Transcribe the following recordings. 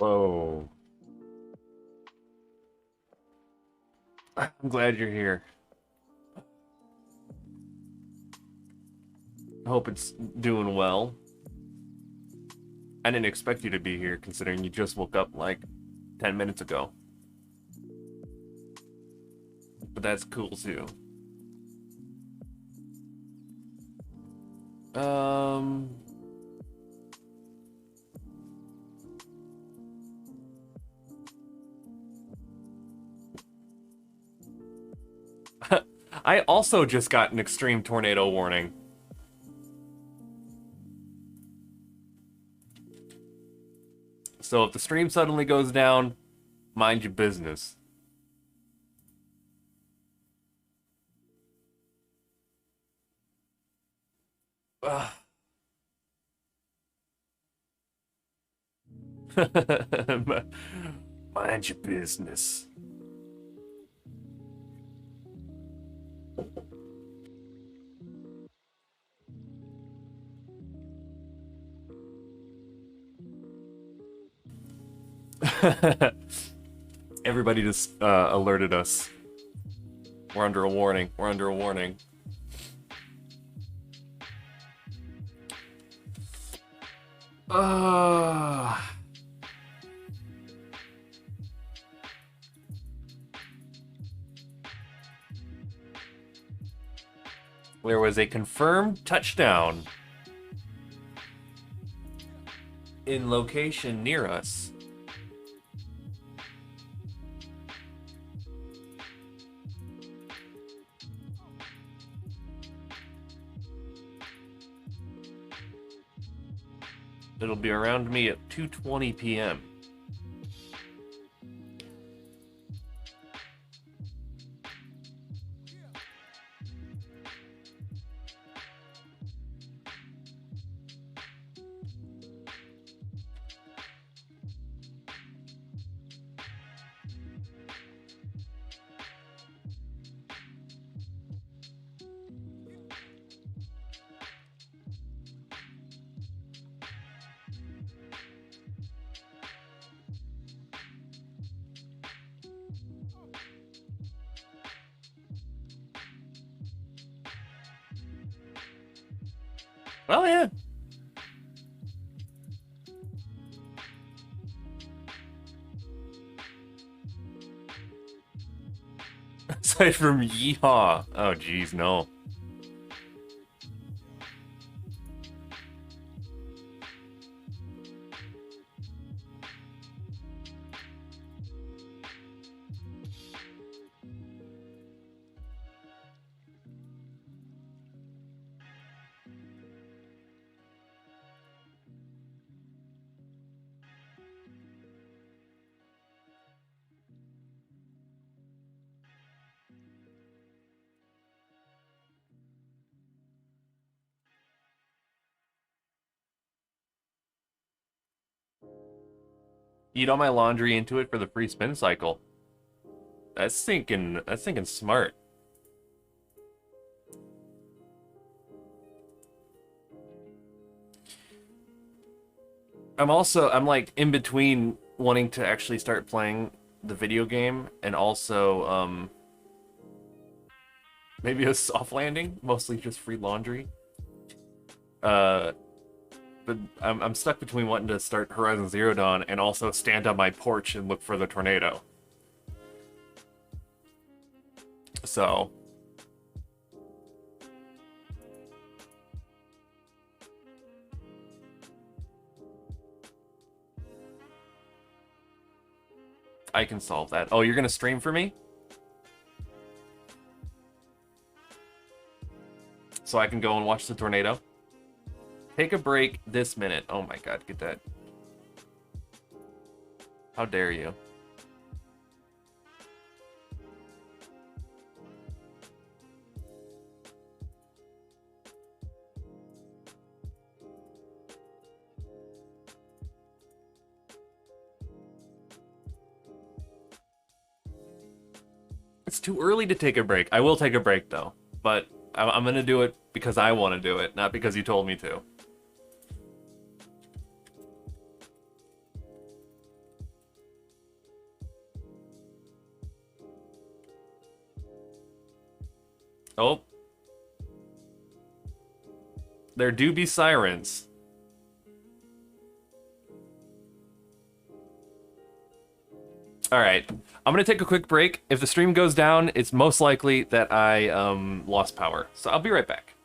Whoa. I'm glad you're here. I hope it's doing well. I didn't expect you to be here considering you just woke up like 10 minutes ago. But that's cool too. Um I also just got an extreme tornado warning. So if the stream suddenly goes down, mind your business. Ugh. Mind your business. Everybody just alerted us. We're under a warning. We're under a warning. Uh... There was a confirmed touchdown in location near us. It'll be around me at 2:20 p.m. Oh yeah. Aside from yeehaw. Oh geez, no. Eat all my laundry into it for the free spin cycle. That's thinking smart. I'm like in between wanting to actually start playing the video game and also maybe a soft landing, mostly just free laundry. Uh but I'm stuck between wanting to start Horizon Zero Dawn and also stand on my porch and look for the tornado. So I can solve that. Oh, you're gonna stream for me? So I can go and watch the tornado? Take a break this minute. Oh my god, get that. How dare you? It's too early to take a break. I will take a break though, but I'm gonna do it because I want to do it, not because you told me to. Oh, there do be sirens. All right. I'm going to take a quick break. If the stream goes down, it's most likely that I lost power. So I'll be right back.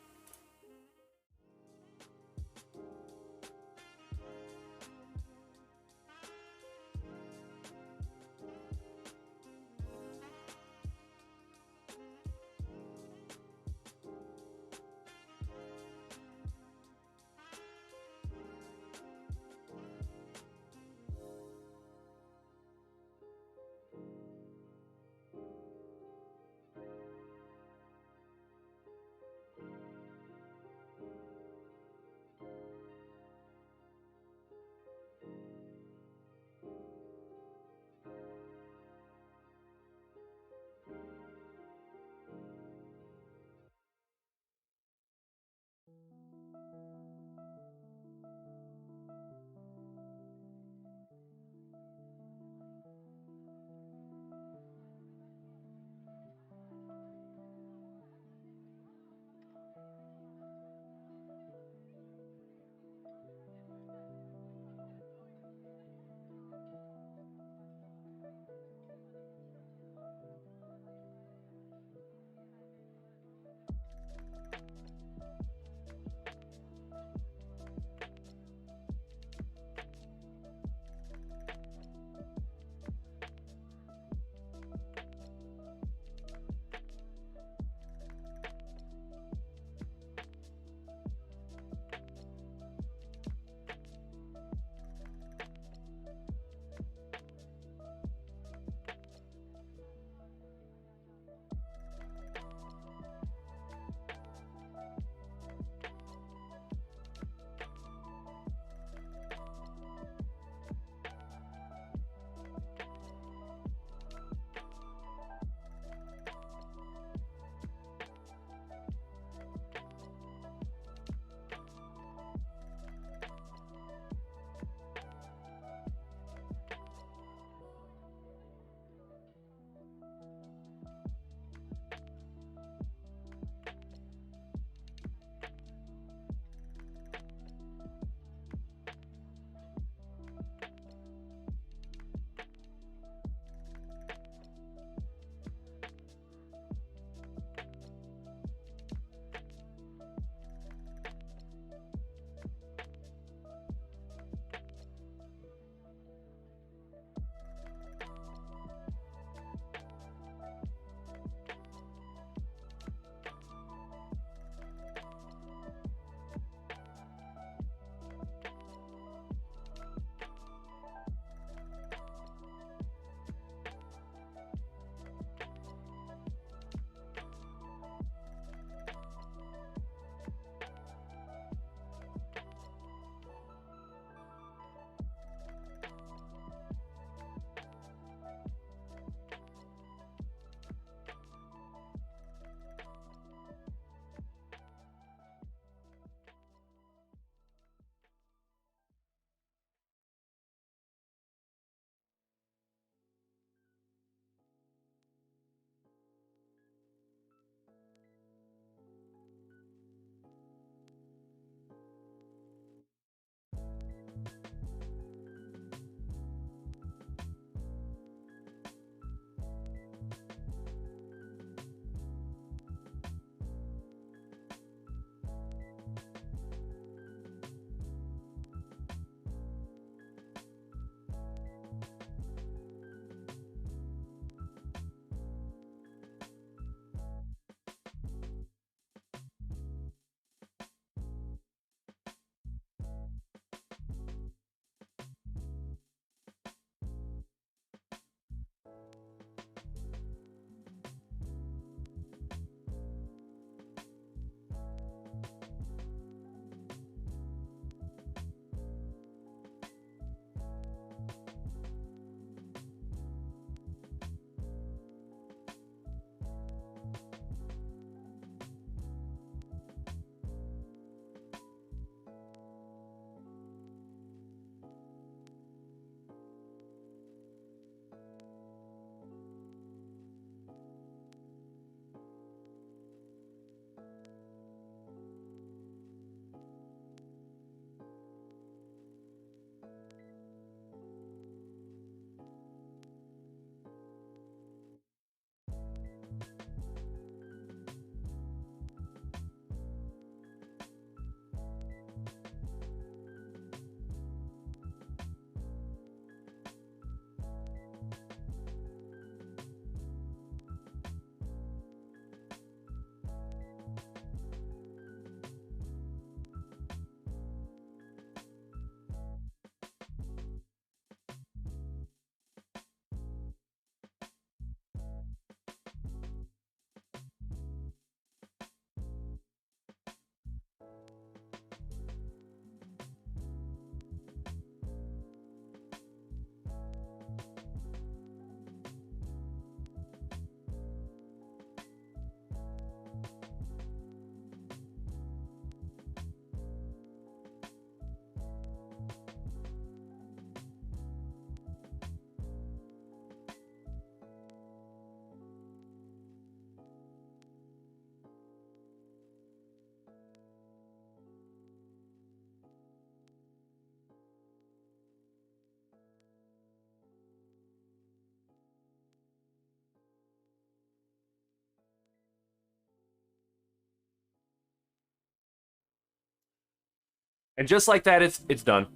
And just like that, it's done.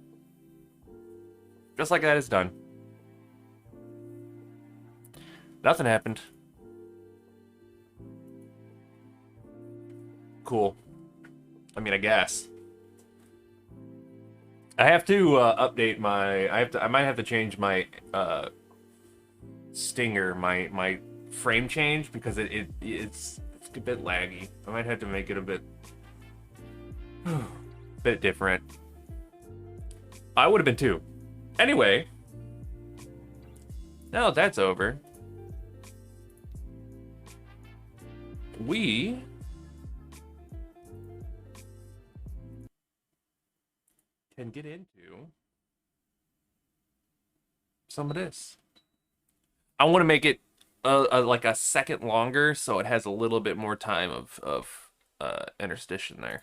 Just like that, it's done. Nothing happened. Cool. I mean, I guess. I have to update my. I might have to change my Stinger, my frame change because it's a bit laggy. I might have to make it a bit different. I would have been too. Anyway, now that that's over, we can get into some of this. I want to make it like a second longer so it has a little bit more time of interstitial there.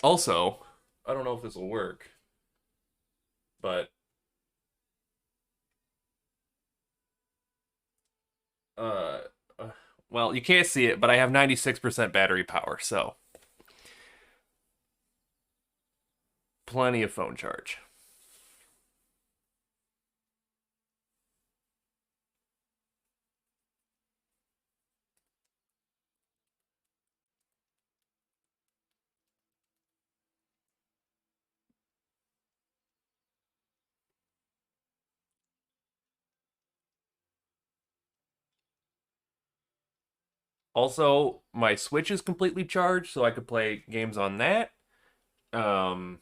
Also, I don't know if this will work, but uh, well, you can't see it, but I have 96% battery power, so plenty of phone charge. Also, my Switch is completely charged, so I could play games on that. Um,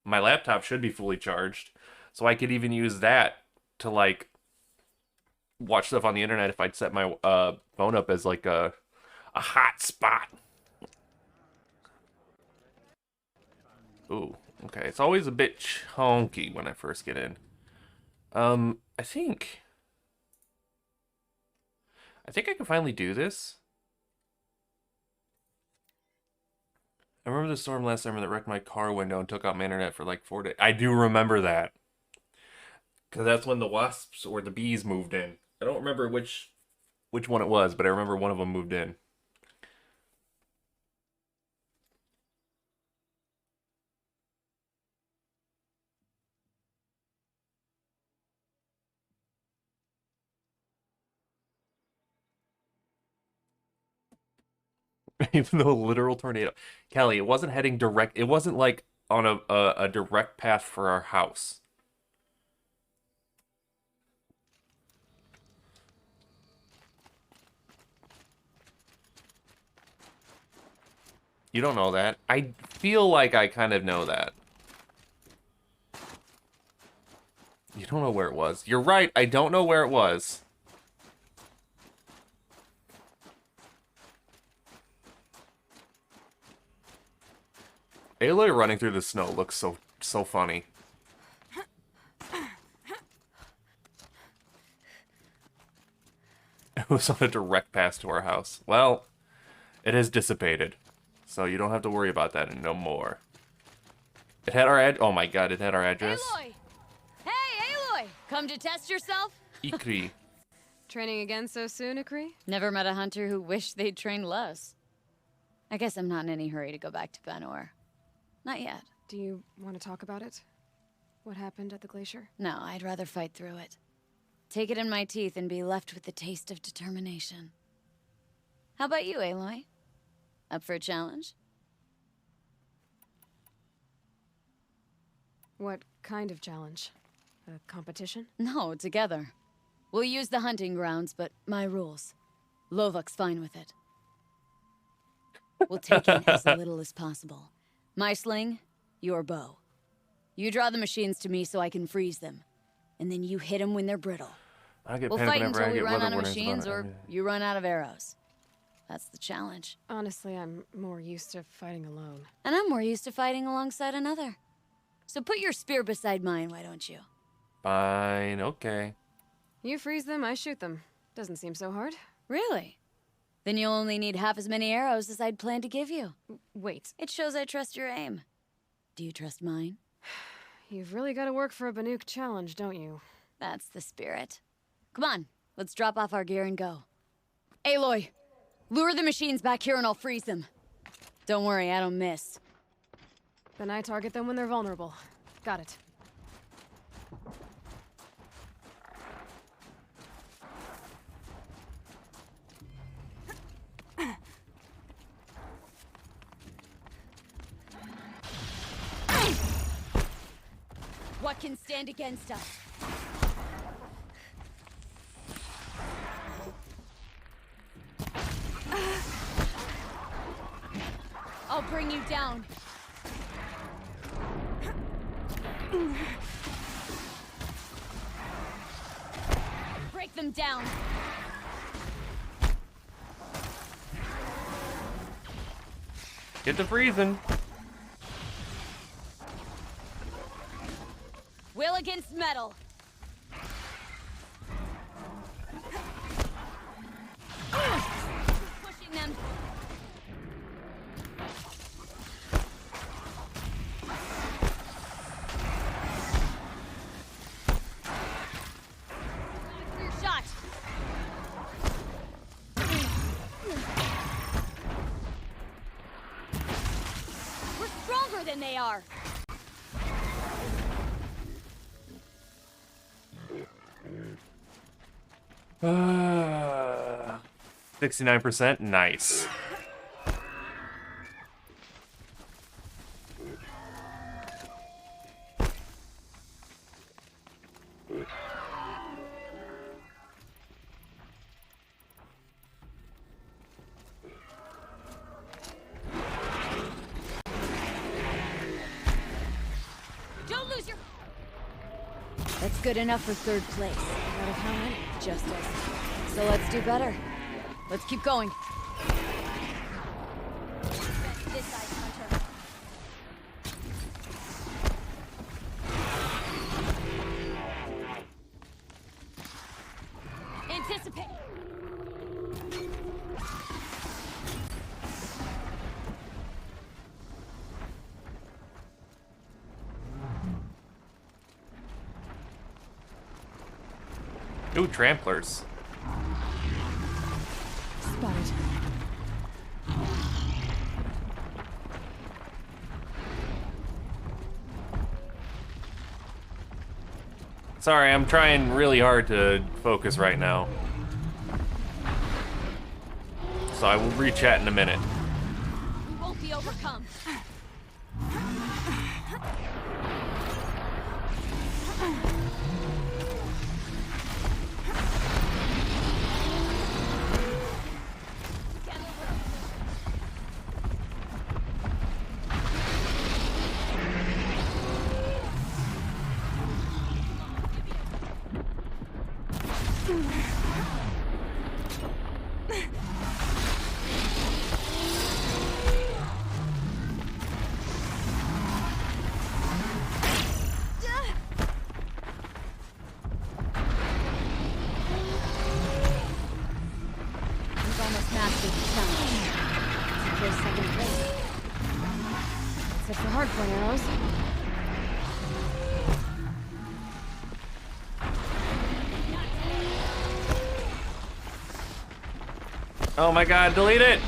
my laptop should be fully charged, so I could even use that to like watch stuff on the internet if I'd set my phone up as like a hot spot. Ooh, okay. It's always a bit chunky when I first get in. I think I can finally do this. I remember the storm last summer that wrecked my car window and took out my internet for like 4 days. I do remember that. Because that's when the wasps or the bees moved in. I don't remember which one it was, but I remember one of them moved in. Even though a literal tornado. Kelly, it wasn't heading direct. It wasn't like on a direct path for our house. You don't know that. I feel like I kind of know that. You don't know where it was. You're right. I don't know where it was. Aloy running through the snow looks so funny. It was on a direct path to our house. Well, it has dissipated. So you don't have to worry about that no more. It had our ad. Oh my god, it had our address. Aloy! Hey, Aloy! Come to test yourself? Ikri. Training again so soon, Akri? Never met a hunter who wished they'd trained less. I guess I'm not in any hurry to go back to Banor. Not yet. Do you want to talk about it? What happened at the glacier? No, I'd rather fight through it. Take it in my teeth and be left with the taste of determination. How about you, Aloy? Up for a challenge? What kind of challenge? A competition? No, together. We'll use the hunting grounds, but my rules. Lovok's fine with it. We'll take in as little as possible. My sling, your bow. You draw the machines to me so I can freeze them. And then you hit them when they're brittle. We'll fight until we run out of machines or you run out of arrows. That's the challenge. Honestly, I'm more used to fighting alone. And I'm more used to fighting alongside another. So put your spear beside mine, why don't you? Fine, okay. You freeze them, I shoot them. Doesn't seem so hard. Really? Then you'll only need half as many arrows as I'd planned to give you. Wait, It shows I trust your aim. Do you trust mine? you've really got to work for a Banuk challenge, don't you? That's the spirit. Come on, let's drop off our gear and go. Aloy, lure the machines back here and I'll freeze them. Don't worry, I don't miss. Then I target them when they're vulnerable. Got it. What can stand against us? I'll bring you down. Break them down. Get to freezing. Will against metal. Pushing them. Clear shot. We're stronger than they are. 69%, nice. Don't lose your... That's good enough for third place. Out of how many? Just us. So let's do better. Let's keep going. This side, Hunter. Anticipate. Ooh, tramplers. Spotted. Sorry, I'm trying really hard to focus right now. So I will re-chat in a minute. We won't be overcome. We've almost mastered the challenge. Secure second place. Except for hardpoint arrows. Oh my god, delete it!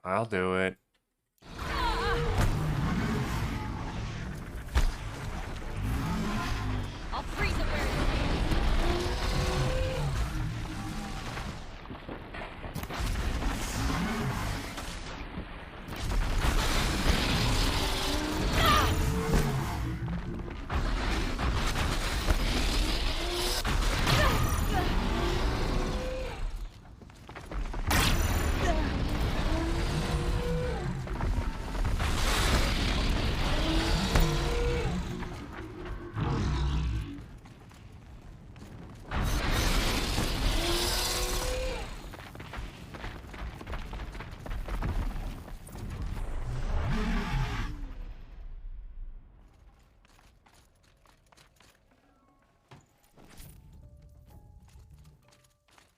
I'll do it. I'll freeze it where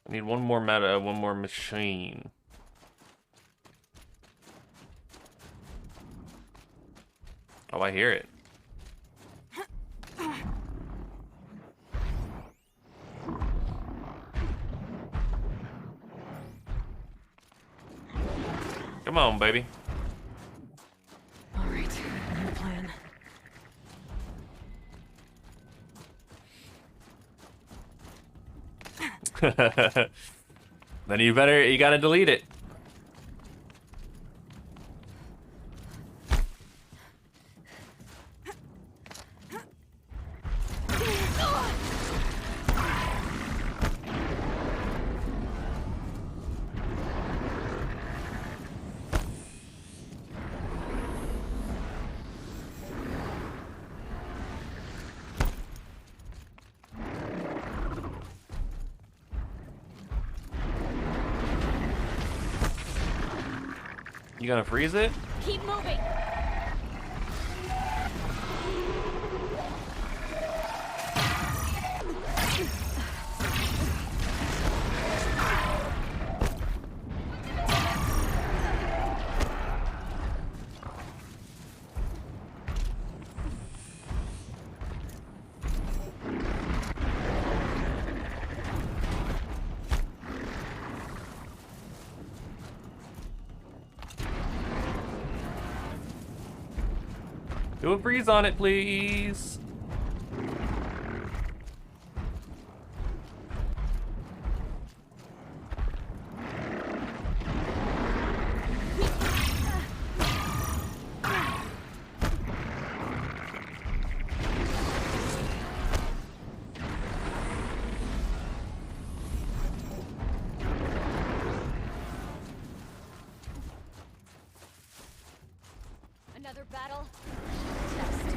I need one more meta, one more machine. Oh, I hear it. Come on, baby. All right, new plan. Then you gotta delete it. You gonna freeze it? Keep moving. Do a freeze on it, please. Another battle. Test.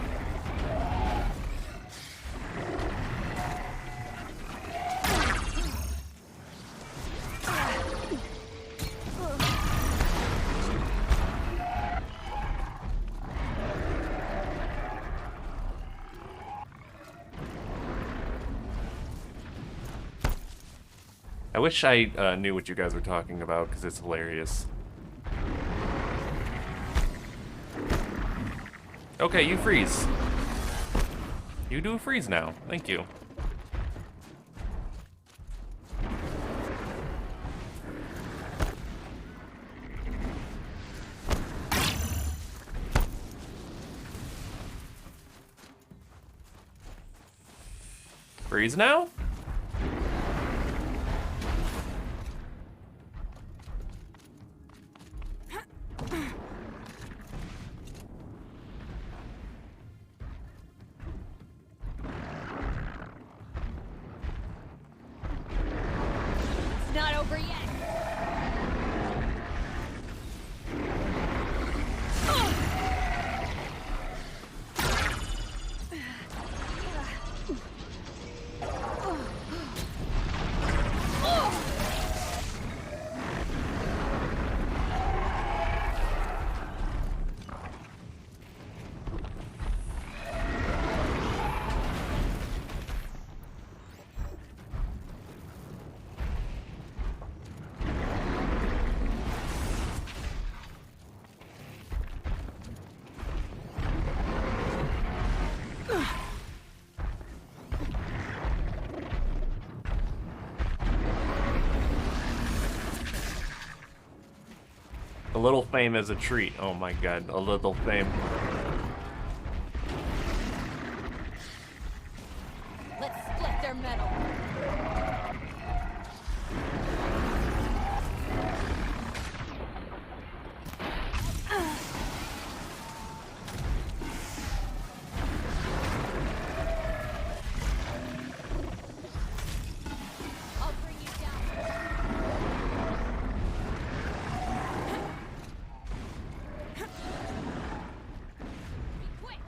I wish I knew what you guys were talking about, because it's hilarious. Okay, you freeze. You do a freeze now. Thank you. Freeze now? It's not over yet. A little fame is a treat. Oh my god, a little fame. Let's split their metal. I'll bring you down. Be quick.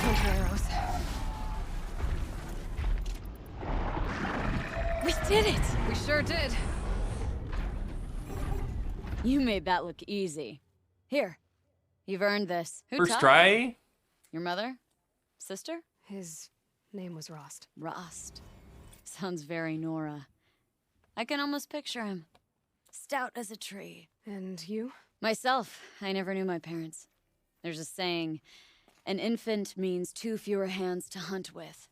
hunter arrows. We did it! We sure did. You made that look easy. Here, you've earned this. Who First taught try? you? Your mother? Sister? His name was Rost. Rost. Sounds very Nora. I can almost picture him. Stout as a tree. And you? Myself, I never knew my parents. There's a saying, an infant means 2 fewer hands to hunt with.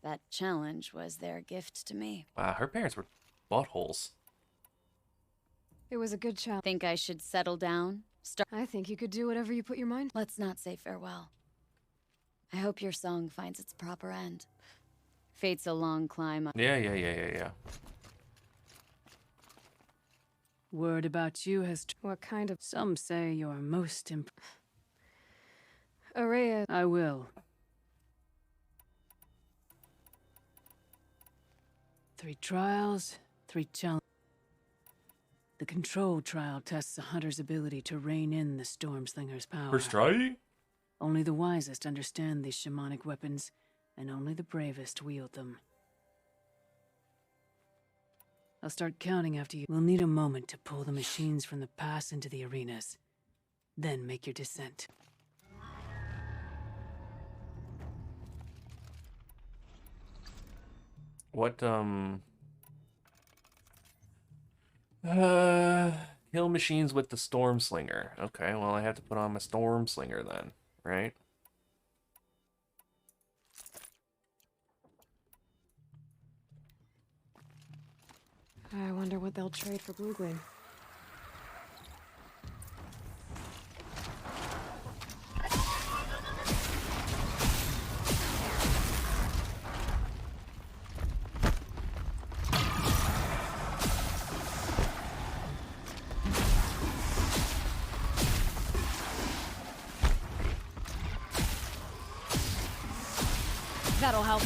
That challenge was their gift to me. Wow, her parents were buttholes. It was a good challenge. Think I should settle down? I think you could do whatever you put your mind. Let's not say farewell. I hope your song finds its proper end. Fate's a long climb. Yeah. Word about you has... What kind of... Some say you're most Araya... I will. 3 trials, 3 challenges. The control trial tests a hunter's ability to rein in the Stormslinger's power. First try? Only the wisest understand these shamanic weapons, and only the bravest wield them. I'll start counting after you. We'll need a moment to pull the machines from the pass into the arenas. Then make your descent. What, kill machines with the Stormslinger. Okay, well, I have to put on my Stormslinger then, right? I wonder what they'll trade for Bluegwing. That'll help.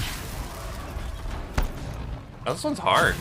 Oh, this one's hard.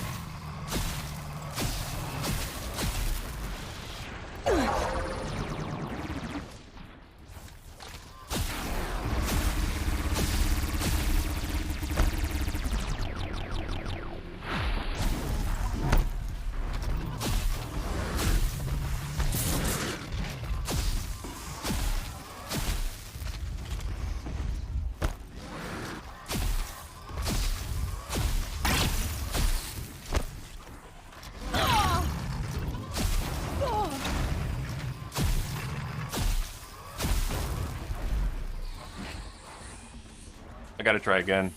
I gotta try again.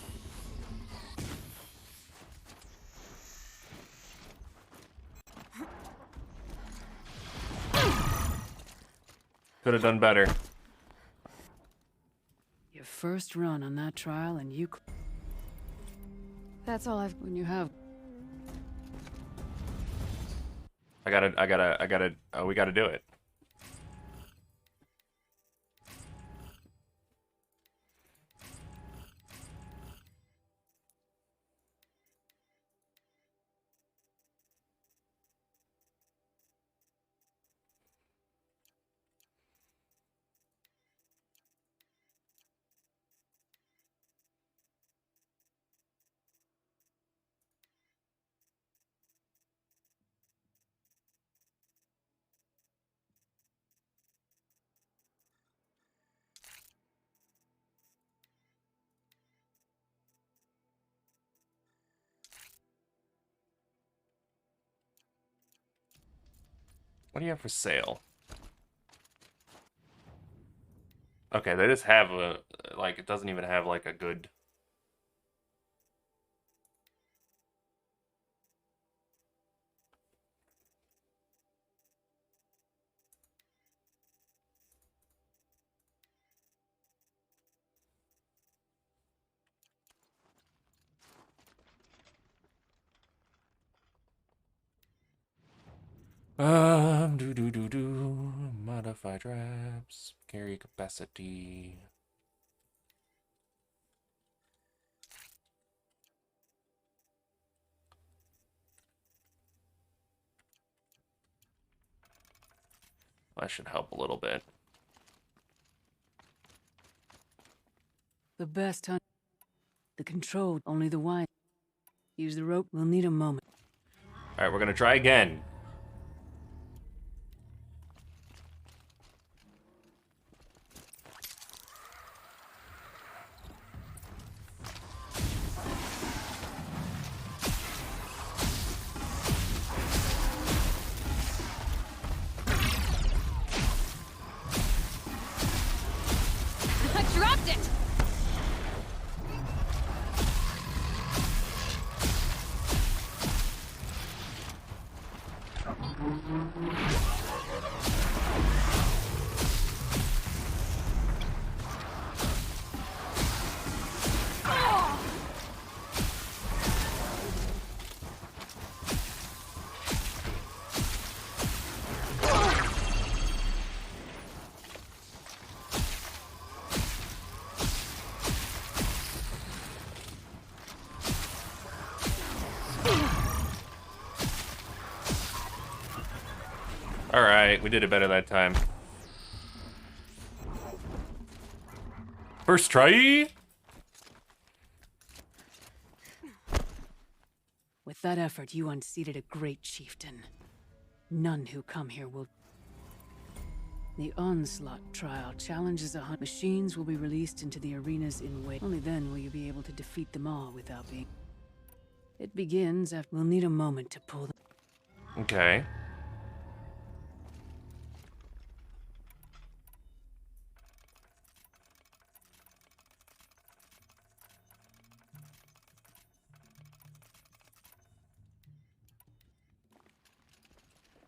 Could have done better. Your first run on that trial, and you... That's all I've... When you have... we gotta do it. What do you have for sale? Okay, they just have a, like, it doesn't even have, like, a good... Modify traps, carry capacity. That should help a little bit. The best hunt. The control, only the wise. Use the rope, we'll need a moment. All right, we're gonna try again. I dropped it! All right, we did it better that time. First try. With that effort, you unseated a great chieftain. None who come here will... The Onslaught trial challenges a hunt. Machines will be released into the arenas in wait. Only then will you be able to defeat them all without being... It begins after... We'll need a moment to pull them... Okay.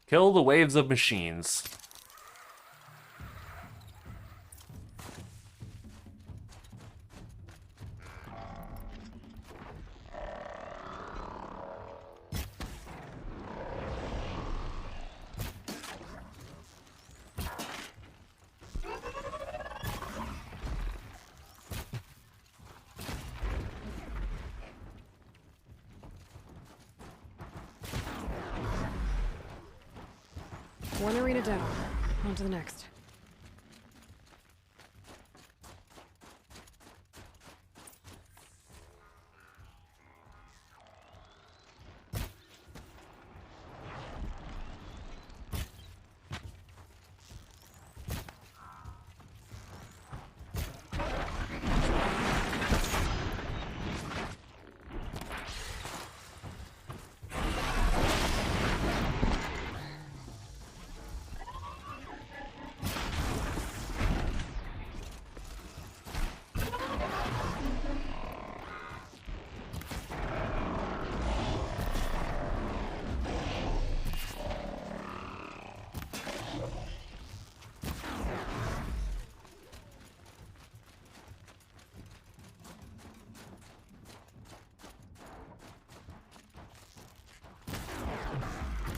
Kill the waves of machines. One arena down. On to the next.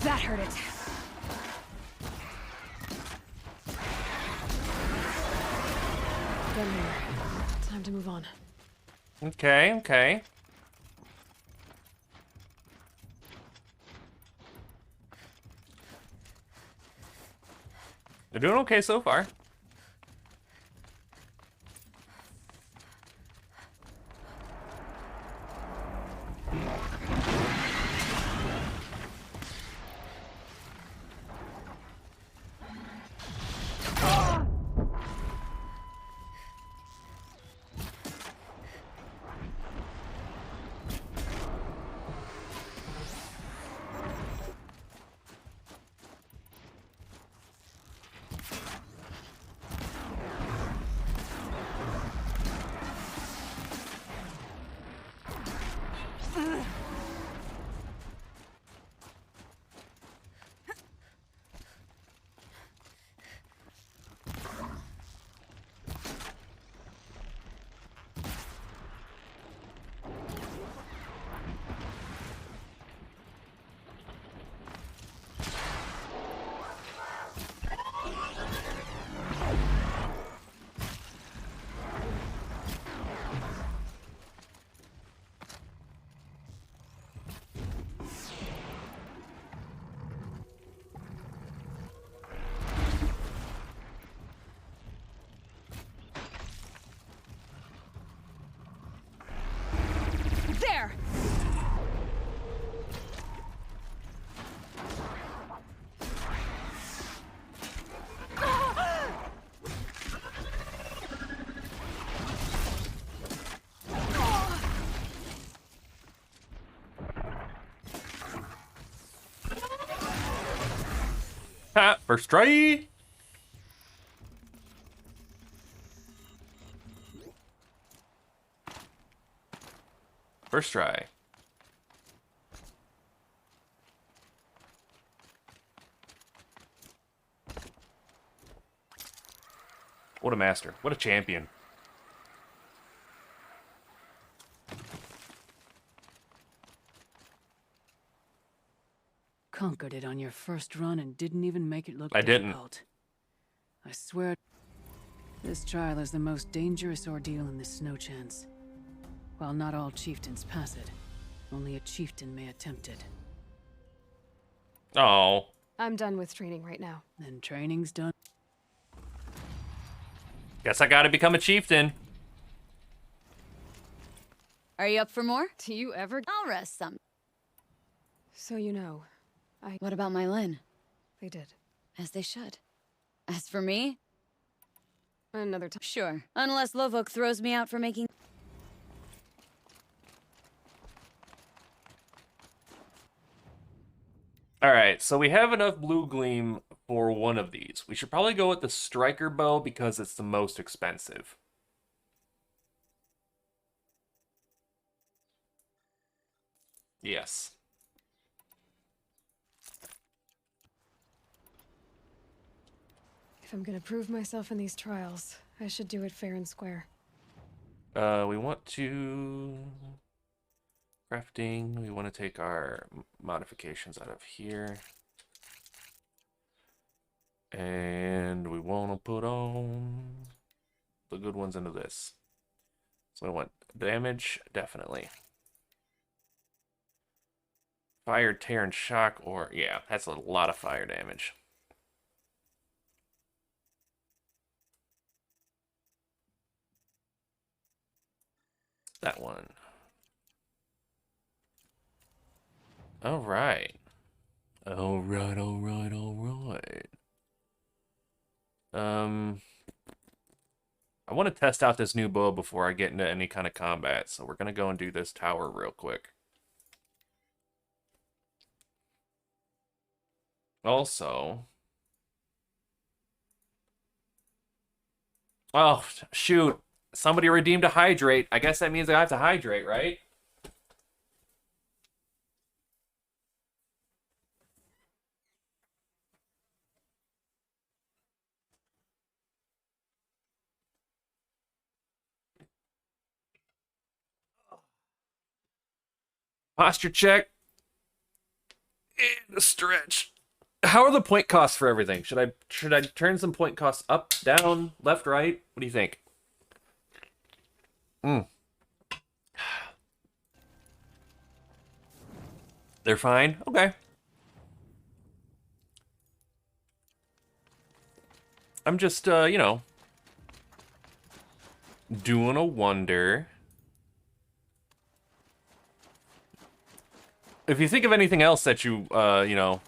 That hurt it. Done here. Time to move on. Okay, okay. They're doing okay so far. Ha! First try! First try. What a master. What a champion. Conquered it on your first run and didn't even make it look I didn't. difficult. I swear, this trial is the most dangerous ordeal in the Snow Chance. While not all chieftains pass it, only a chieftain may attempt it. Oh. I'm done with training right now. Then training's done. Guess I gotta become a chieftain. Are you up for more? Do you ever? I'll rest some. So you know, What about my Lynn? they did. As they should. As for me, Another time. sure. Unless Lovok throws me out for making... Alright, so we have enough blue gleam for one of these. We should probably go with the striker bow because it's the most expensive. Yes. If I'm gonna prove myself in these trials, I should do it fair and square. We want to... Crafting, we want to take our modifications out of here. And we want to put on the good ones into this. So I want damage, definitely. Fire, tear, and shock, or... Yeah, that's a lot of fire damage. That one. Alright. Alright. I want to test out this new bow before I get into any kind of combat, so we're gonna go and do this tower real quick. Also... Oh, shoot. Somebody redeemed a hydrate. I guess that means I have to hydrate, right? Posture check. And a stretch. How are the point costs for everything? Should I turn some point costs up, down, left, right? What do you think? They're fine? Okay. I'm just, you know, doing a wonder. If you think of anything else that you, you know,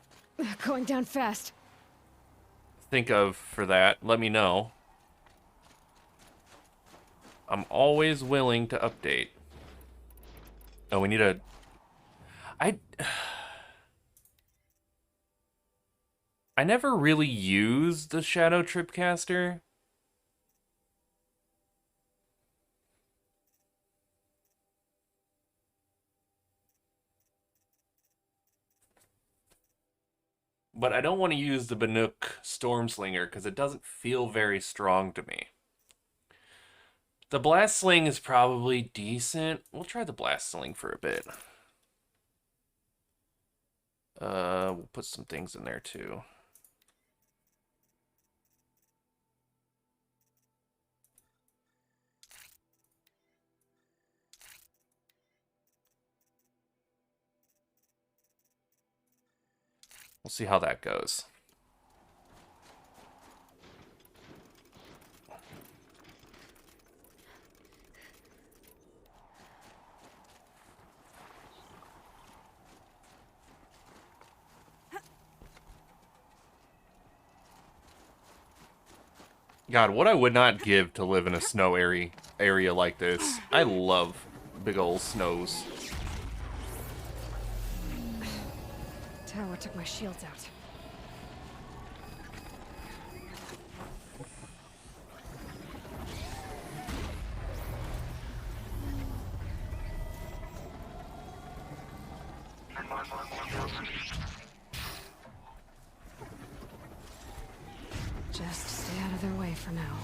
Going down fast. think of for that, let me know. I'm always willing to update. Oh, we need a... I never really used the Shadow Tripcaster. But I don't want to use the Banuk Stormslinger because it doesn't feel very strong to me. The Blast Sling is probably decent. We'll try the Blast Sling for a bit. We'll put some things in there too. We'll see how that goes. God, what I would not give to live in a snow area like this. I love big old snows. Tower took my shields out. Just stay out of their way for now.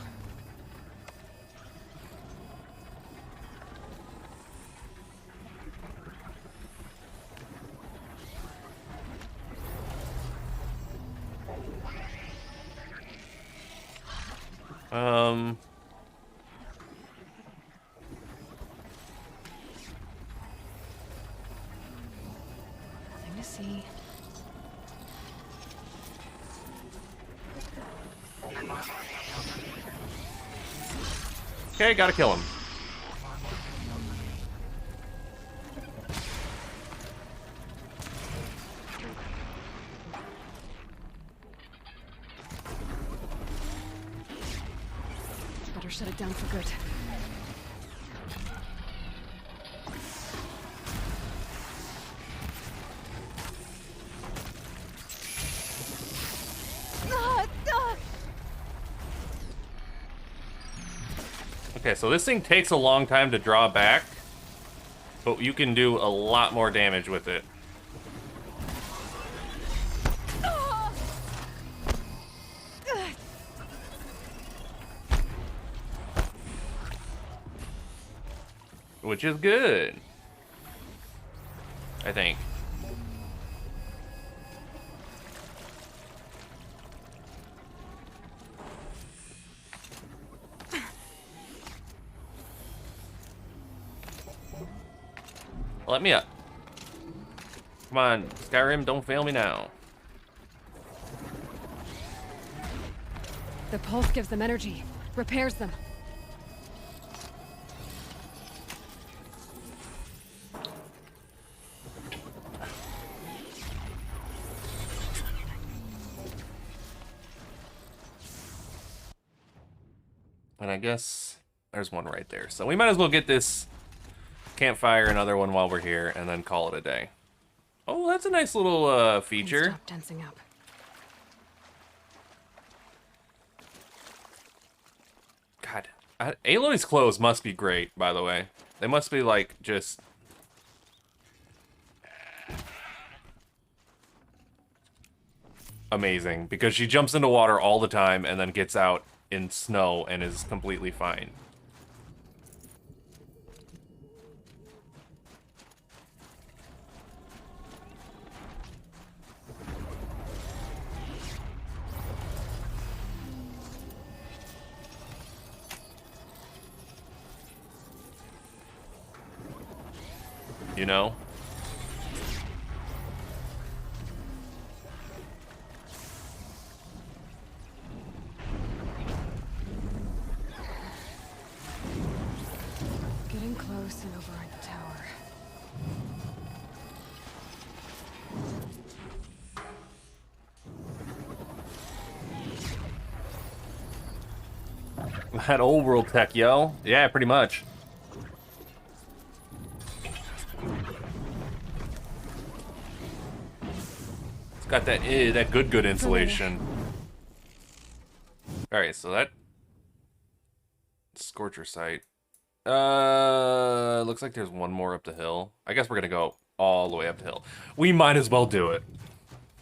Nothing to see. Okay, gotta kill him. Better shut it down for good. Okay, so this thing takes a long time to draw back, but you can do a lot more damage with it. Which is good, I think. Let me up. Come on, Skyrim, don't fail me now. The pulse gives them energy, repairs them. And I guess there's one right there. So we might as well get this campfire, another one while we're here, and then call it a day. Oh, that's a nice little feature. Stop tensing up. God, Aloy's clothes must be great, by the way. They must be, like, just... amazing. Because she jumps into water all the time and then gets out in snow and is completely fine. You know? Getting close and over the tower. That old world tech, yo. Yeah, pretty much. It's got that good insulation. All right, so that Scorcher site. Looks like there's one more up the hill. I guess we're gonna go all the way up the hill. We might as well do it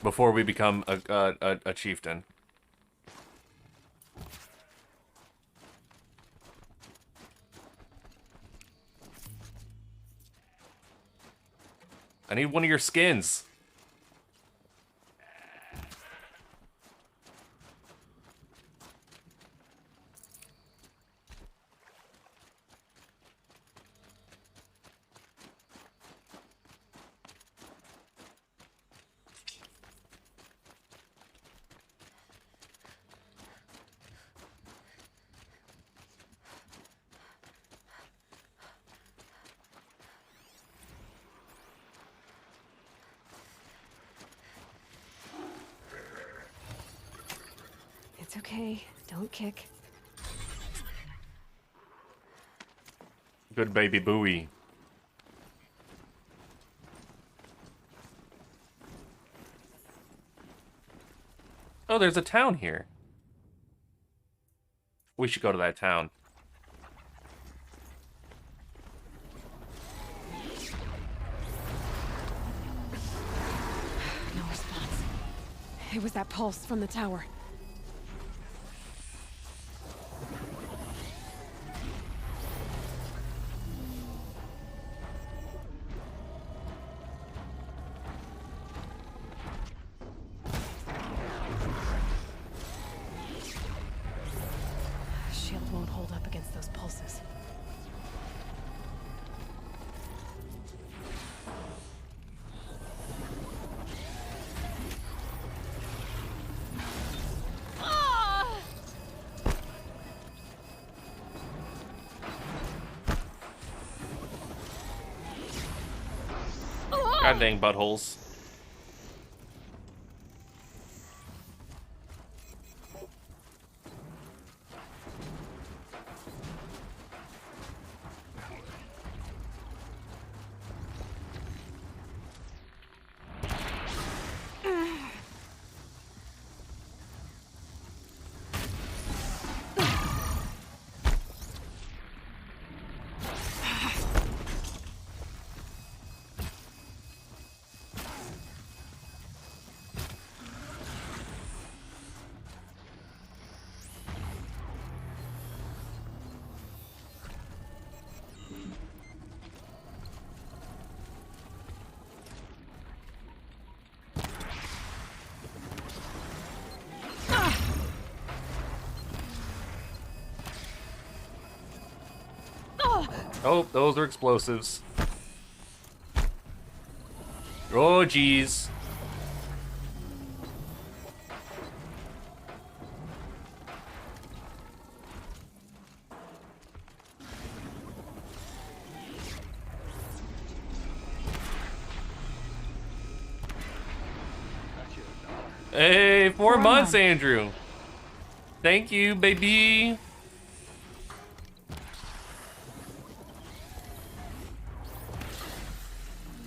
before we become a chieftain. I need one of your skins. It's okay. Don't kick. Good baby Bowie. Oh, there's a town here. We should go to that town. No response. It was that pulse from the tower. hold up against those pulses. God dang buttholes. Oh, those are explosives. Oh, jeez. Hey, 4 months, Andrew. Thank you, baby.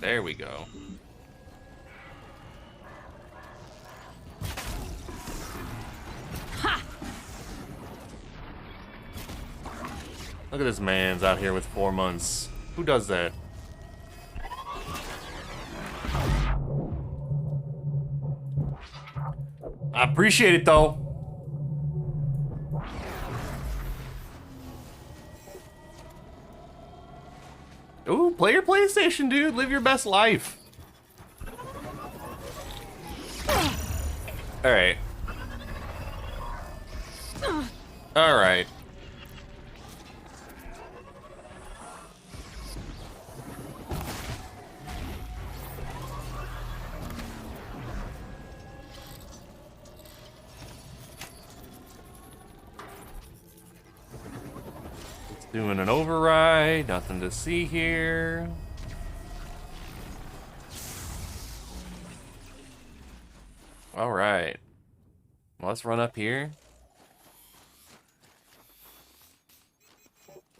There we go. Ha! Look at this man's out here with 4 months. Who does that? I appreciate it though. Ooh, play your PlayStation, dude. Live your best life. Alright. Alright. Doing an override, nothing to see here. All right, well, let's run up here.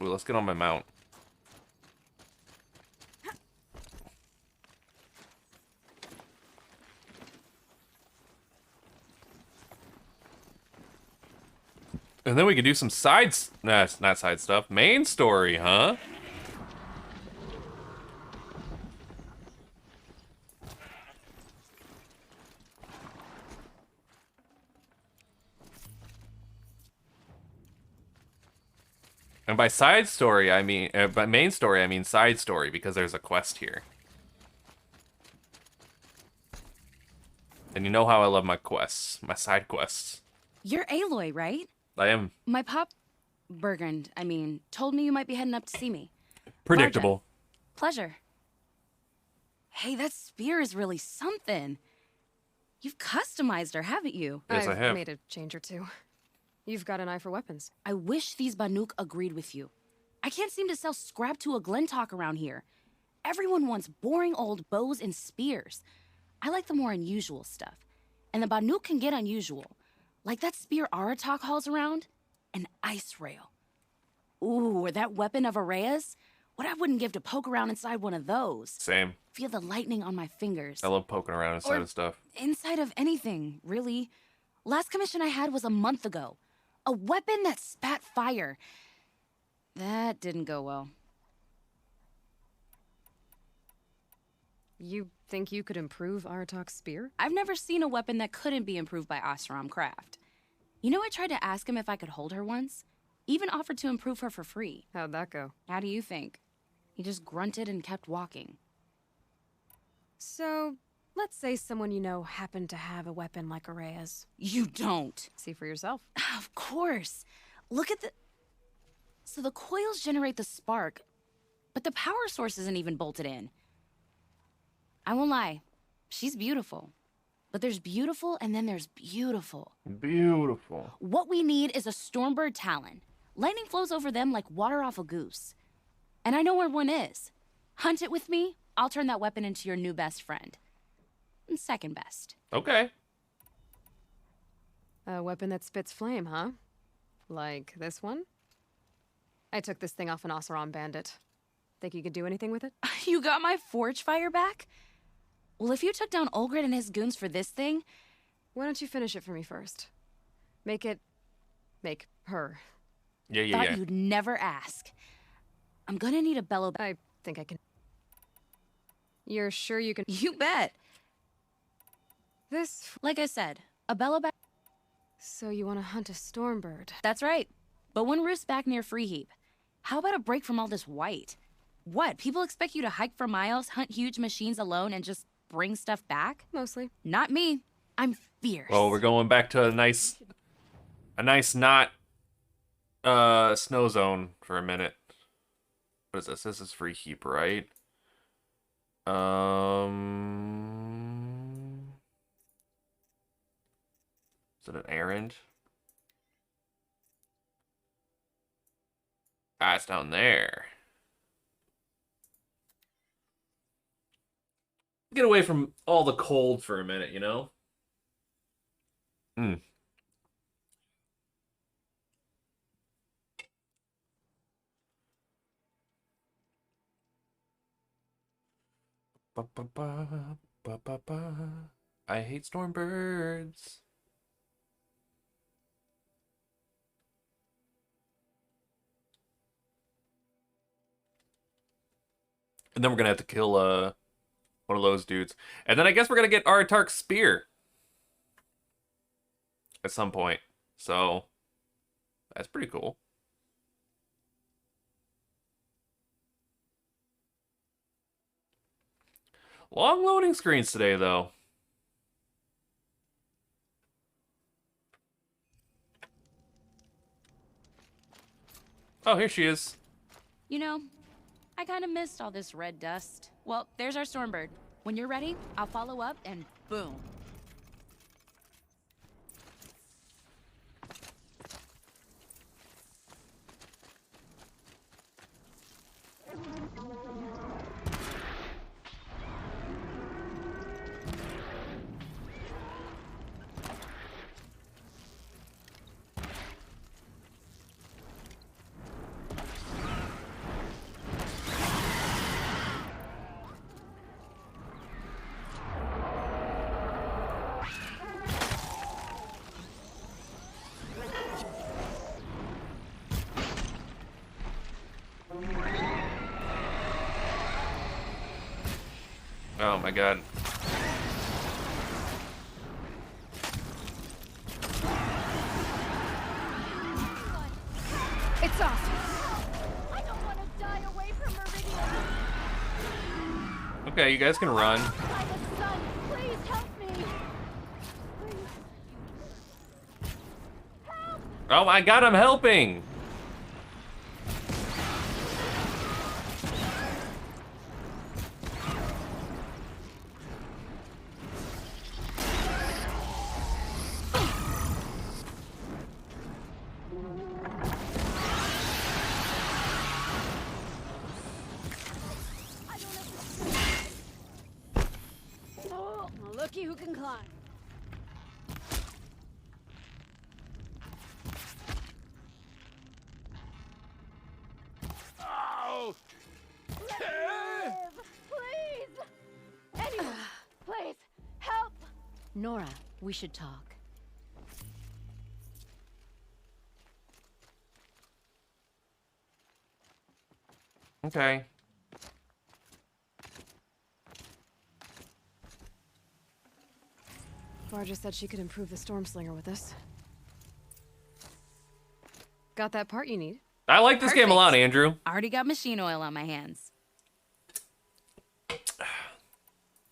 Ooh, let's get on my mount. And then we could do some nah, not side stuff. Main story, huh? And by side story, I mean, by main story, I mean side story, because there's a quest here. And you know how I love my quests, my side quests. You're Aloy, right? I am. My pop... Bergund, I mean, told me you might be heading up to see me. Predictable. Margin. Pleasure. Hey, that spear is really something. You've customized her, haven't you? Yes, I have. I've made a change or two. You've got an eye for weapons. I wish these Banuk agreed with you. I can't seem to sell scrap to a Glentalk around here. Everyone wants boring old bows and spears. I like the more unusual stuff. And the Banuk can get unusual. Like that spear Aratak hauls around. An ice rail. Ooh, or that weapon of Araya's? What I wouldn't give to poke around inside one of those. Same. Feel the lightning on my fingers. I love poking around inside of stuff. Inside of anything, really. Last commission I had was a month ago. A weapon that spat fire. That didn't go well. You think you could improve Aratak's spear? I've never seen a weapon that couldn't be improved by Oseram Craft. You know, I tried to ask him if I could hold her once. Even offered to improve her for free. How'd that go? How do you think? He just grunted and kept walking. So, let's say someone you know happened to have a weapon like Araya's. You don't. See for yourself. Of course. Look at the... So the coils generate the spark, but the power source isn't even bolted in. I won't lie, she's beautiful. But there's beautiful and then there's beautiful. Beautiful. What we need is a Stormbird Talon. Lightning flows over them like water off a goose. And I know where one is. Hunt it with me, I'll turn that weapon into your new best friend. And second best. Okay. A weapon that spits flame, huh? Like this one? I took this thing off an Oseram bandit. Think you could do anything with it? You got my forge fire back? Well, if you took down Olgrid and his goons for this thing... Why don't you finish it for me first? Make her. Yeah. Thought you'd never ask. I'm gonna need a bellow... I think I can. You're sure you can? You bet. This. Like I said, a bellow back... So you want to hunt a Stormbird? That's right. But one roosts back near Freeheap. How about a break from all this white? What, people expect you to hike for miles, hunt huge machines alone, and just bring stuff back? Mostly. Not me. I'm fierce. Well, we're going back to a nice not snow zone for a minute. What is this? This is Freeheap, right? Is it an errand? Ah, it's down there. Get away from all the cold for a minute, you know? Hmm. Ba, ba, ba, ba, ba, ba. I hate stormbirds. And then we're gonna have to kill one of those dudes. And then I guess we're gonna get Aratark's spear at some point. So that's pretty cool. Long loading screens today, though. Oh, here she is. You know, I kind of missed all this red dust. Well, there's our Stormbird. When you're ready, I'll follow up and boom. Oh my god. It's off. I don't want to die away from Meridian. Okay, you guys can run. By the sun, please help me. Oh my god, I'm helping! Oh, looky who can climb. Oh! Please! Anyone, please, help! Nora, we should talk. Okay. Varja said she could improve the Stormslinger with us. Got that part you need? I like this game a lot, Andrew. Already got machine oil on my hands.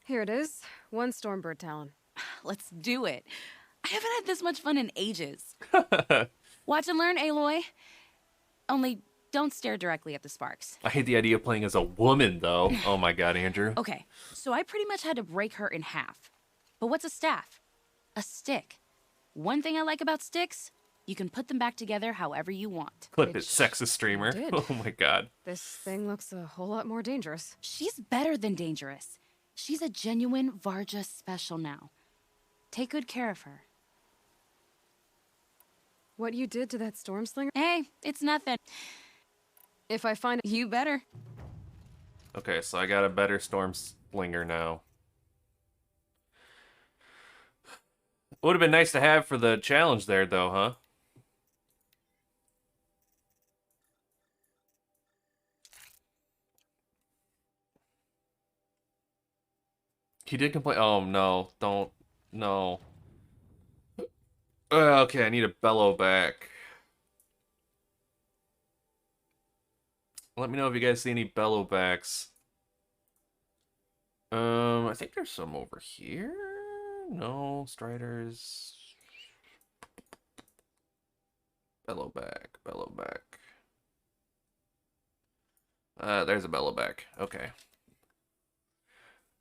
Here it is. One Stormbird Talon. Let's do it. I haven't had this much fun in ages. Watch and learn, Aloy. Only, don't stare directly at the sparks. I hate the idea of playing as a woman, though. Oh my god, Andrew. Okay, so I pretty much had to break her in half. But what's a staff? A stick. One thing I like about sticks, you can put them back together however you want. Clip it, Which sexist streamer. did. Oh my god. This thing looks a whole lot more dangerous. She's better than dangerous. She's a genuine Varja special now. Take good care of her. What you did to that storm slinger? Hey, it's nothing. If I find it, You better. Okay, so I got a better storm slinger now. Would have been nice to have for the challenge there, though, huh? He did complain. Oh, no. Don't. No. Okay, I need a bellow back. Let me know if you guys see any bellow backs. I think there's some over here. No, Striders. Bellow back, bellow back. There's a bellow back. Okay.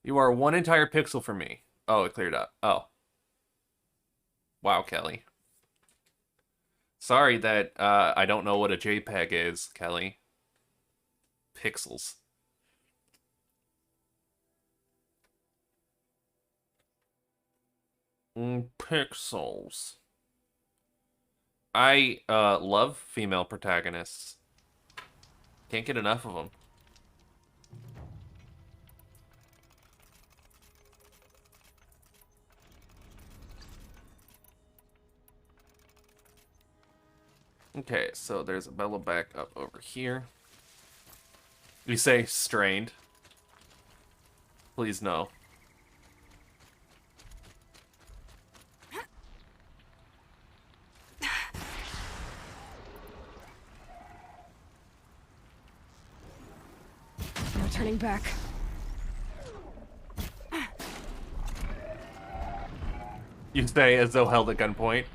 You are one entire pixel from me. Oh, it cleared up. Oh. Wow, Kelly. Sorry that I don't know what a JPEG is, Kelly. Pixels. Pixels. I love female protagonists. Can't get enough of them. Okay, so there's a bellow back up over here. You say strained. Please no. no turning back. You say as though held at gunpoint.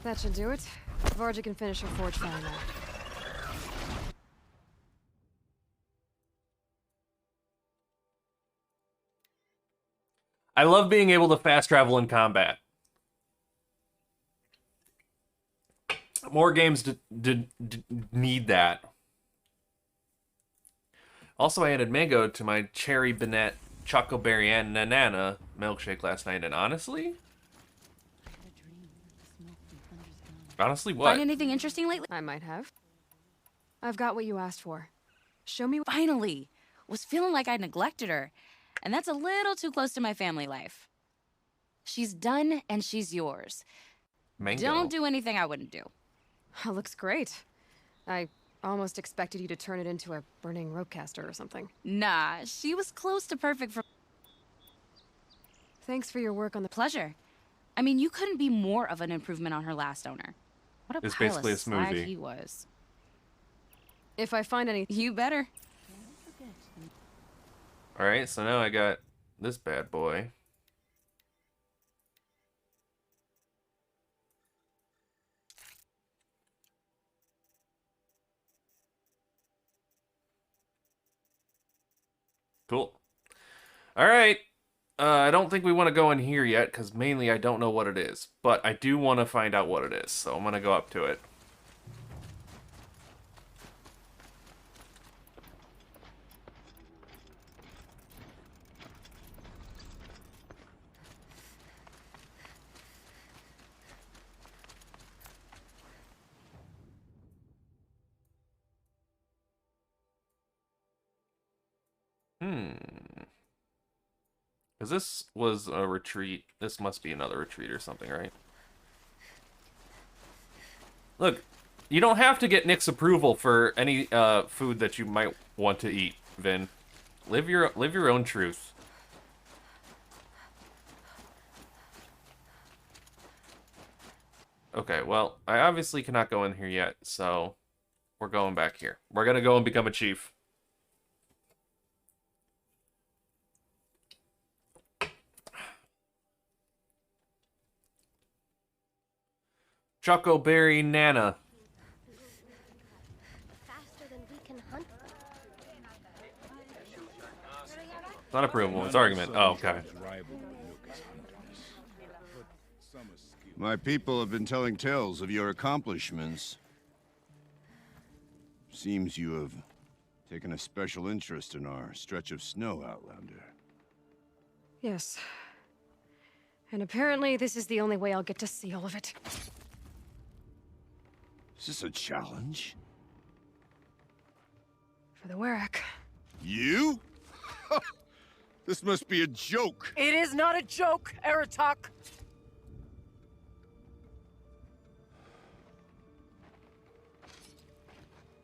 That should do it. Varja can finish her forge fire now. I love being able to fast travel in combat. More games need that. Also, I added mango to my cherry banette chocoberry and banana milkshake last night, and honestly, what? Find anything interesting lately? I might have. I've got what you asked for. Show me. Finally. Was feeling like I neglected her. And that's a little too close to my family life. She's done and she's yours. Mango. Don't do anything I wouldn't do. That looks great. I almost expected you to turn it into a burning ropecaster or something. Nah, she was close to perfect for Thanks for your work on the. pleasure. I mean, you couldn't be more of an improvement on her last owner. What a It's pile basically of a slag smoothie. he was. If I find any. You better. Alright, so now I got this bad boy. Cool. Alright. I don't think we want to go in here yet, because mainly I don't know what it is. But I do want to find out what it is, so I'm going to go up to it. Because this was a retreat. This must be another retreat or something, right? Look, you don't have to get Nick's approval for any food that you might want to eat, Vin. Live your own truth. Okay, well, I obviously cannot go in here yet, so We're going back here. We're gonna go and become a chief. Chocoberry Nana. Faster than we can hunt. Not approval, it's argument. Oh, okay. My people have been telling tales of your accomplishments. Seems you have taken a special interest in our stretch of snow, Outlander. Yes. And apparently this is the only way I'll get to see all of it. Is this a challenge? For the Warwick. You? This must be a joke. It is not a joke, Aratak.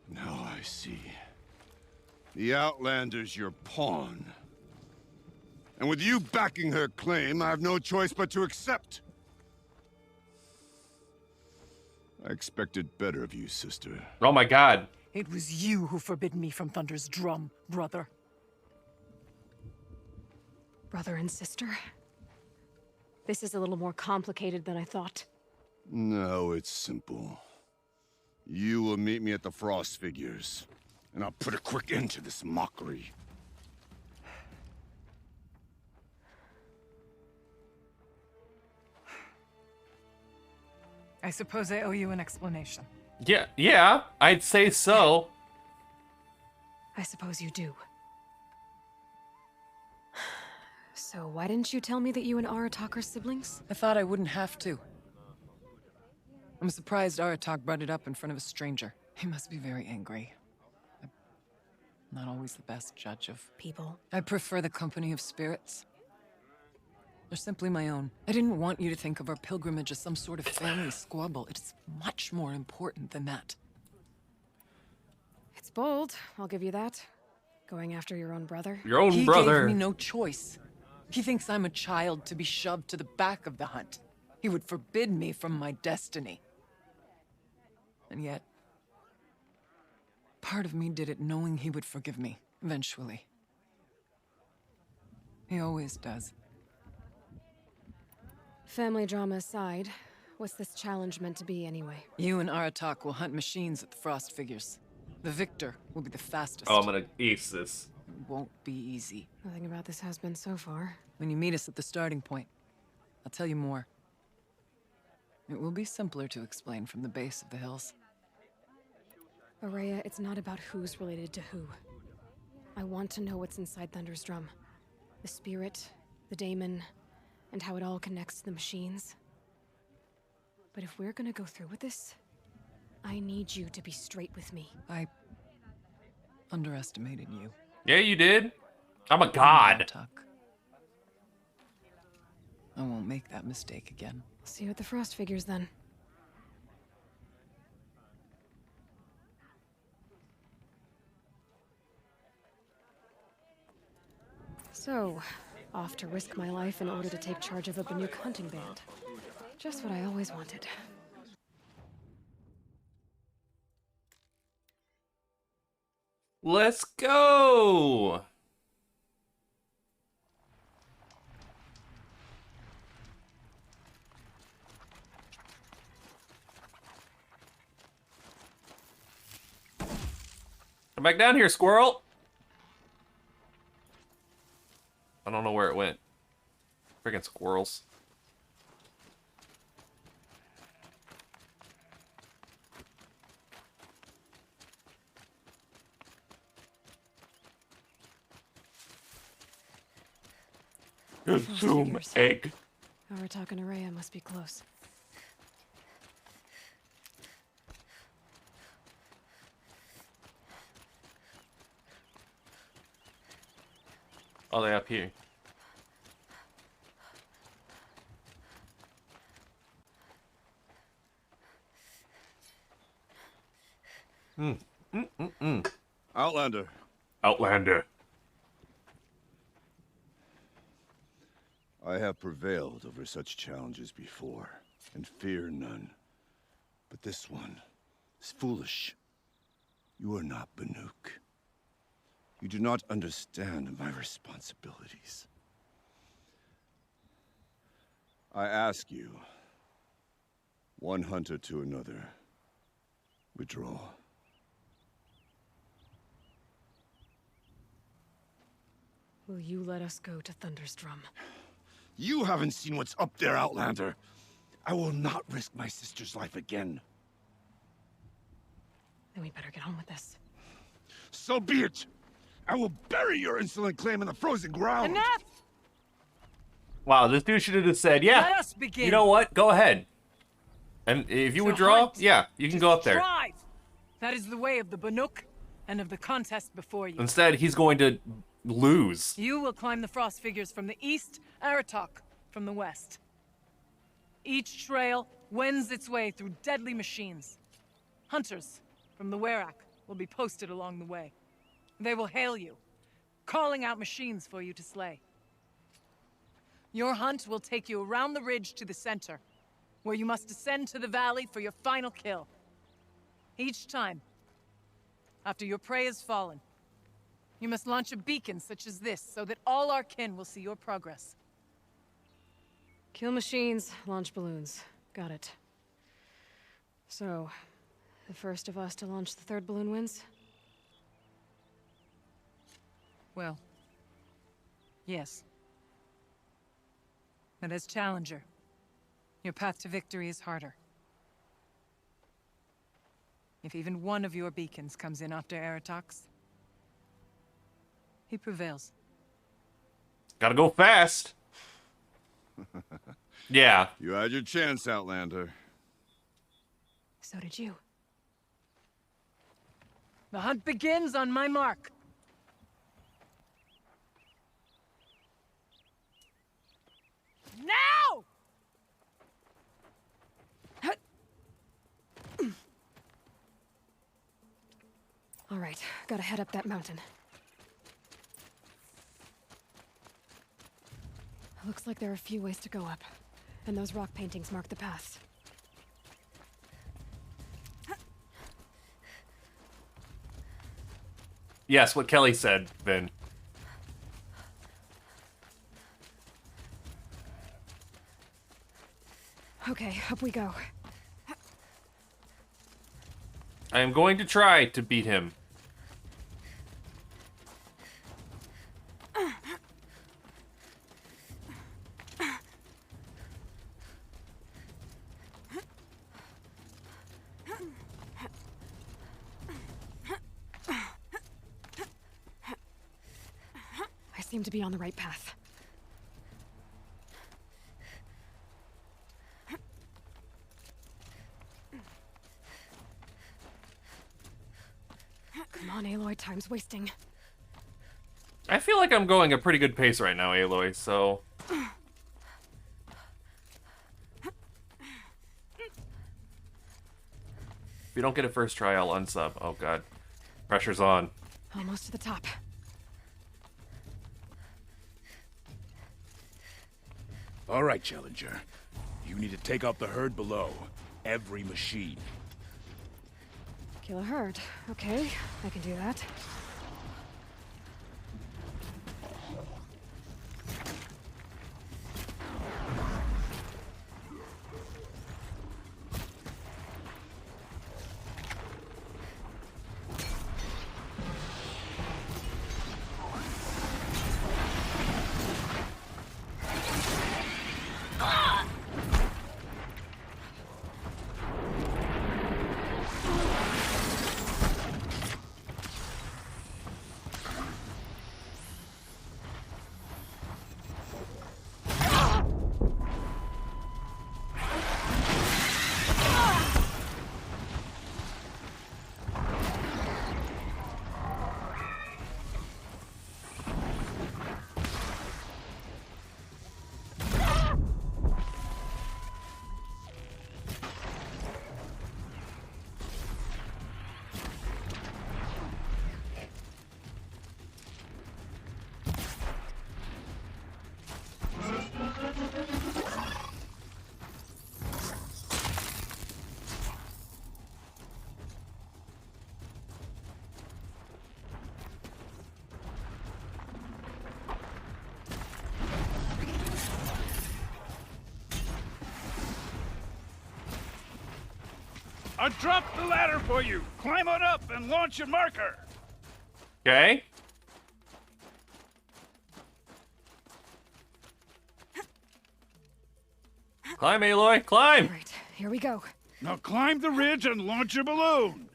Now I see. The Outlander's your pawn. And with you backing her claim, I have no choice but to accept. I expected better of you, sister. Oh my god. It was you who forbidden me from Thunder's drum, brother. Brother and sister? This is a little more complicated than I thought. No, it's simple. You will meet me at the Frost Figures, and I'll put a quick end to this mockery. I suppose I owe you an explanation. Yeah, I'd say so. I suppose you do. So why didn't you tell me that you and Aratak are siblings? I thought I wouldn't have to. I'm surprised Aratak brought it up in front of a stranger. He must be very angry. I'm not always the best judge of People. I prefer the company of spirits. They're simply my own. I didn't want you to think of our pilgrimage as some sort of family squabble. It's much more important than that. It's bold, I'll give you that. Going after your own brother. Your own He brother. gave me no choice. He thinks I'm a child to be shoved to the back of the hunt. He would forbid me from my destiny. And yet, part of me did it knowing he would forgive me, eventually. He always does. Family drama aside, what's this challenge meant to be anyway? You and Aratak will hunt machines at the Frost Figures. The victor will be the fastest. Oh, I'm gonna ace this. It won't be easy. Nothing about this has been so far. When you meet us at the starting point, I'll tell you more. It will be simpler to explain from the base of the hills. Ourea, it's not about who's related to who. I want to know what's inside Thunder's drum. The spirit, the daemon, and how it all connects to the machines. But if we're gonna go through with this, I need you to be straight with me. I underestimated you. Yeah, you did. I'm a god. Aratak. I won't make that mistake again. See you at the Frost Figures then. So, off to risk my life in order to take charge of a Banuk hunting band. Just what I always wanted. Let's go. Come back down here, squirrel. I don't know where it went. Freaking squirrels. Zoom Figures. egg. Aratak and Ourea must be close. Oh, they up here. Outlander, Outlander. I have prevailed over such challenges before, and fear none. But this one is foolish. You are not Banuk. You do not understand my responsibilities. I ask you, one hunter to another, withdraw. Will you let us go to Thunder's Drum? You haven't seen what's up there, Outlander. I will not risk my sister's life again. Then we better get on with this. So be it! I will bury your insolent claim in the frozen ground! Enough! Wow, this dude should have just said, yeah, Let us begin. you know what? Go ahead. And if you To withdraw, hunt, yeah, you can go up there. Strive. That is the way of the Banuk and of the contest before you. Instead, he's going to lose. You will climb the frost figures from the east, Aratok from the west. Each trail wends its way through deadly machines. Hunters from the Werak will be posted along the way. They will hail you, calling out machines for you to slay. Your hunt will take you around the ridge to the center, where you must descend to the valley for your final kill. Each time, after your prey has fallen, you must launch a beacon such as this, so that all our kin will see your progress. Kill machines, launch balloons. Got it. So, the first of us to launch the third balloon wins? Well, yes. But as challenger, your path to victory is harder. If even one of your beacons comes in after Aratox, he prevails. Gotta go fast. Yeah. You had your chance, Outlander. So did you. The hunt begins on my mark. Now! All right, gotta head up that mountain. Looks like there are a few ways to go up, and those rock paintings mark the paths. Yes, what Kelly said, Vin. Okay, up we go. I am going to try to beat him. I seem to be on the right path. Come on, Aloy, time's wasting. I feel like I'm going a pretty good pace right now, Aloy, so... If you don't get it first try, I'll unsub. Oh god. Pressure's on. Almost to the top. All right, Challenger. You need to take out the herd below. Every machine. Kill a herd. Okay, I can do that. I dropped the ladder for you. Climb on up and launch your marker. Okay. Climb, Aloy, climb! All right, here we go. Now climb the ridge and launch your balloon.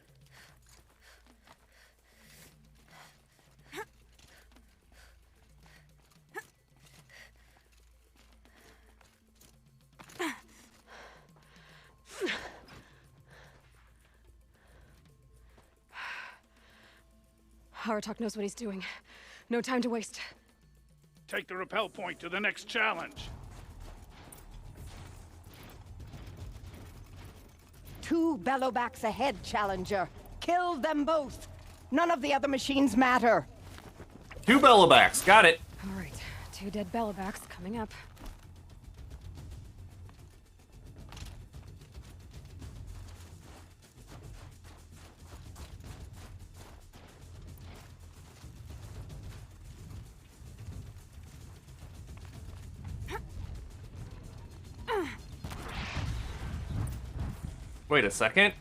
Aratok knows what he's doing. No time to waste. Take the rappel point to the next challenge. 2 bellowbacks ahead, Challenger. Kill them both. None of the other machines matter. 2 bellowbacks, got it. All right, 2 dead bellowbacks coming up. Wait a second.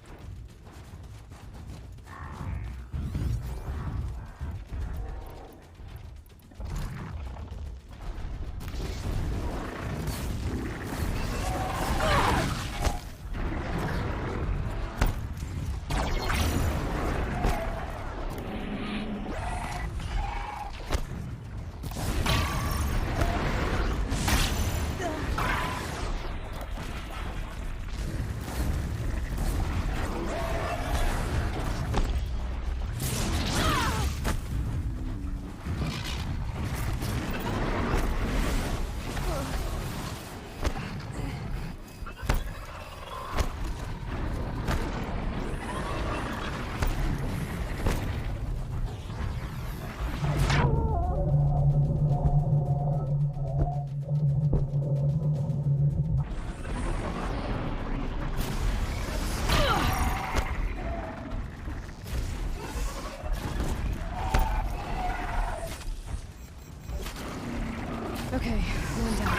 Okay, one down.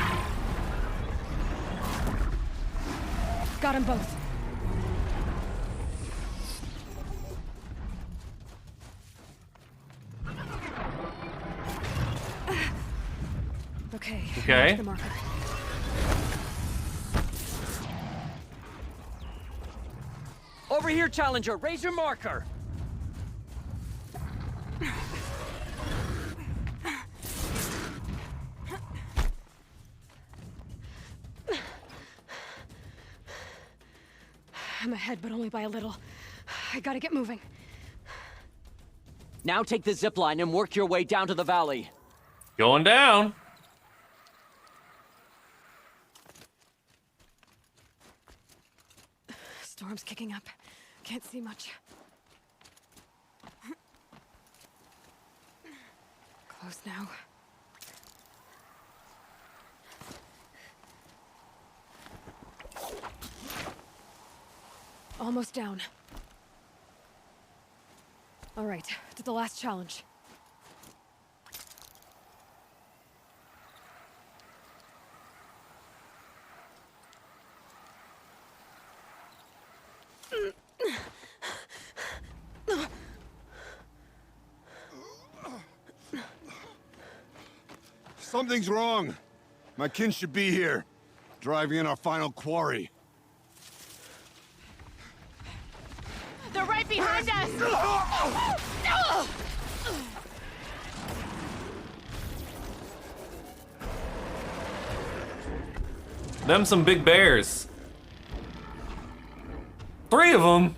Got them both. Okay. Okay. Launch the marker. Over here, Challenger. Raise your marker. I'm ahead, but only by a little. I gotta get moving. Now take the zip line and work your way down to the valley. Going down. Storm's kicking up. Can't see much. Close now. Almost down. All right, to the last challenge. Something's wrong. My kin should be here, driving in our final quarry. They're right behind us! Them some big bears. 3 of them.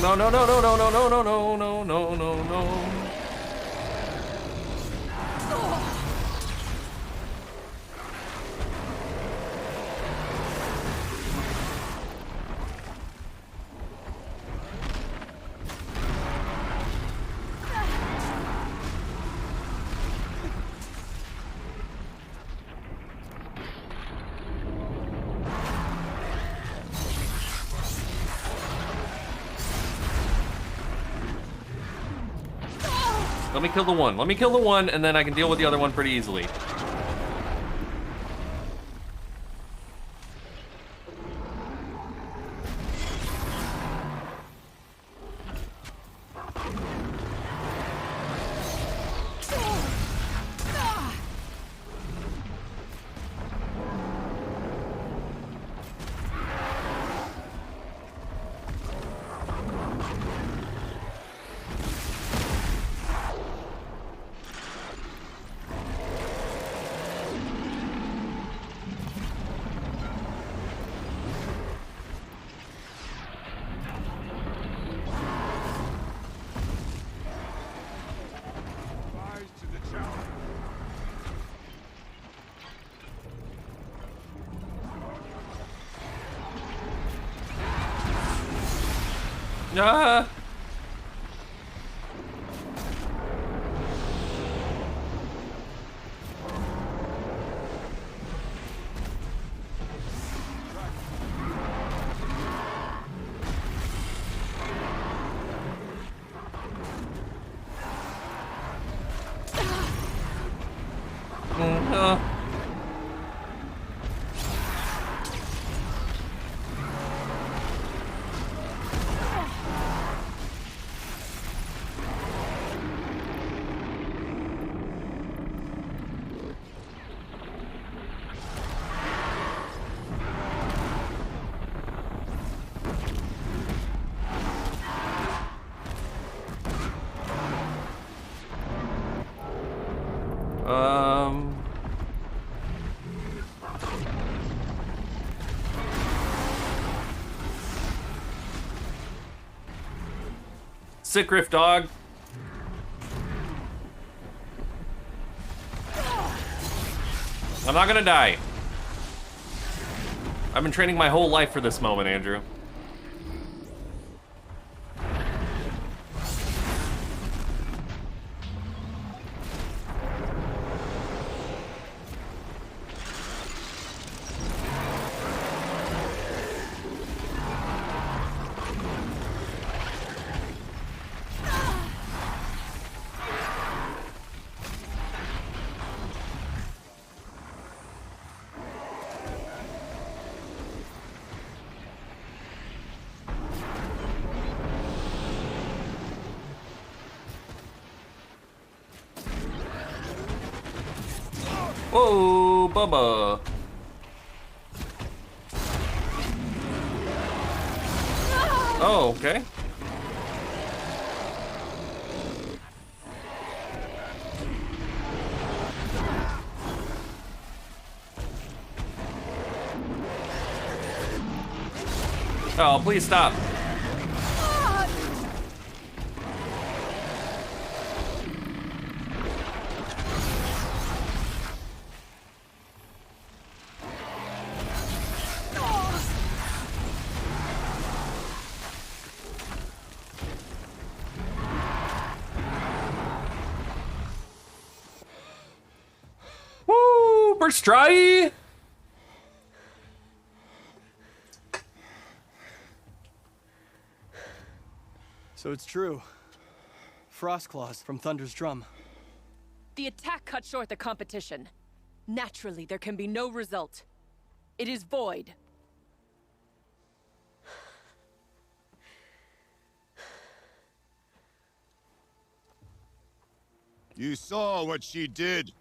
No, no, no, no, no, no, no, no, no, no, no, no, no. Let me kill the one. Let me kill the one, and then I can deal with the other one pretty easily. Ah! Sick riff, dog. I'm not gonna die. I've been training my whole life for this moment, Andrew. Whoa, Bubba. Oh, okay. Oh, please stop. Woo! First try! So it's true. Frostclaws from Thunder's Drum. The attack cut short the competition. Naturally, there can be no result. It is void. You saw what she did.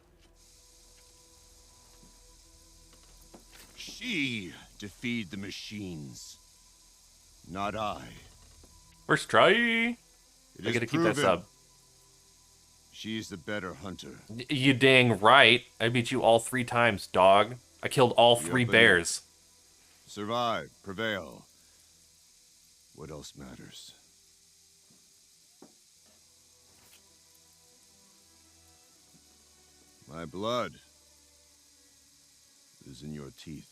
She defeated the machines, not I. First try. I gotta keep that sub. She's the better hunter. You dang right. I beat you all 3 times, dog. I killed all 3 bears. Survive, prevail. What else matters? My blood is in your teeth.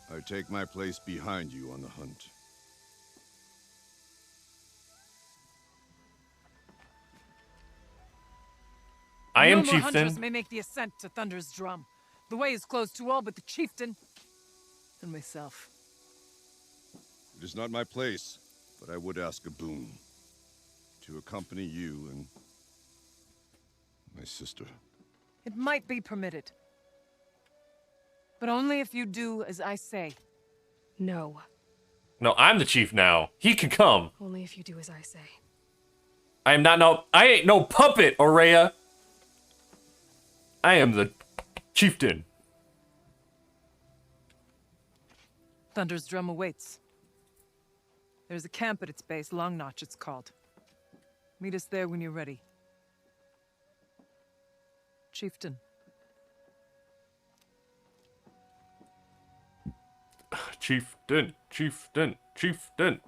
I take my place behind you on the hunt. I am No more Chieftain. hunters may make the ascent to Thunder's Drum. The way is closed to all but the Chieftain and myself. It is not my place. but I would ask a boon. To accompany you and my sister. It might be permitted. But only if you do as I say. No. No, I'm the chief now. He can come. Only if you do as I say. I ain't no puppet, Aurea. I am the chieftain. Thunder's Drum awaits. There's a camp at its base, Long Notch it's called. Meet us there when you're ready. Chieftain. Chieftain, chieftain, chieftain.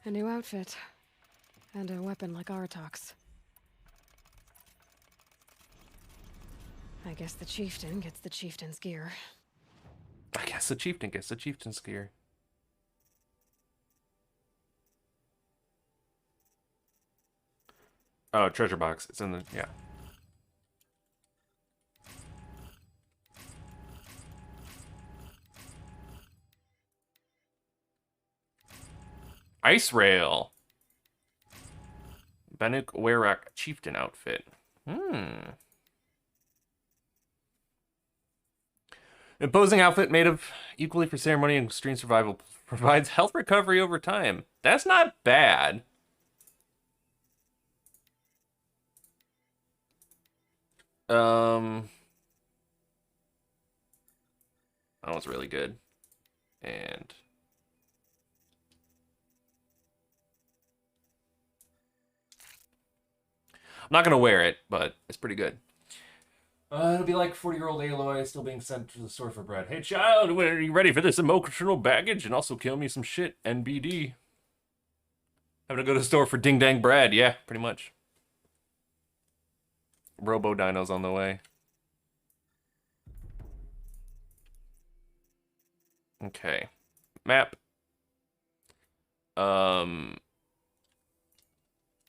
A new outfit. And a weapon like Aratok's. I guess the chieftain gets the chieftain's gear. I guess the chieftain gets the chieftain's gear. Oh, treasure box. It's in the, yeah. Ice Rail. Banuk Werak chieftain outfit. Imposing outfit made of equally for ceremony and extreme survival. Provides health recovery over time. That's not bad. That was really good. And I'm not gonna wear it, but it's pretty good. It'll be like 40-year-old Aloy still being sent to the store for bread. Hey child, are you ready for this emotional baggage? And also kill me some shit, NBD. Having to go to the store for ding dang bread. Yeah, pretty much. Robo Dino's on the way. Okay. Map.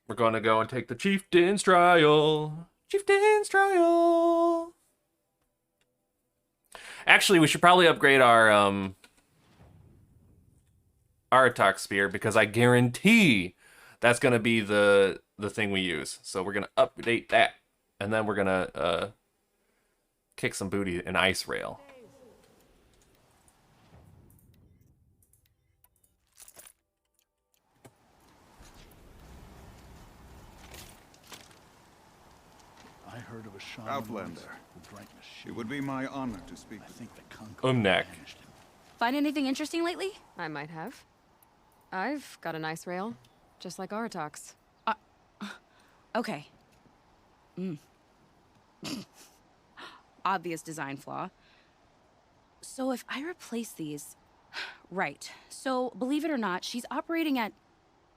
We're gonna go and take the Chieftain's Trial. Chieftain's Trial. Actually, we should probably upgrade our Aratok Spear, because I guarantee that's gonna be the thing we use. So we're gonna update that. And then we're gonna kick some booty in Ice Rail. I heard of a shaman Outlander. who drank machine. It would be my honor to speak I with think the Conqueror Umnak. banished him. Find anything interesting lately? I might have. I've got an ice rail, just like Aratok's. Okay. Obvious design flaw. So if I replace these... Right. So, believe it or not, she's operating at,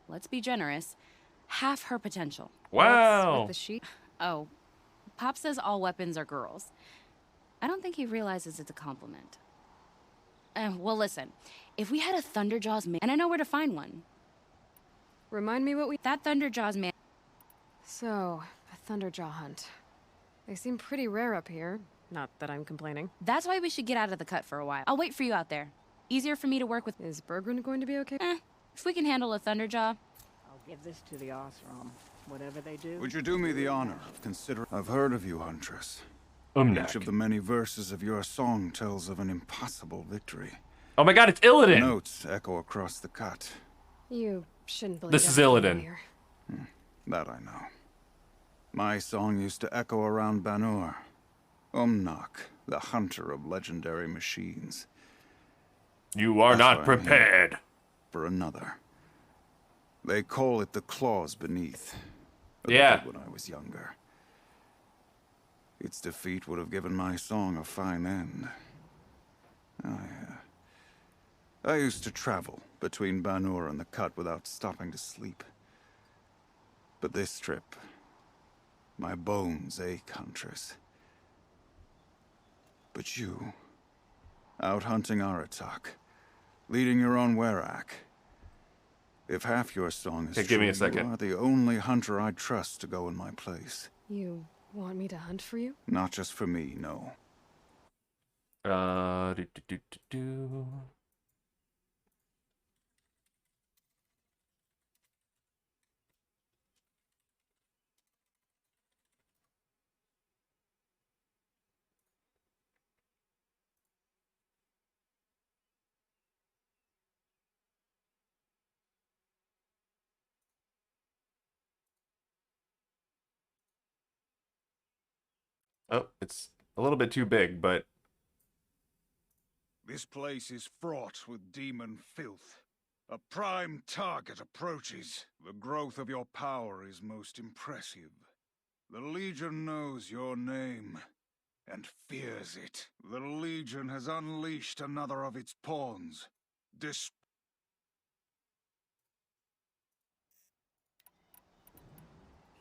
let's be generous, half her potential. Wow. With the sheet. Oh, Pop says all weapons are girls. I don't think he realizes it's a compliment. Well, listen. If we had a Thunderjaws man... And I know where to find one. Remind me what we... That Thunderjaws man... So, a Thunderjaw hunt. They seem pretty rare up here. Not that I'm complaining. That's why we should get out of the cut for a while. I'll wait for you out there. Easier for me to work with... Is Bergren going to be okay? If we can handle a Thunderjaw... I'll give this to the Oseram. Whatever they do... Would you do me the honor of considering... I've heard of you, Huntress. Umnak. Each of the many verses of your song tells of an impossible victory. Oh my god, it's Illidan! Notes echo across the cut. You shouldn't believe This is everything Illidan. here. That I know. My song used to echo around Banur. Umnak, the hunter of legendary machines. You are That's not why I'm here. prepared. For another. They call it the claws beneath. Or they Yeah. did when I was younger. Its defeat would have given my song a fine end. I used to travel between Banur and the Cut without stopping to sleep. But this trip, my bones ache, Huntress. But you, out hunting Aratok, leading your own Werak. If half your song is Okay, true, give me a second. you are the only hunter I'd trust to go in my place. You want me to hunt for you? Not just for me, no. Do, do, do, do, do. Oh, it's a little bit too big, but This place is fraught with demon filth. A prime target approaches. The growth of your power is most impressive. The Legion knows your name and fears it. The Legion has unleashed another of its pawns.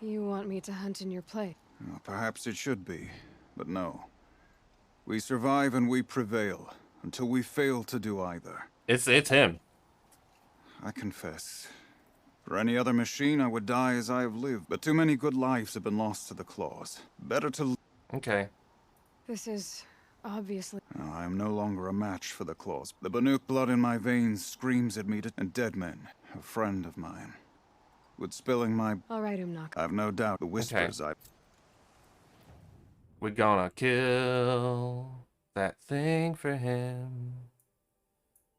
You want me to hunt in your place? Well, perhaps it should be, but no. We survive and we prevail, until we fail to do either. it's him. I confess. For any other machine, I would die as I have lived, but too many good lives have been lost to the claws. Better to... Okay. This is obviously... No, I am no longer a match for the claws. The Banuk blood in my veins screams at me and dead men, a friend of mine. Would spilling my... All right, Umnak. I've no doubt the whispers We're gonna kill that thing for him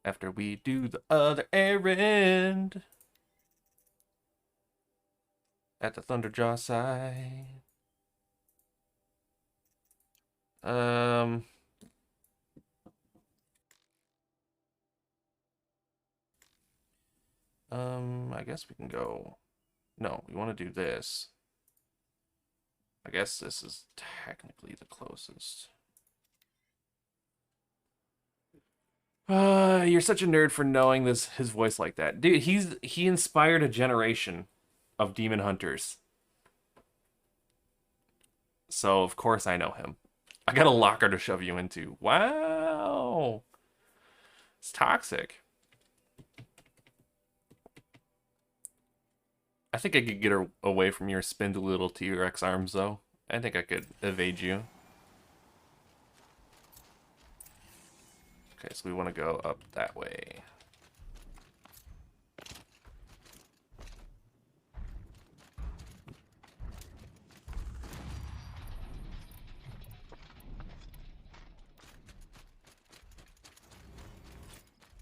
after we do the other errand at the Thunderjaw side. I guess we can go. No, we want to do this. I guess this is technically the closest. You're such a nerd for knowing his voice like that. Dude, he inspired a generation of demon hunters. So of course I know him. I got a locker to shove you into. Wow. It's toxic. I think I could get away from your spindly little T-Rex arms, though. I think I could evade you. Okay, so we want to go up that way.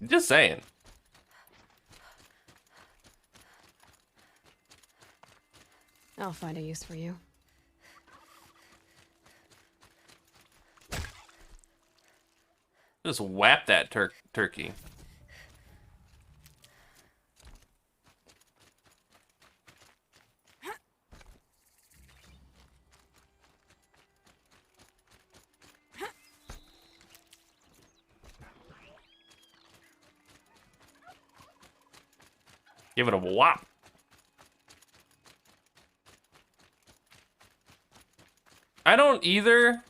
Just saying. I'll find a use for you. Just whap that turkey. Give it a whop. I don't either.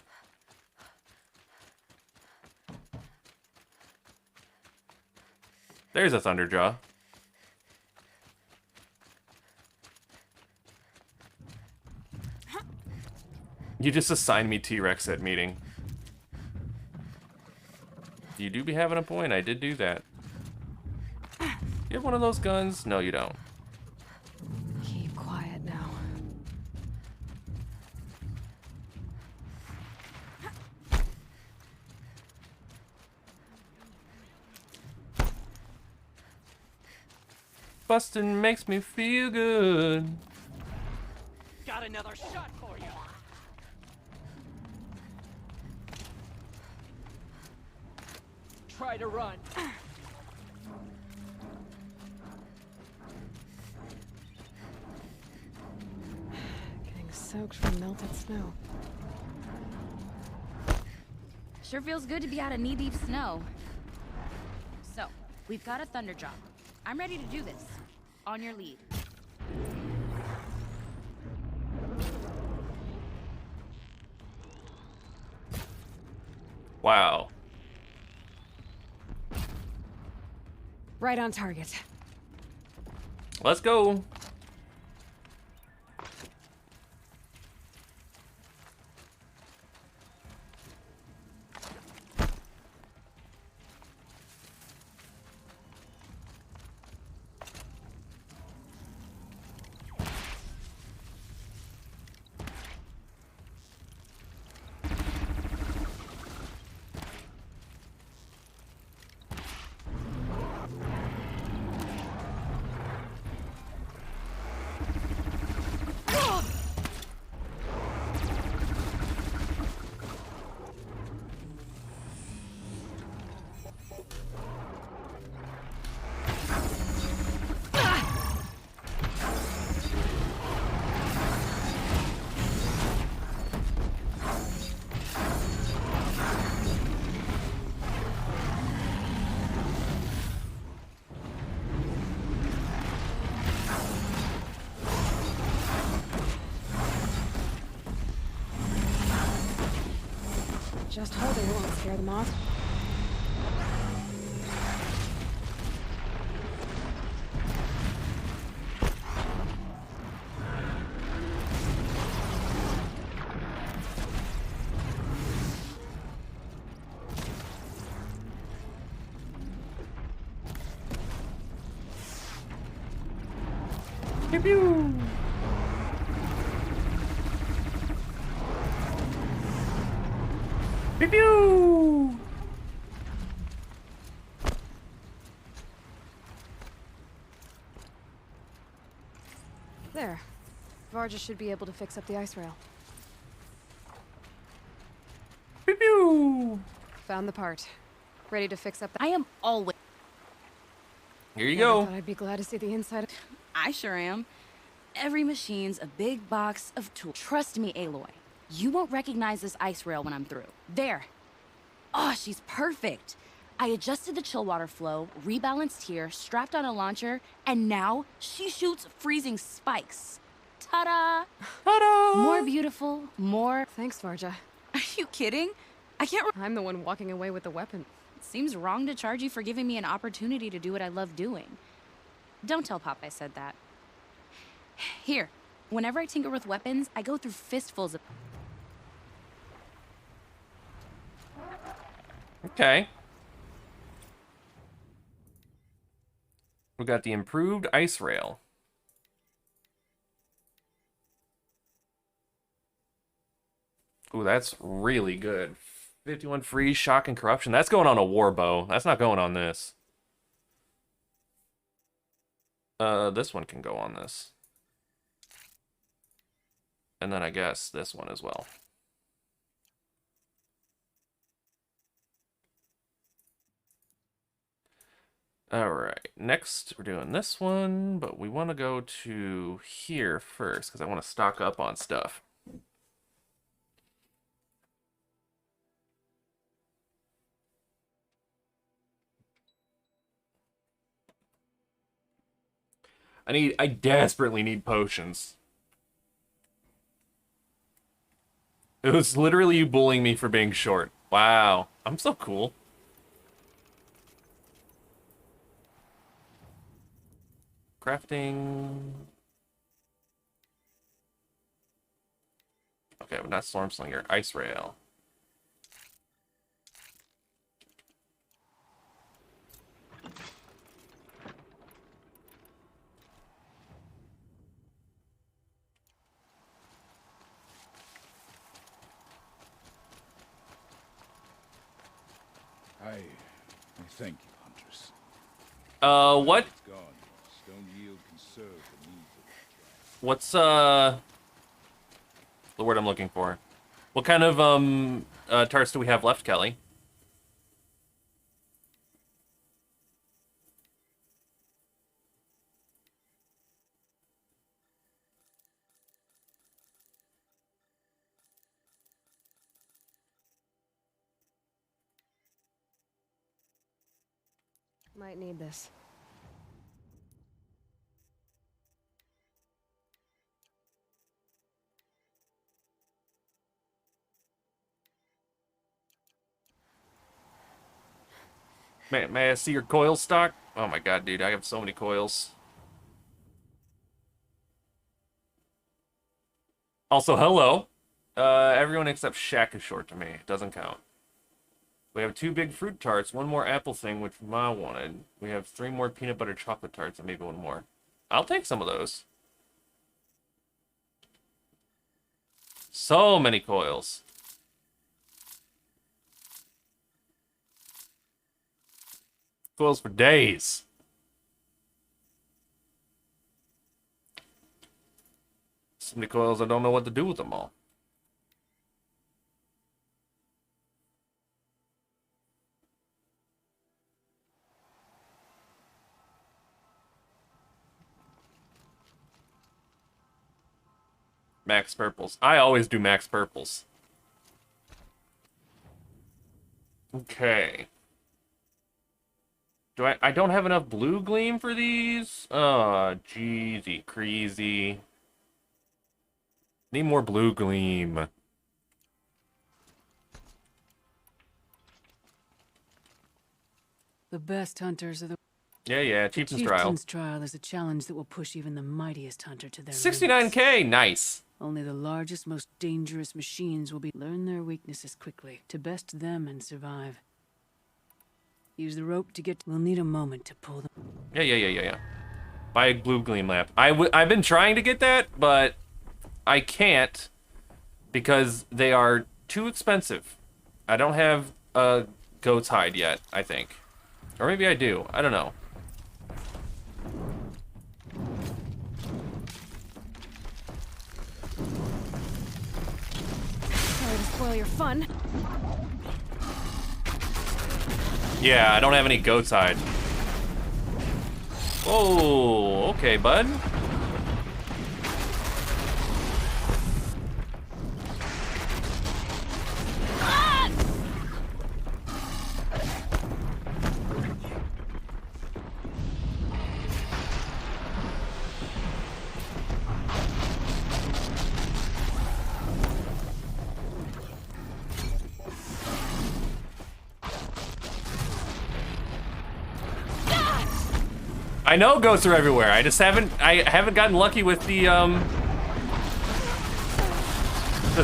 There's a Thunderjaw. You just assigned me T-Rex at meeting. You do be having a point. I did do that. You have one of those guns? No, you don't. Keep quiet now. Bustin' makes me feel good. Got another shot for you. Try to run. Getting soaked from melted snow. Sure feels good to be out of knee-deep snow. So, we've got a Thunderjaw. I'm ready to do this. On your lead. Wow. Right on target. Let's go. Just holding won't scare them off. Pew pew. Pew pew. There. Varga should be able to fix up the ice rail. Pew pew. Found the part. Ready to fix up the... I am always... Here you Never go. thought I'd be glad to see the inside of... I sure am. Every machine's a big box of tools. Trust me, Aloy. You won't recognize this ice rail when I'm through. There. Oh, she's perfect. I adjusted the chill water flow, rebalanced here, strapped on a launcher, and now she shoots freezing spikes. Ta-da! Ta-da! More beautiful, more... Thanks, Varga. Are you kidding? I can't... I'm the one walking away with the weapon. It seems wrong to charge you for giving me an opportunity to do what I love doing. Don't tell Pop I said that. Here, whenever I tinker with weapons, I go through fistfuls of... Okay. We got the improved ice rail. Ooh, that's really good. 51 freeze, shock, and corruption. That's going on a war bow. That's not going on this. This one can go on this. And then I guess this one as well. Alright, next we're doing this one, but we want to go to here first, because I want to stock up on stuff. I desperately need potions. It was literally you bullying me for being short. Wow, I'm so cool. Crafting. Okay, but not Storm Slinger. Ice Rail. I thank you, Huntress. What? It's gone. Stone yield can serve the needs of that tribe. What's, the word I'm looking for? What kind of, tarts do we have left, Kelly? Might need this. May I see your coil stock? Oh my god, dude, I have so many coils. Also, hello. Everyone except Shaq is short to me. It doesn't count. We have 2 big fruit tarts, 1 more apple thing, which Ma wanted. We have 3 more peanut butter chocolate tarts, and maybe 1 more. I'll take some of those. So many coils. Coils for days. So many coils, I don't know what to do with them all. Max purples. I always do max purples. Okay. I don't have enough blue gleam for these? Oh, jeezy crazy. Need more blue gleam. The best hunters are the... Yeah, Chieftain's Trial. Chieftain's Trial is a challenge that will push even the mightiest hunter to their 69K, nice. Only the largest, most dangerous machines will learn their weaknesses quickly, to best them and survive. Use the rope to get... We'll need a moment to pull them. Yeah. Buy a blue gleam lamp. I've been trying to get that, but I can't because they are too expensive. I don't have a goat's hide yet, I think. Or maybe I do. I don't know. Sorry to spoil your fun. Yeah, I don't have any goat's hide. Oh, okay, bud. I know goats are everywhere. I haven't gotten lucky with the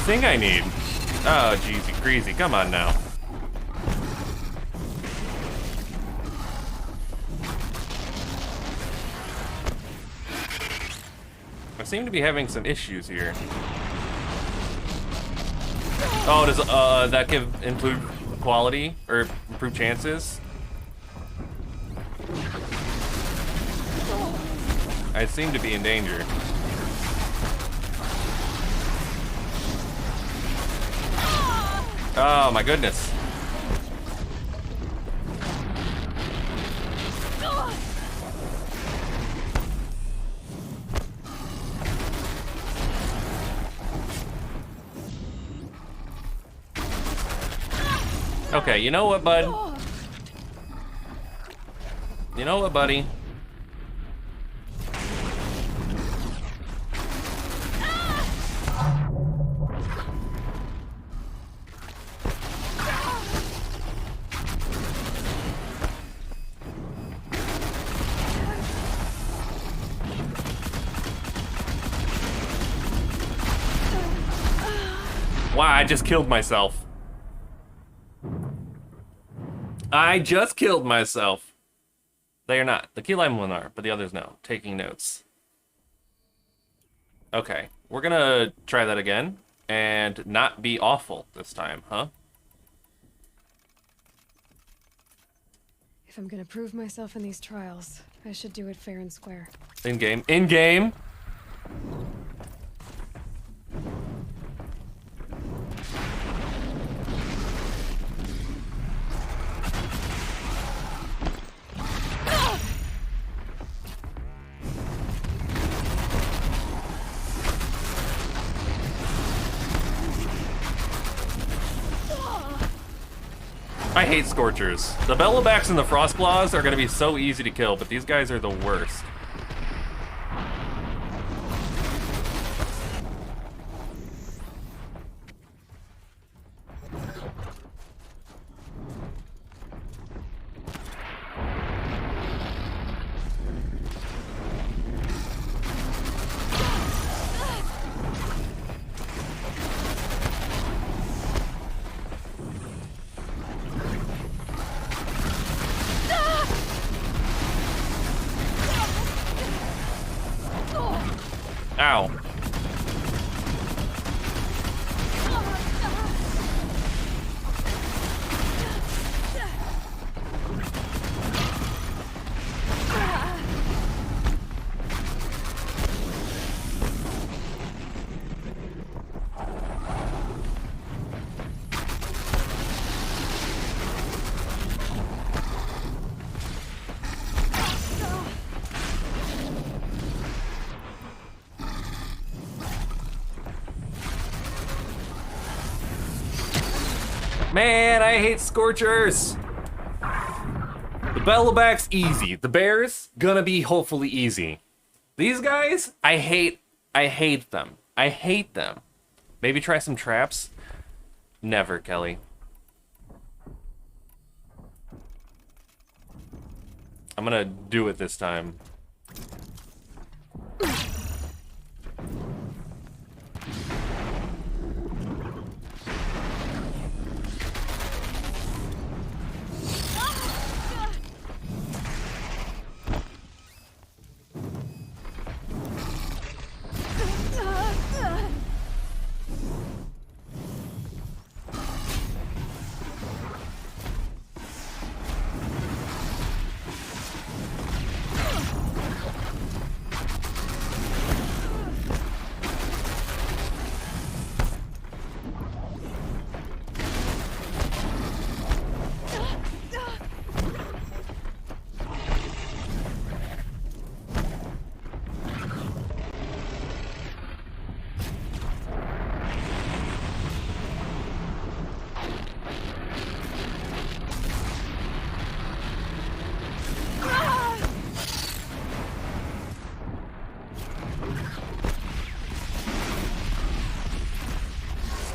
thing I need. Oh, jeezy greasy. Come on now. I seem to be having some issues here. Oh, does that give improved quality or improved chances? I seem to be in danger. Oh my goodness. Okay, you know what, bud? You know what, buddy? Wow, I just killed myself. I just killed myself. They are not. The key lime one are, but the others no. Taking notes. Okay, we're gonna try that again and not be awful this time, huh? If I'm gonna prove myself in these trials, I should do it fair and square. In game. In game. I hate Scorchers. The Bellowbacks and the Frostclaws are gonna be so easy to kill, but these guys are the worst. Ow. Man, I hate Scorchers. The Bellowback's easy. The Bears, gonna be hopefully easy. These guys, I hate them. I hate them. Maybe try some traps? Never, Kelly. I'm gonna do it this time.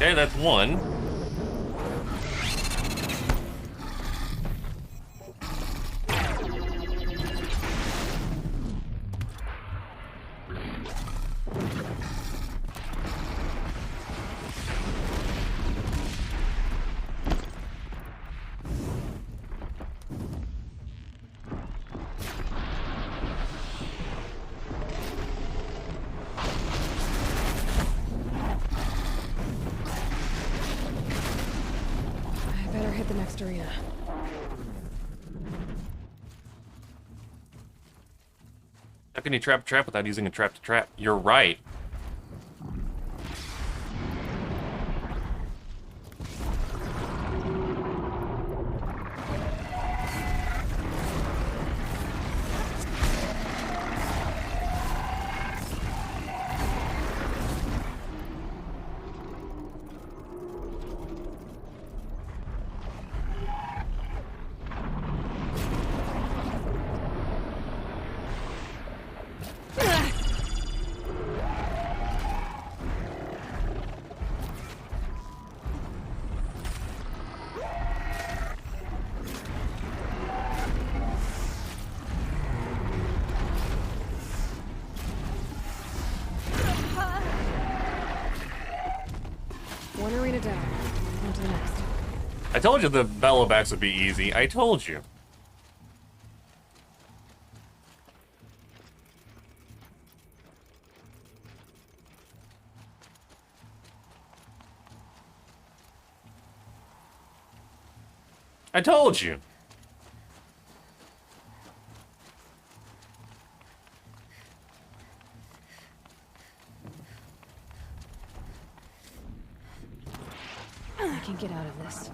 Okay, that's one. The next arena. How can you trap a trap without using a trap to trap? You're right. One arena down. On to the next. I told you the Bellowbacks would be easy. I told you. I told you. I can get out of this.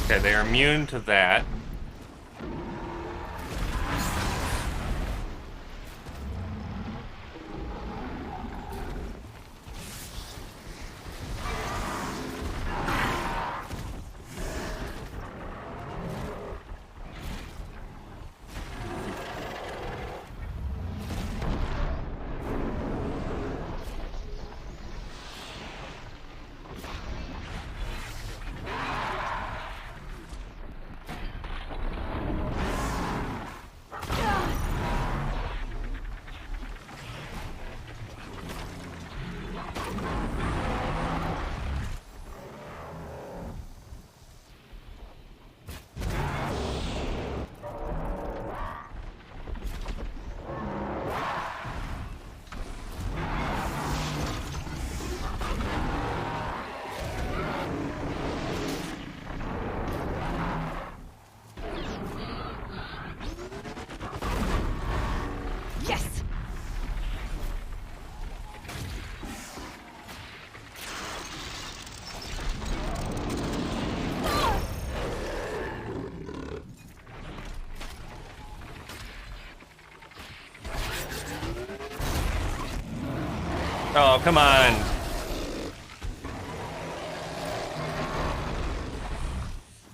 Okay, they are immune to that. Yes! Oh, come on.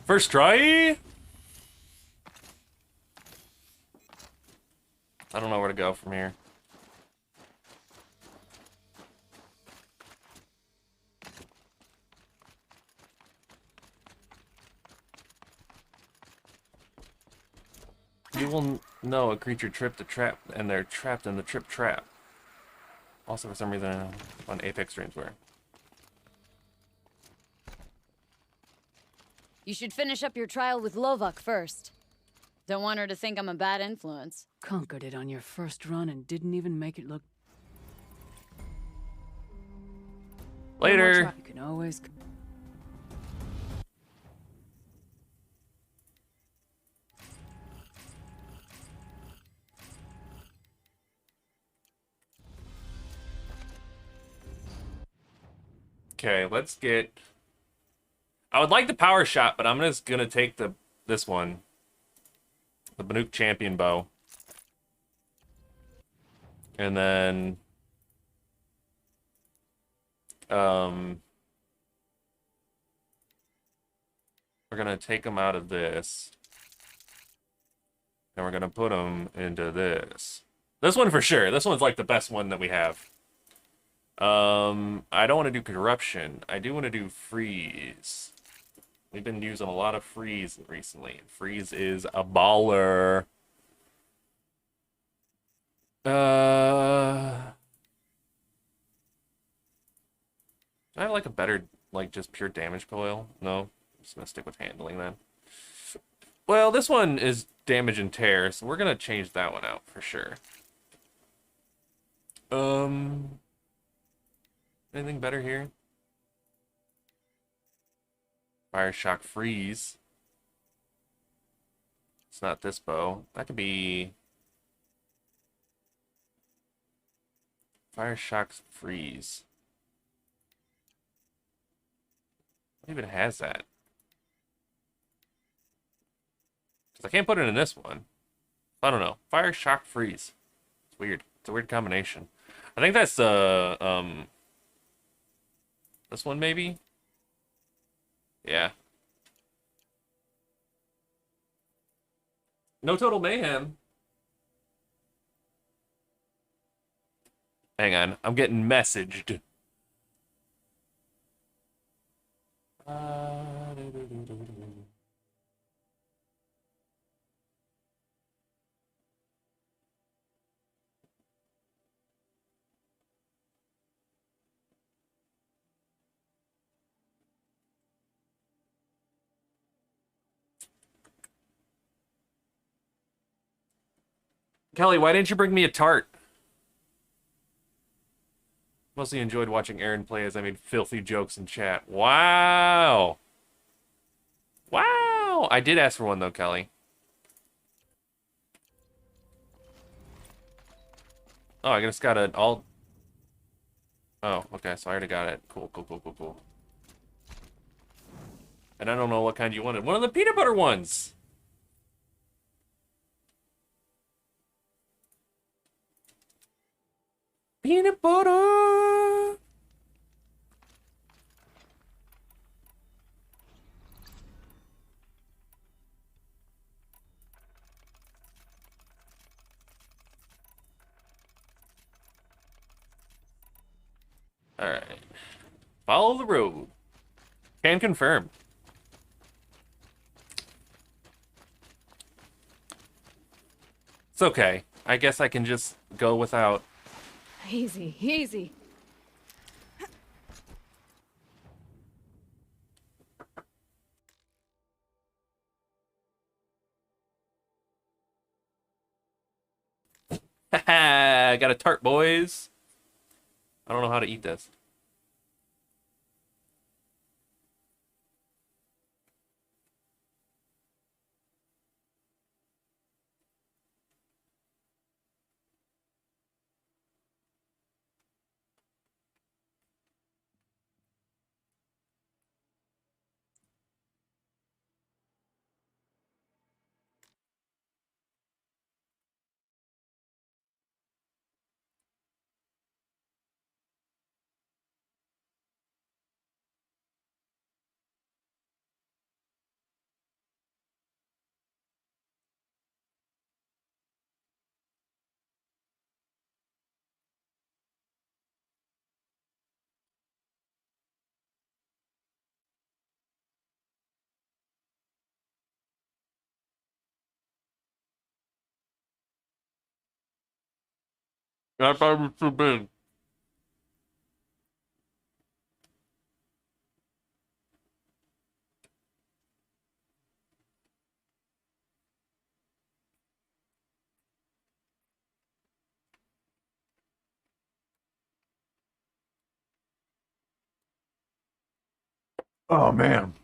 First try. I don't know where to go from here. You will know a creature tripped a trap, and they're trapped in the trip trap. Also, for some reason, on Apex streams where. You should finish up your trial with Lovok first. Don't want her to think I'm a bad influence. Conquered it on your first run and didn't even make it look... Later. You can always... Okay, let's get... I would like the power shot, but I'm just gonna take this one. The Banuk Champion Bow. And then... we're gonna take them out of this. And we're gonna put them into this. This one for sure. This one's like the best one that we have. I don't want to do corruption. I do want to do freeze. We've been using a lot of freeze recently. Freeze is a baller. Do I have like a better, like just pure damage coil? No, I'm just gonna stick with handling then. Well, this one is damage and tear, so we're gonna change that one out for sure. Anything better here? Fire shock freeze. It's not this bow. That could be fire shock freeze. What even has that? Because I can't put it in this one. I don't know. Fire shock freeze. It's weird. It's a weird combination. I think that's this one maybe? Yeah. No total mayhem. Hang on, I'm getting messaged. Kelly, why didn't you bring me a tart? Mostly enjoyed watching Aaron play as I made filthy jokes in chat. Wow. Wow. I did ask for one though, Kelly. Oh, I just got an all... Oh, okay, so I already got it. Cool, cool, cool, cool, cool. And I don't know what kind you wanted. One of the peanut butter ones! Peanut butter! Alright. Follow the road. Can confirm. It's okay. I guess I can just go without... Easy, easy. Haha, got a tart, boys. I don't know how to eat this. I thought it was too big. Oh man.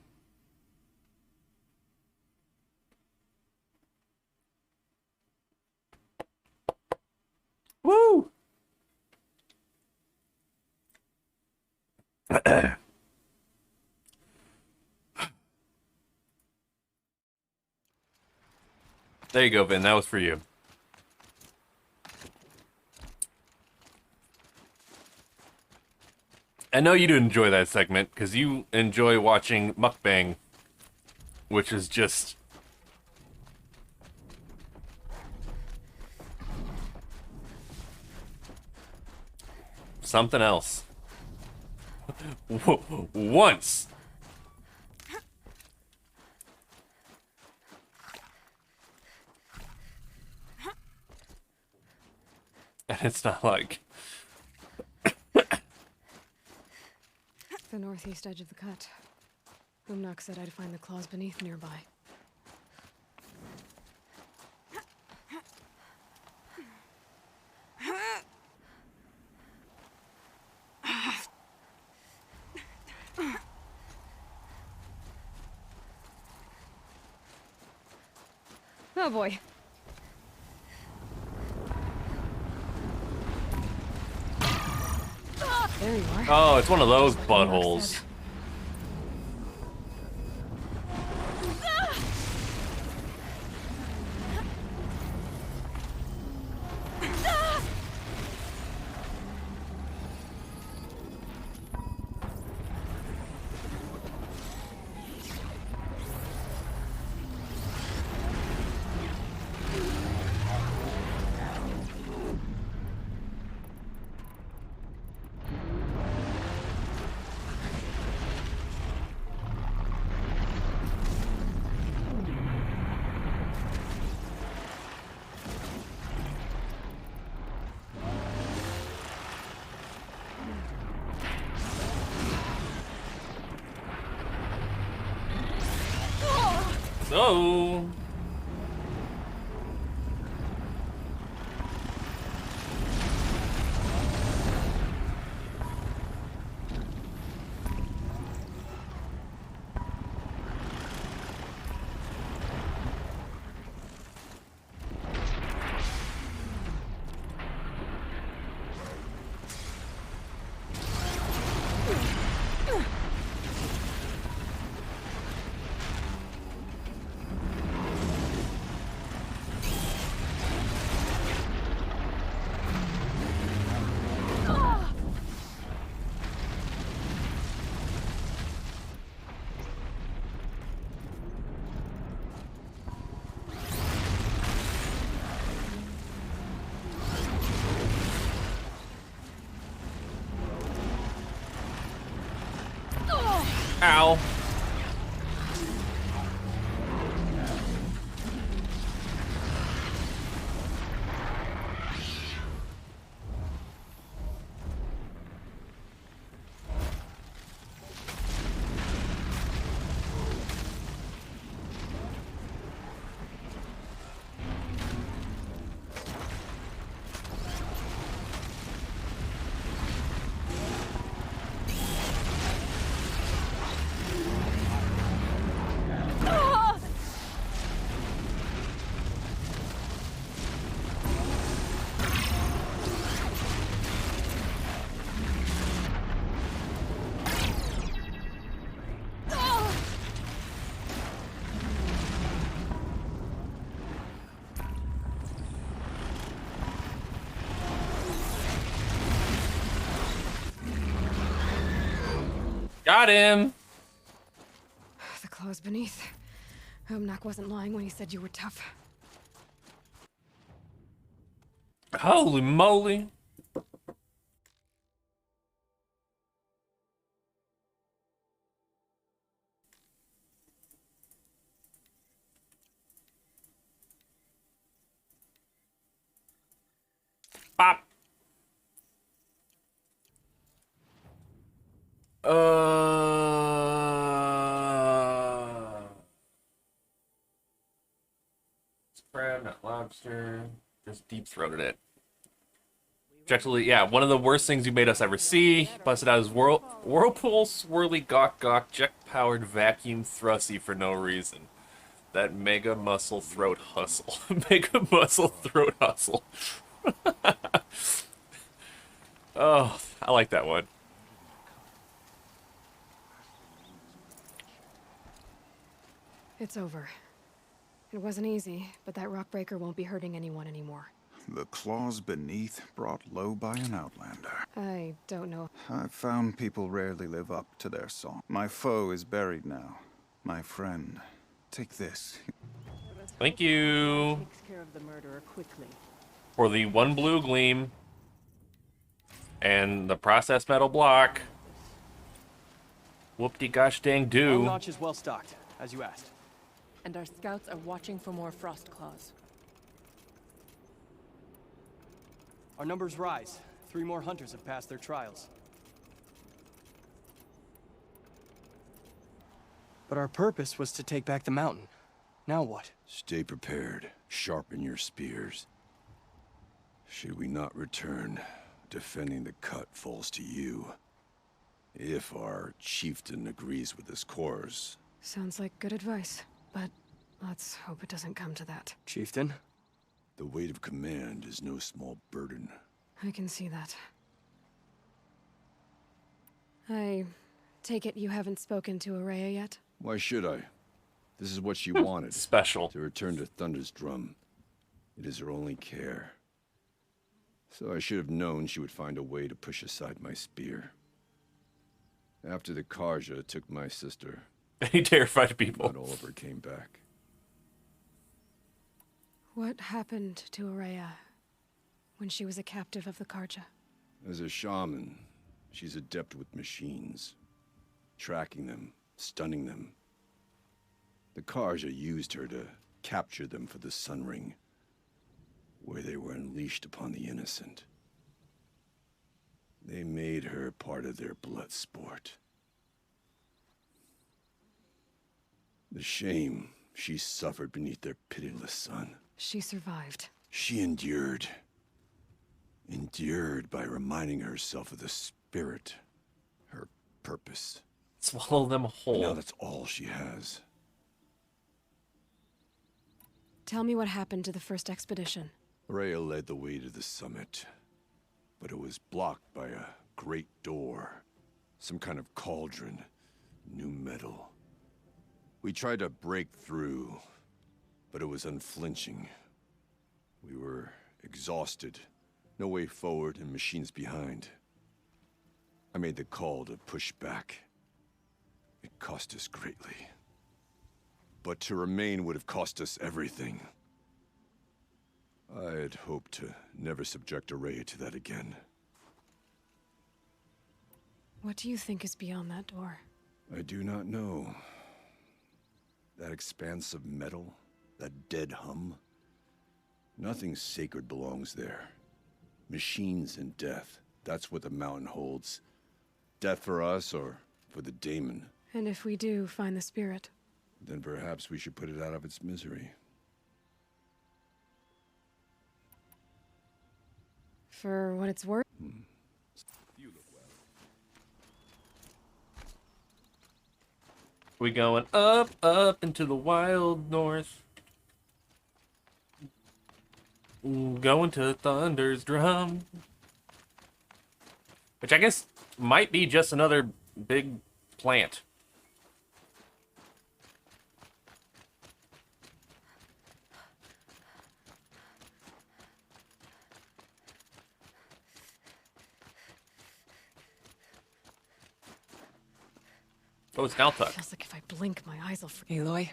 Woo! There you go, Vin. That was for you. I know you'd enjoy that segment because you enjoy watching mukbang, which is just something else. Once. And it's not like The northeast edge of the cut. Umnak said I'd find the claws beneath nearby. Oh boy. There you are. oh, it's one of those buttholes. So ow. Got him. The claws beneath. Umnak wasn't lying when he said you were tough. Holy moly. Pop. It's crab, not lobster. Just deep throated it. Objectively, yeah, one of the worst things you made us ever see. Busted out his whirlpool, swirly, gawk, jet-powered vacuum thrusty for no reason. That mega muscle throat hustle. Mega muscle throat hustle. Oh, I like that one. It's over. It wasn't easy, but that rock breaker won't be hurting anyone anymore. The claws beneath, brought low by an outlander. I don't know. I've found people rarely live up to their song. My foe is buried now. My friend, take this. Thank you Takes care of the murderer quickly. for the one blue gleam and the processed metal block. Whoop-de gosh dang Our do. notch is well stocked, as you asked. And our scouts are watching for more frost claws. Our numbers rise. 3 more hunters have passed their trials. But our purpose was to take back the mountain. Now what? Stay prepared. Sharpen your spears. Should we not return, defending the cut falls to you. If our chieftain agrees with this course. Sounds like good advice, but let's hope it doesn't come to that. Chieftain? The weight of command is no small burden. I can see that. I take it you haven't spoken to Araya yet? Why should I? This is what she wanted. Special. To return to Thunder's Drum. It is her only care. So I should have known she would find a way to push aside my spear. After the Karja took my sister, He terrified people. not all of her came back. What happened to Araya when she was a captive of the Karja? As a shaman, she's adept with machines. Tracking them, stunning them. The Karja used her to capture them for the Sun Ring, where they were unleashed upon the innocent. They made her part of their blood sport. The shame she suffered beneath their pitiless sun. She survived. She endured. Endured by reminding herself of the spirit, her purpose. Swallow them whole. Now that's all she has. Tell me what happened to the first expedition. Rhea led the way to the summit, but it was blocked by a great door. Some kind of cauldron, new metal. We tried to break through, but it was unflinching. We were exhausted, no way forward and machines behind. I made the call to push back. It cost us greatly. But to remain would have cost us everything. I had hoped to never subject Araya to that again. What do you think is beyond that door? I do not know. That expanse of metal, that dead hum. Nothing sacred belongs there. Machines and death, that's what the mountain holds. Death for us or for the daemon. And if we do find the spirit? Then perhaps we should put it out of its misery. For what it's worth? You look well. We going up into the wild north. Going to Thunder's Drum. Which I guess might be just another big plant. Oh, it's Naltuk. Feels like if I blink, my eyes will freeze. Aloy,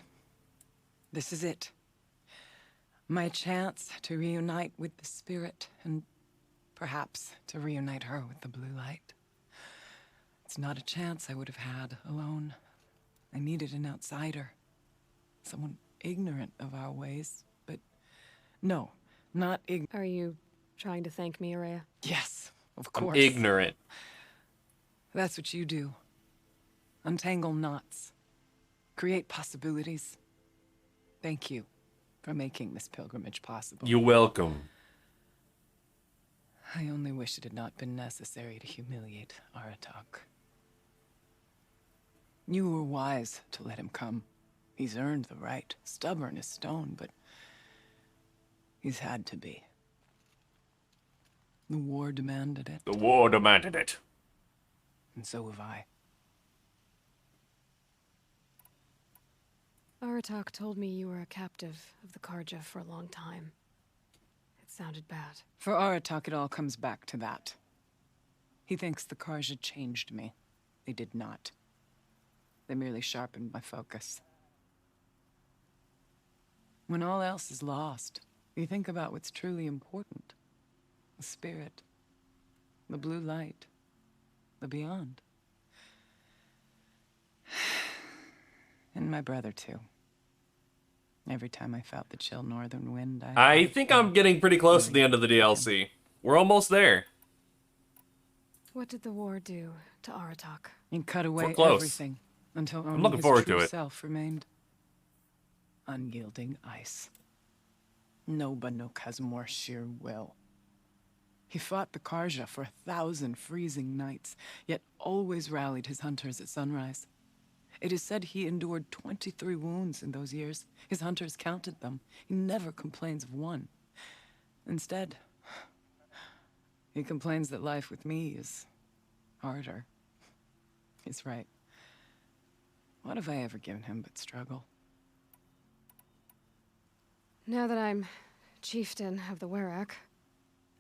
this is it. My chance to reunite with the spirit, and perhaps to reunite her with the blue light. It's not a chance I would have had alone. I needed an outsider. Someone ignorant of our ways, but no, not ignorant. Are you trying to thank me, Araya? Yes, of I'm course. ignorant. That's what you do. untangle knots, create possibilities. Thank you for making this pilgrimage possible. You're welcome. I only wish it had not been necessary to humiliate Aratak. You were wise to let him come. He's earned the right. Stubborn as stone, but he's had to be. The war demanded it. The war demanded it. And so have I. Aratak told me you were a captive of the Karja for a long time. It sounded bad. For Aratak, it all comes back to that. He thinks the Karja changed me. They did not. They merely sharpened my focus. When all else is lost, you think about what's truly important. The spirit. The blue light. The beyond. And my brother, too. Every time I felt the chill northern wind, I think I'm getting pretty close to the end of the DLC. We're almost there. What did the war do to Aratak? It cut away We're close. everything until only I'm looking his forward true to it. self remained. Unyielding ice. No Banuk has more sheer will. He fought the Karja for 1,000 freezing nights, yet always rallied his hunters at sunrise. It is said he endured 23 wounds in those years. His hunters counted them. He never complains of one. Instead, he complains that life with me is harder. He's right. What have I ever given him but struggle? Now that I'm chieftain of the Werak,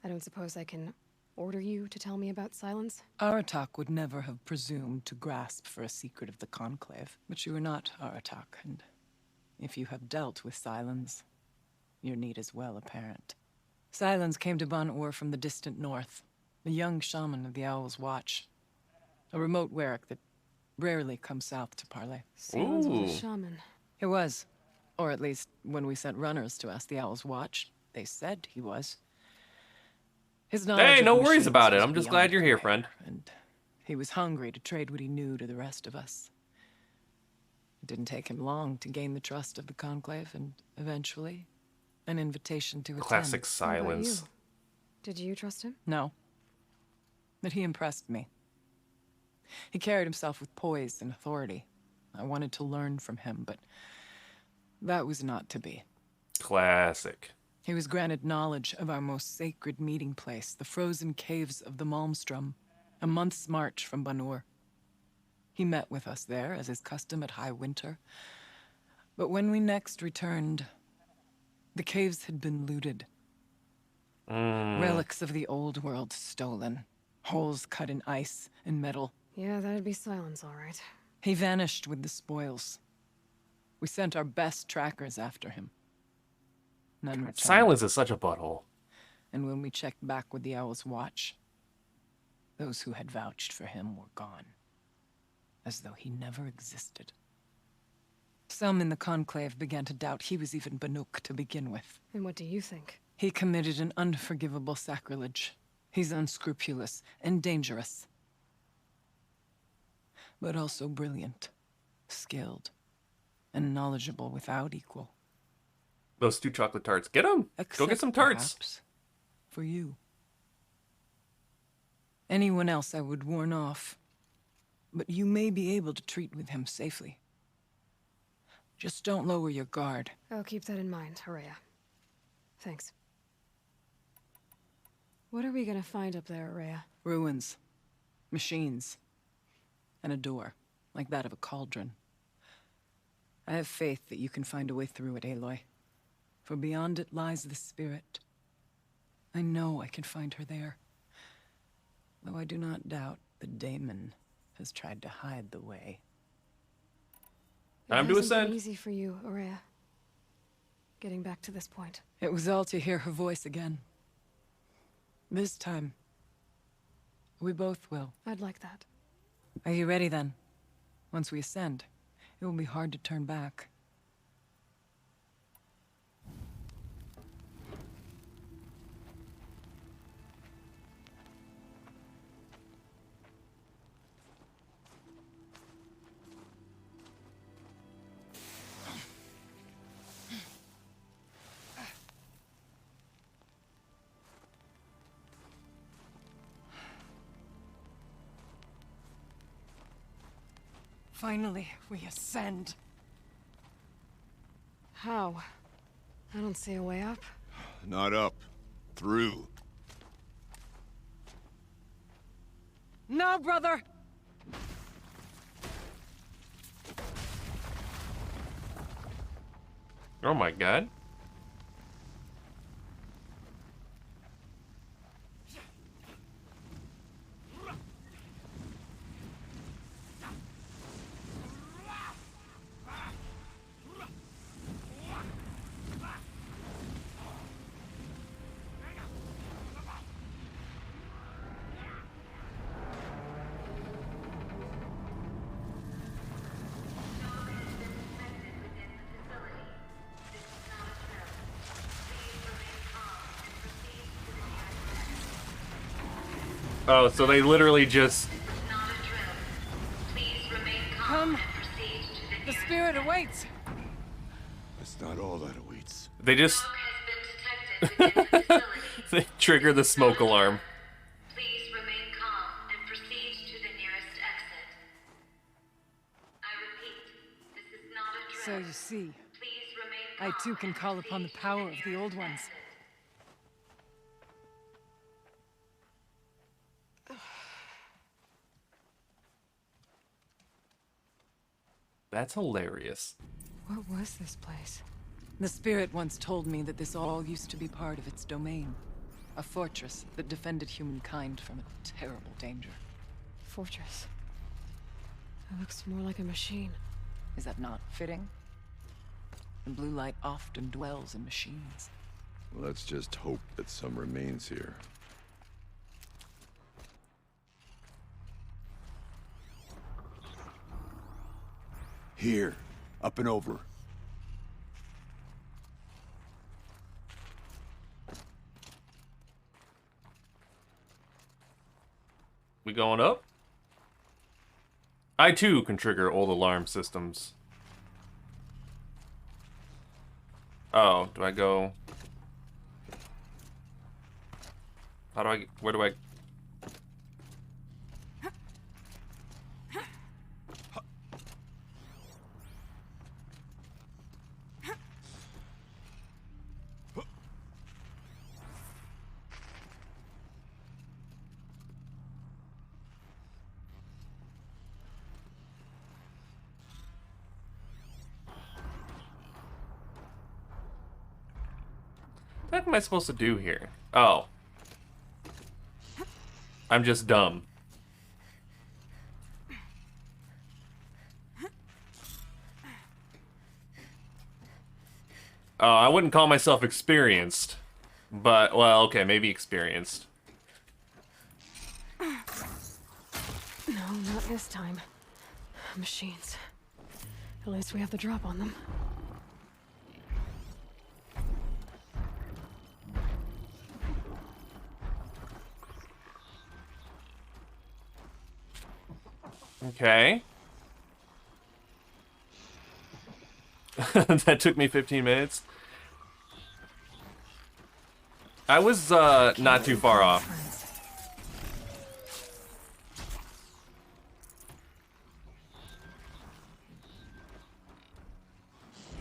I don't suppose I can order you to tell me about Silence? Aratak would never have presumed to grasp for a secret of the Conclave. But you are not Aratak, and if you have dealt with Silence, your need is well apparent. Silence came to Ban-Ur from the distant north, a young shaman of the Owl's Watch. A remote Werak that rarely comes south to parley. Silence was a shaman. He was. Or at least, when we sent runners to ask the Owl's Watch, they said he was. His knowledge Hey, of no worries machines about it. was I'm just beyond glad you're here, compare, friend. And he was hungry to trade what he knew to the rest of us. It didn't take him long to gain the trust of the Conclave, and eventually, an invitation to attend. Classic What about silence. you? Did you trust him? No. But he impressed me. He carried himself with poise and authority. I wanted to learn from him, but that was not to be. Classic. He was granted knowledge of our most sacred meeting place, the frozen caves of the Malmstrom, a month's march from Ban-Ur. He met with us there, as is custom at high winter. But when we next returned, the caves had been looted. Relics of the old world stolen. Holes cut in ice and metal. Yeah, that'd be Silence, all right. He vanished with the spoils. We sent our best trackers after him. None returned. Silence is such a butthole. And when we checked back with the Owl's Watch, those who had vouched for him were gone. As though he never existed. Some in the Conclave began to doubt he was even Banuk to begin with. And what do you think? He committed an unforgivable sacrilege. He's unscrupulous and dangerous. But also brilliant, skilled, and knowledgeable without equal. Those 2 chocolate tarts. Get them. Go get some tarts. Perhaps, for you. Anyone else I would warn off. But you may be able to treat with him safely. Just don't lower your guard. I'll keep that in mind, Horea. Thanks. What are we gonna find up there, Horea? Ruins. Machines. And a door, like that of a cauldron. I have faith that you can find a way through it, Aloy. For beyond it lies the spirit. I know I can find her there. Though I do not doubt the Daemon has tried to hide the way. Time to It hasn't ascend. been easy for you, Horea. Getting back to this point. It was all to hear her voice again. This time, we both will. I'd like that. Are you ready then? Once we ascend, it will be hard to turn back. Finally, we ascend. How? I don't see a way up. Not up. Through. Now, brother! Oh my god. Oh, so they literally just... Come! The spirit awaits! That's not all that awaits. They just... they trigger the smoke alarm. Please remain calm and proceed to the nearest exit. I repeat, this is not a So drill. you see, Please remain I too can call upon the power of the Old Ones. That's hilarious. What was this place? The spirit once told me that this all used to be part of its domain. A fortress that defended humankind from a terrible danger. Fortress. It looks more like a machine. Is that not fitting? The blue light often dwells in machines. Let's just hope that some remains here. Here. Up and over. We going up? I too can trigger old alarm systems. Oh, do I go? How do I, where do I? What am I supposed to do here? Oh. I'm just dumb. I wouldn't call myself experienced. But, well, okay, maybe experienced. No, not this time. Machines. At least we have the drop on them. Okay. That took me 15 minutes. I was not too far off.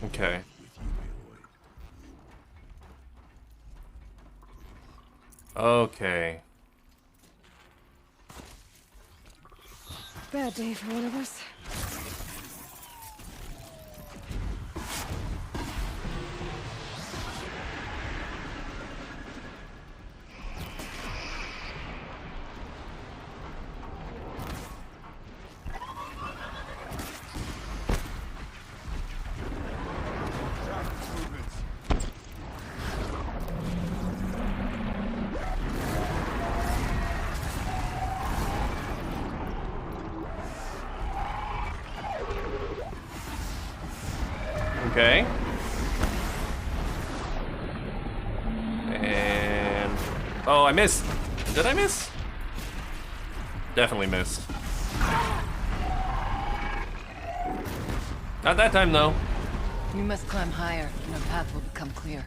Okay. Okay. Bad day for one of us. Okay. And... oh, I missed. Did I miss? Definitely missed. Not that time, though. You must climb higher, and our path will become clear.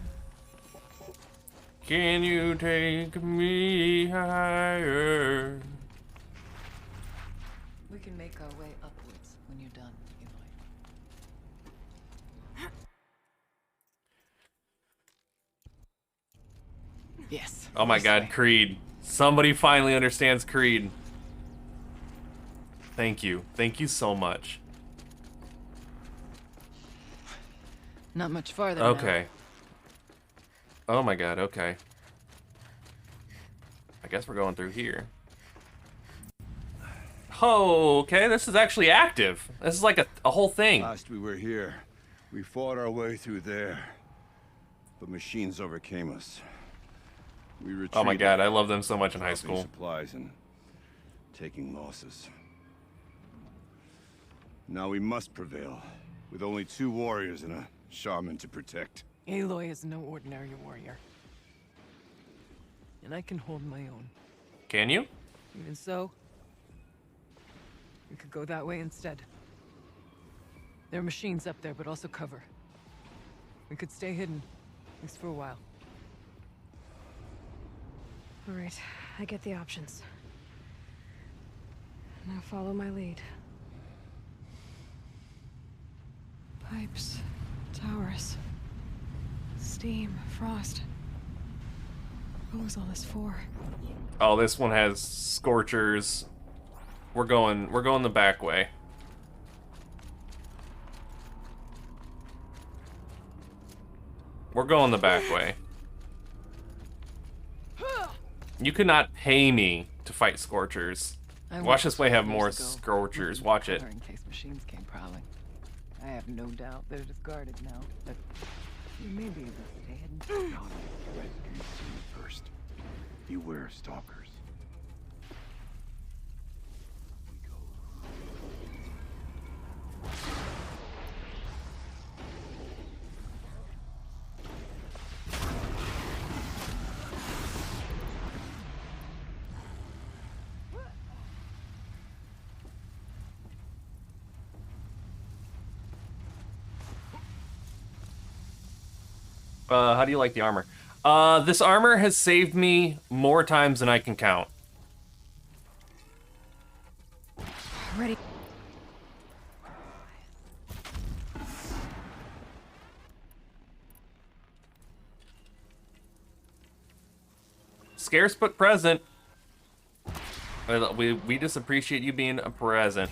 Can you take me higher? We can make our way upwards when you're done, Aloy. Yes. Oh my god, Creed. Somebody finally understands Creed. Thank you. Thank you so much. Not much farther Okay. Oh my god, okay. I guess we're going through here. Oh, okay, this is actually active. This is like a whole thing. Last we were here, we fought our way through there. But machines overcame us. We retreated. Oh my god, I love them so much in high dropping school. Supplies and taking losses. Now we must prevail, with only 2 warriors and a shaman to protect. Aloy is no ordinary warrior. And I can hold my own. Can you? Even so, we could go that way instead. There are machines up there, but also cover. We could stay hidden, at least for a while. All right, I get the options. Now follow my lead. Pipes, towers, steam, frost. What was all this for? Oh, this one has scorchers. We're going the back way. We're going the back way. You could not pay me to fight scorchers. Watch this way have more scorchers. Watch it. In case machines came prowling. I have no doubt they're discarded now, but you may be able to stay hidden. Rescue you first. Beware stalkers. How do you like the armor? This armor has saved me more times than I can count. Ready. Scarce but present. We just appreciate you being a present.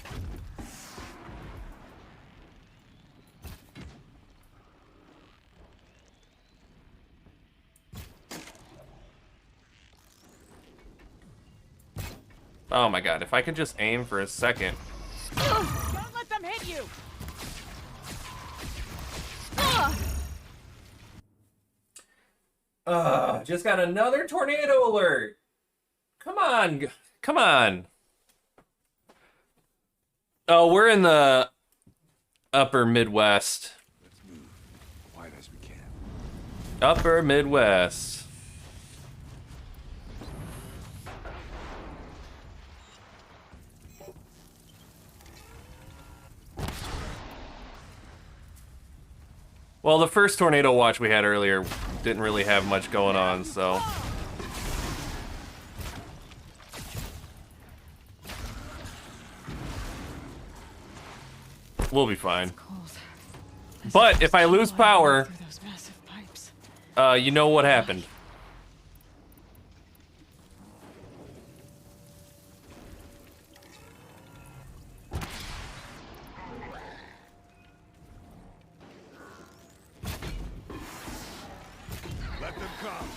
Oh my god, if I could just aim for a second. Don't let them hit you! Just got another tornado alert. Come on, come on. Oh, we're in the upper Midwest. Let's move quiet as we can. Upper Midwest. Well, the first tornado watch we had earlier didn't really have much going on, so... We'll be fine. But if I lose power, you know what happened. Let them come.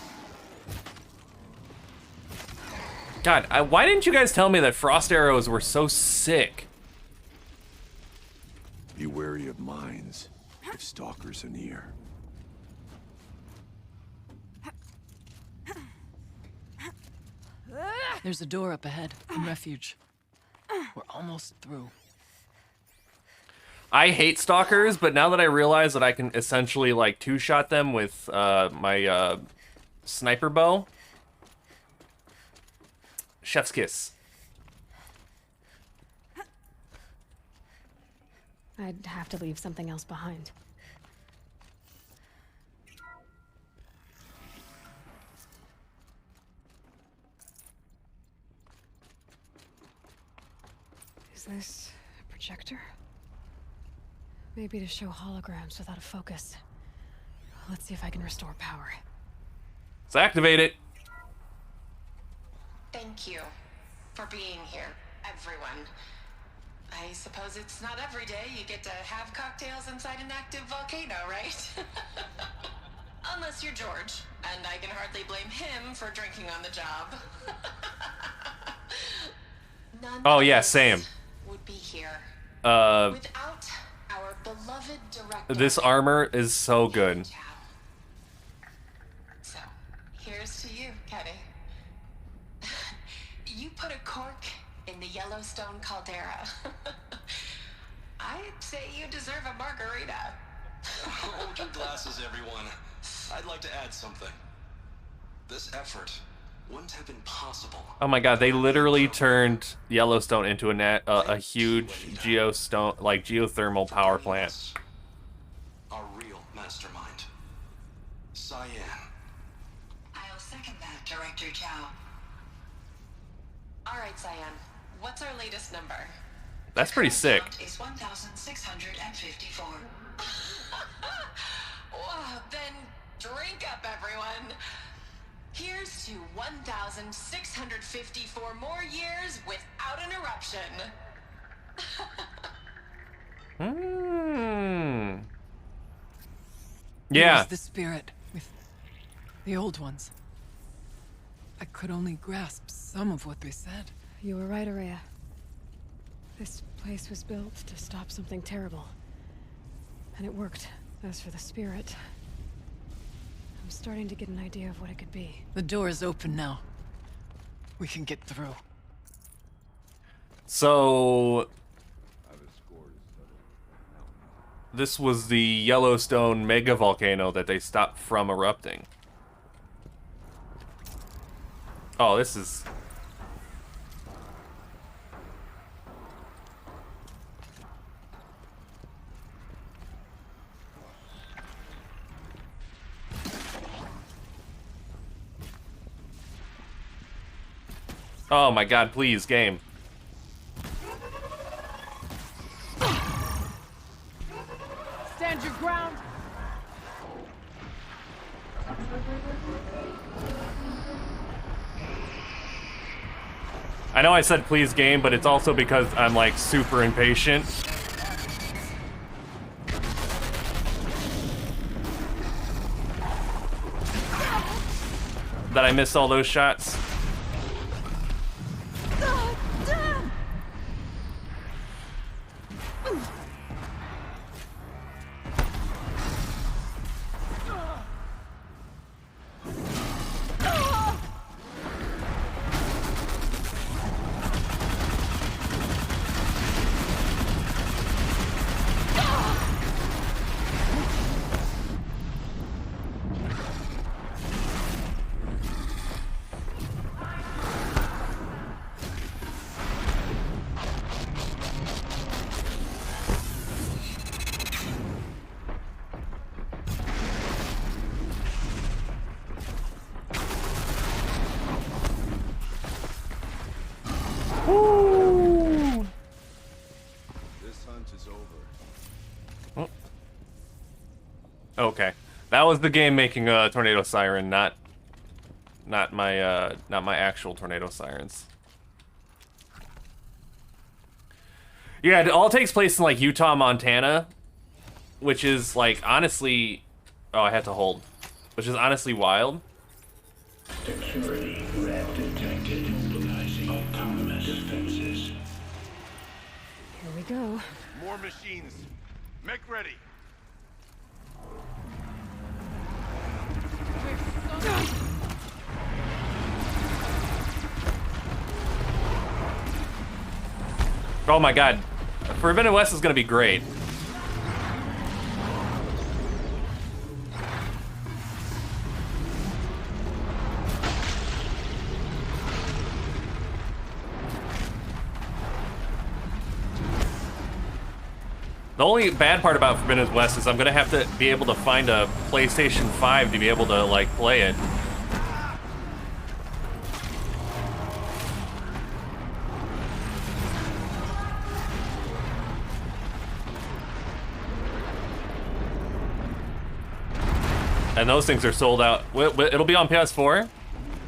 God, why didn't you guys tell me that frost arrows were so sick? Be wary of mines if stalkers are near. There's a door up ahead in refuge. We're almost through. I hate stalkers, but now that I realize that I can essentially like two-shot them with my sniper bow, chef's kiss. I'd have to leave something else behind. Is Is this a projector? Maybe to show holograms without a focus. Let's see if I can restore power. Let's activate it. Thank you for being here, everyone. I suppose it's not every day you get to have cocktails inside an active volcano, right? Unless you're George, and I can hardly blame him for drinking on the job. None Oh of yeah, us same. would be here Without our beloved director. This armor is so good. So, here's to you, Kenny. You put a cork in the Yellowstone caldera. I'd say you deserve a margarita. Hold your glasses, everyone. I'd like to add something. This effort wouldn't have been possible. Oh my god, they literally turned Yellowstone into a huge geothermal power plant. Our real mastermind, Cyan. I'll second that, Director Chow. All right, Cyan. What's our latest number? That's pretty sick. Count is 1,654. Whoa, then drink up, everyone. Here's to 1,654 more years without an eruption. Yeah. It was the spirit with the old ones. I could only grasp some of what they said. You were right, Araya. This place was built to stop something terrible. And it worked. As for the spirit, I'm starting to get an idea of what it could be. The door is open now. We can get through. So this was the Yellowstone mega volcano that they stopped from erupting. Oh, this is... Oh my god, please, game. Stand your ground. I know I said please game, but it's also because I'm like super impatient. That I missed all those shots. Okay, that was the game making a tornado siren, not my actual tornado sirens. Yeah, it all takes place in like Utah, Montana, which is like honestly, oh, I had to hold, which is honestly wild. Security threat detected. Mobilizing autonomous defenses. Here we go. More machines. Mech ready. Oh my god, Forbidden West is gonna be great. The only bad part about Forbidden West is I'm gonna have to be able to find a PlayStation 5 to be able to like play it. And those things are sold out. It'll be on PS4?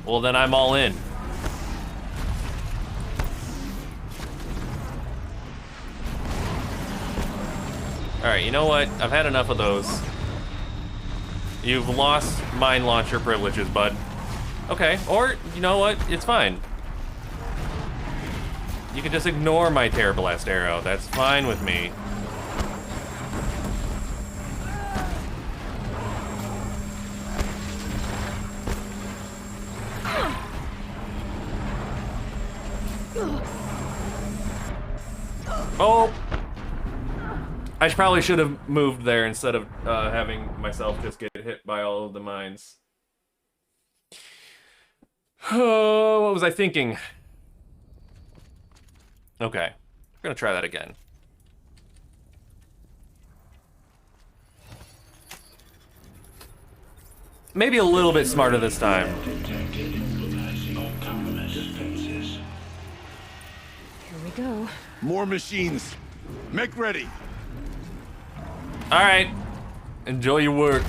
Well, then I'm all in. Alright, you know what? I've had enough of those. You've lost mine launcher privileges, bud. Okay, or, you know what? It's fine. You can just ignore my Terror Blast arrow. That's fine with me. Oh! I probably should have moved there instead of having myself just get hit by all of the mines. Oh, what was I thinking? Okay, we're gonna try that again. Maybe a little bit smarter this time. Here we go. More machines. Make ready. All right, enjoy your work.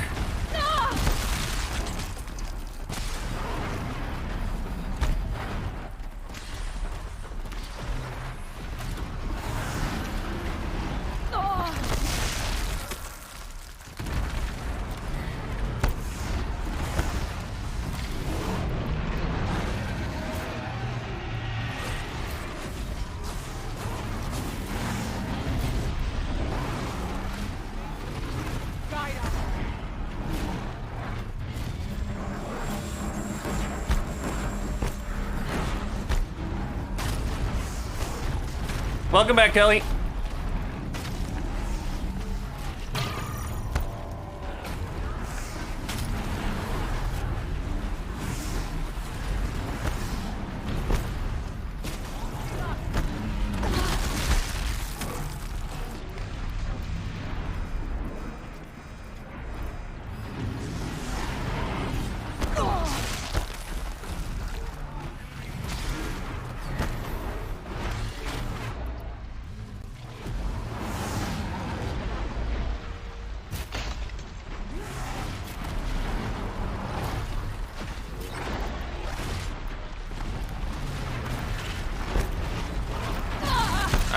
Welcome back, Kelly.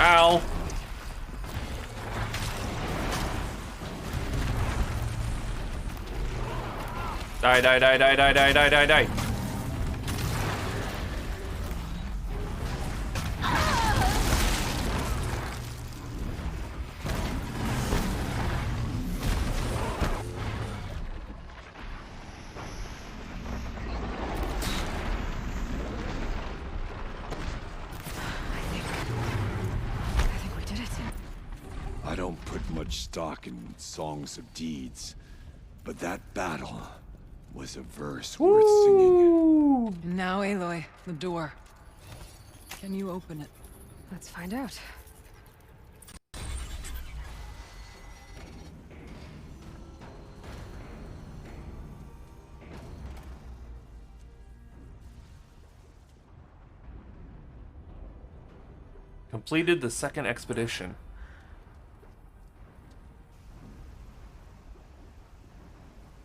Ow. Die, die, die, die, die, die, die, die, die. I don't put much stock in songs of deeds, but that battle was a verse worth singing. And now, Aloy, the door. Can you open it? Let's find out. Completed the second expedition.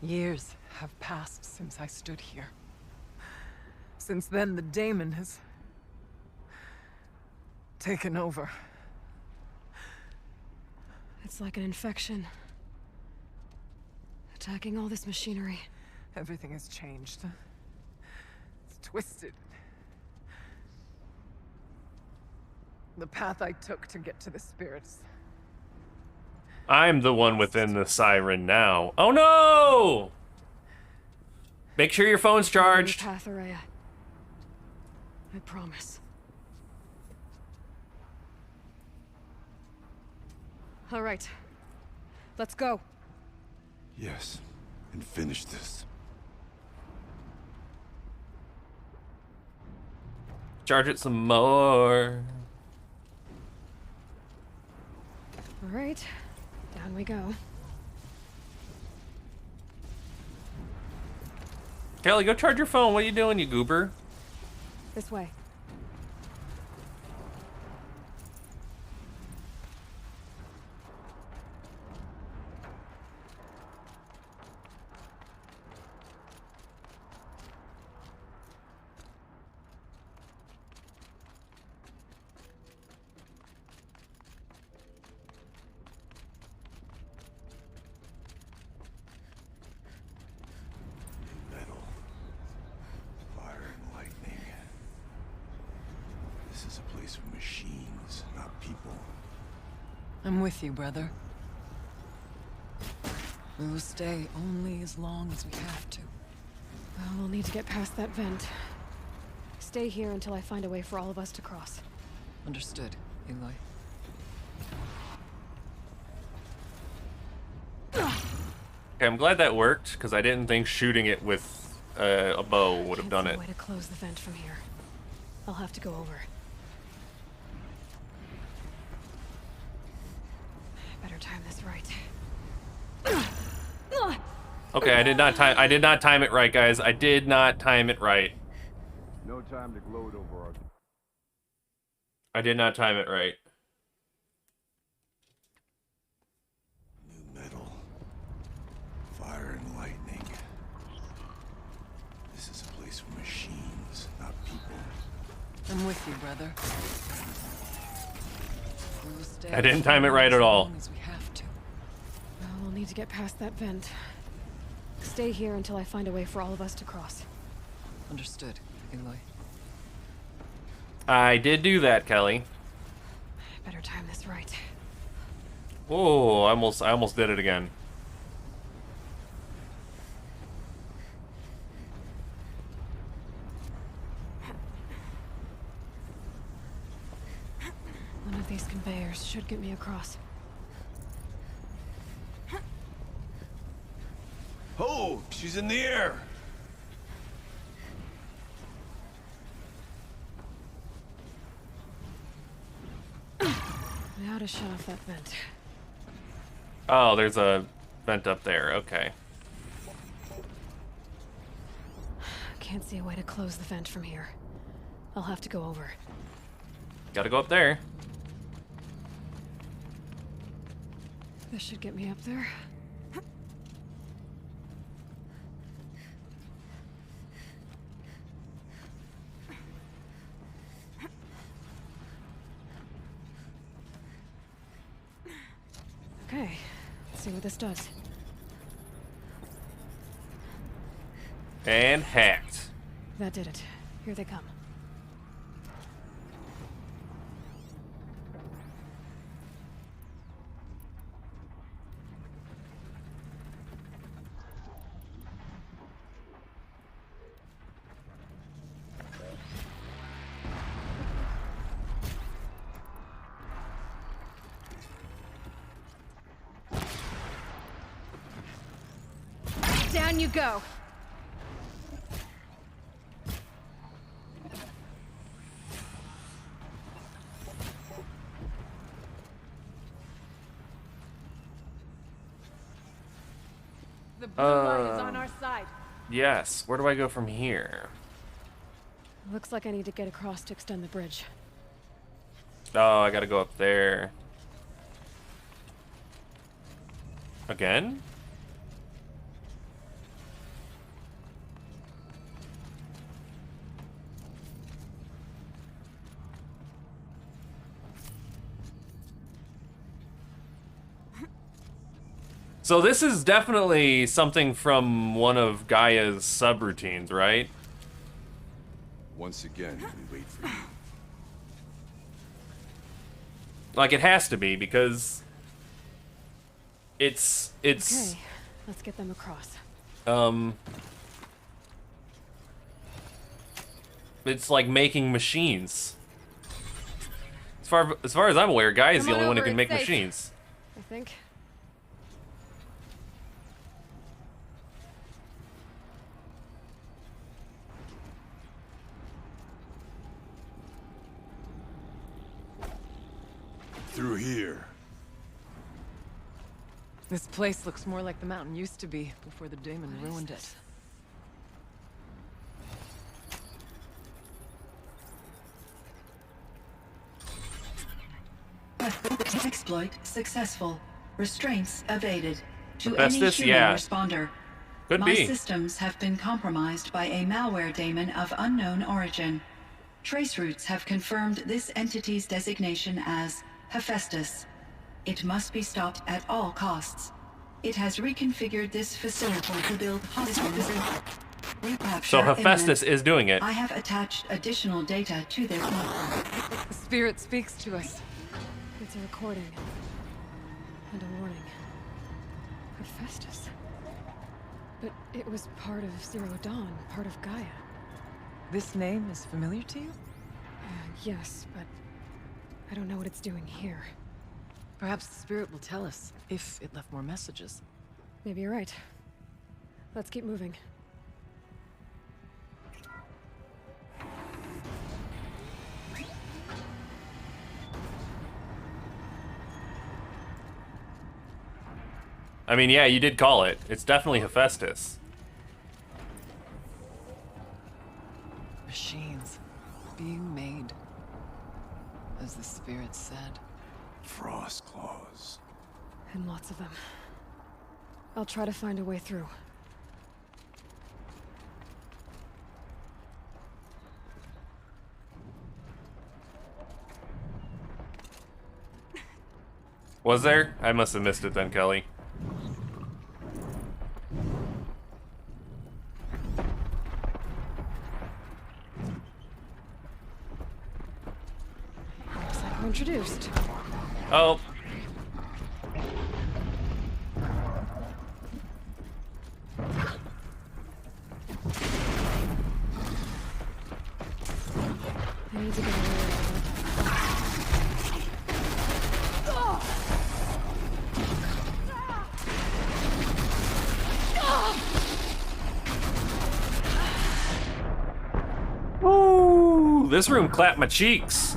Years have passed since I stood here. Since then, the daemon has taken over. It's like an infection. Attacking all this machinery. Everything has changed. It's twisted. The path I took to get to the spirits. I'm the one within the siren now. Oh no! Make sure your phone's charged. Path, Araya. I promise. All right. Let's go. Yes, and finish this. Charge it some more. All right. Down we go. Kelly, go charge your phone. What are you doing, you goober? This way. is a place for machines, not people. I'm with you, brother. We will stay only as long as we have to. Well, we'll need to get past that vent. Stay here until I find a way for all of us to cross. Understood, Aloy. Okay, I'm glad that worked, because I didn't think shooting it with a bow would have done it. Way to close the vent from here. I'll have to go over. Better time this right. Okay, I did not time it right, guys. I did not time it right. No time to gloat over our... I did not time it right. New metal. Fire and lightning. This is a place for machines, not people. I'm with you, brother. We will stay I didn't time it right at all. as long as we have to. Well, we'll need to get past that vent. Stay here until I find a way for all of us to cross. Understood, Aloy. I did do that, Kelly. Better time this right. Oh, I almost did it again. One of these conveyors should get me across. Oh, she's in the air. Now to shut off that vent. Oh, there's a vent up there. Okay. Can't see a way to close the vent from here. I'll have to go over. Gotta go up there. This should get me up there. Okay, let's see what this does. And hacked. That did it. Here they come. Down you go. The blue light is on our side. Yes. Where do I go from here? Looks like I need to get across to extend the bridge. Oh, I gotta go up there. Again? So this is definitely something from one of Gaia's subroutines, right? Once again, we wait for you. Like, it has to be, because it's Okay, let's get them across. It's like making machines. As far as I'm aware, Gaia is the Come on only one who over, can it's make safe. machines. I think. Through here. This place looks more like the mountain used to be before the daemon ruined it. Exploit successful. Restraints evaded. To Asbestos, any human yeah. responder. Could My be. systems have been compromised by a malware daemon of unknown origin. Trace routes have confirmed this entity's designation as Hephaestus. It must be stopped at all costs. It has reconfigured this facility to build hospitals. Recapture So Hephaestus imminent. is doing it. I have attached additional data to their platform. The spirit speaks to us. It's a recording. And a warning. Hephaestus. But it was part of Zero Dawn, part of Gaia. This name is familiar to you? Yes, but I don't know what it's doing here. Perhaps the spirit will tell us, if it left more messages. Maybe you're right. Let's keep moving. I mean, yeah, you did call it. It's definitely Hephaestus. Machines being made, as the spirit said. Frost claws. And lots of them. I'll try to find a way through. Was there? I must have missed it then, Kelly. Looks like we're introduced. Oh. I need to get away. Ooh, this room clapped my cheeks.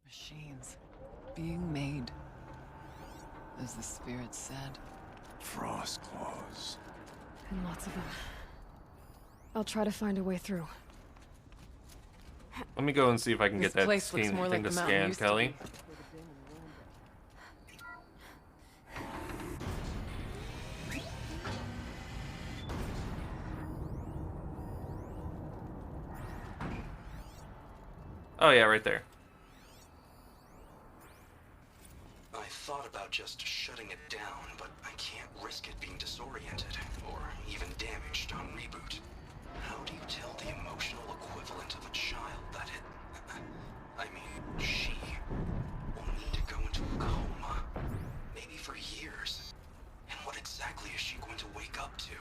Machines being made, as the spirit said. Frost claws. And lots of them. I'll try to find a way through. Let me go and see if I can This get that place looks thing more like to the mountain scan, used to Kelly. be. Oh yeah, right there. I thought about just shutting it down, but I can't risk it being disoriented, or even damaged on reboot. How do you tell the emotional equivalent of a child that it... I mean, she will need to go into a coma, maybe for years. And what exactly is she going to wake up to?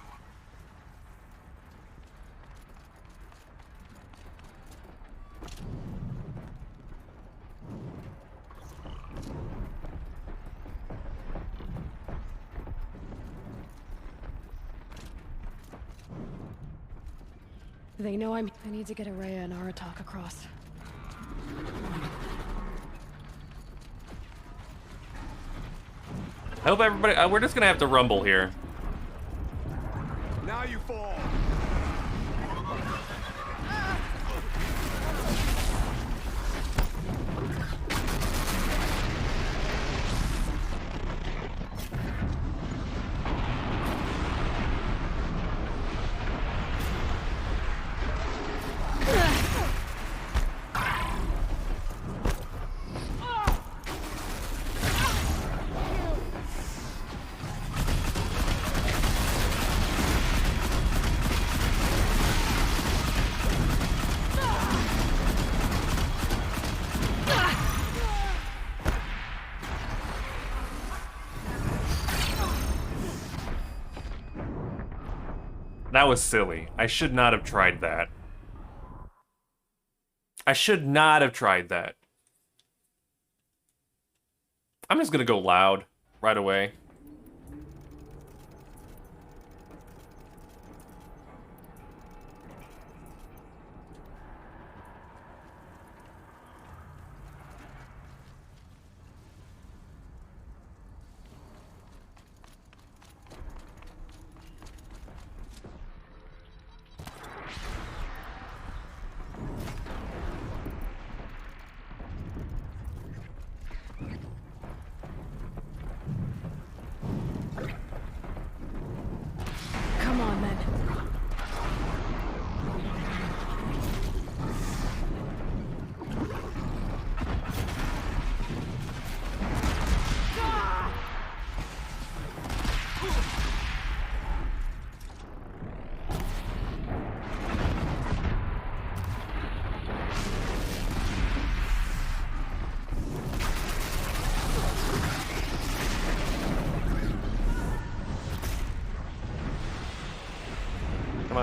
They know I need to get Araya and Aratak across. I hope everybody. We're just gonna have to rumble here. Now you fall. That was silly. I should not have tried that. I should not have tried that. I'm just gonna go loud right away.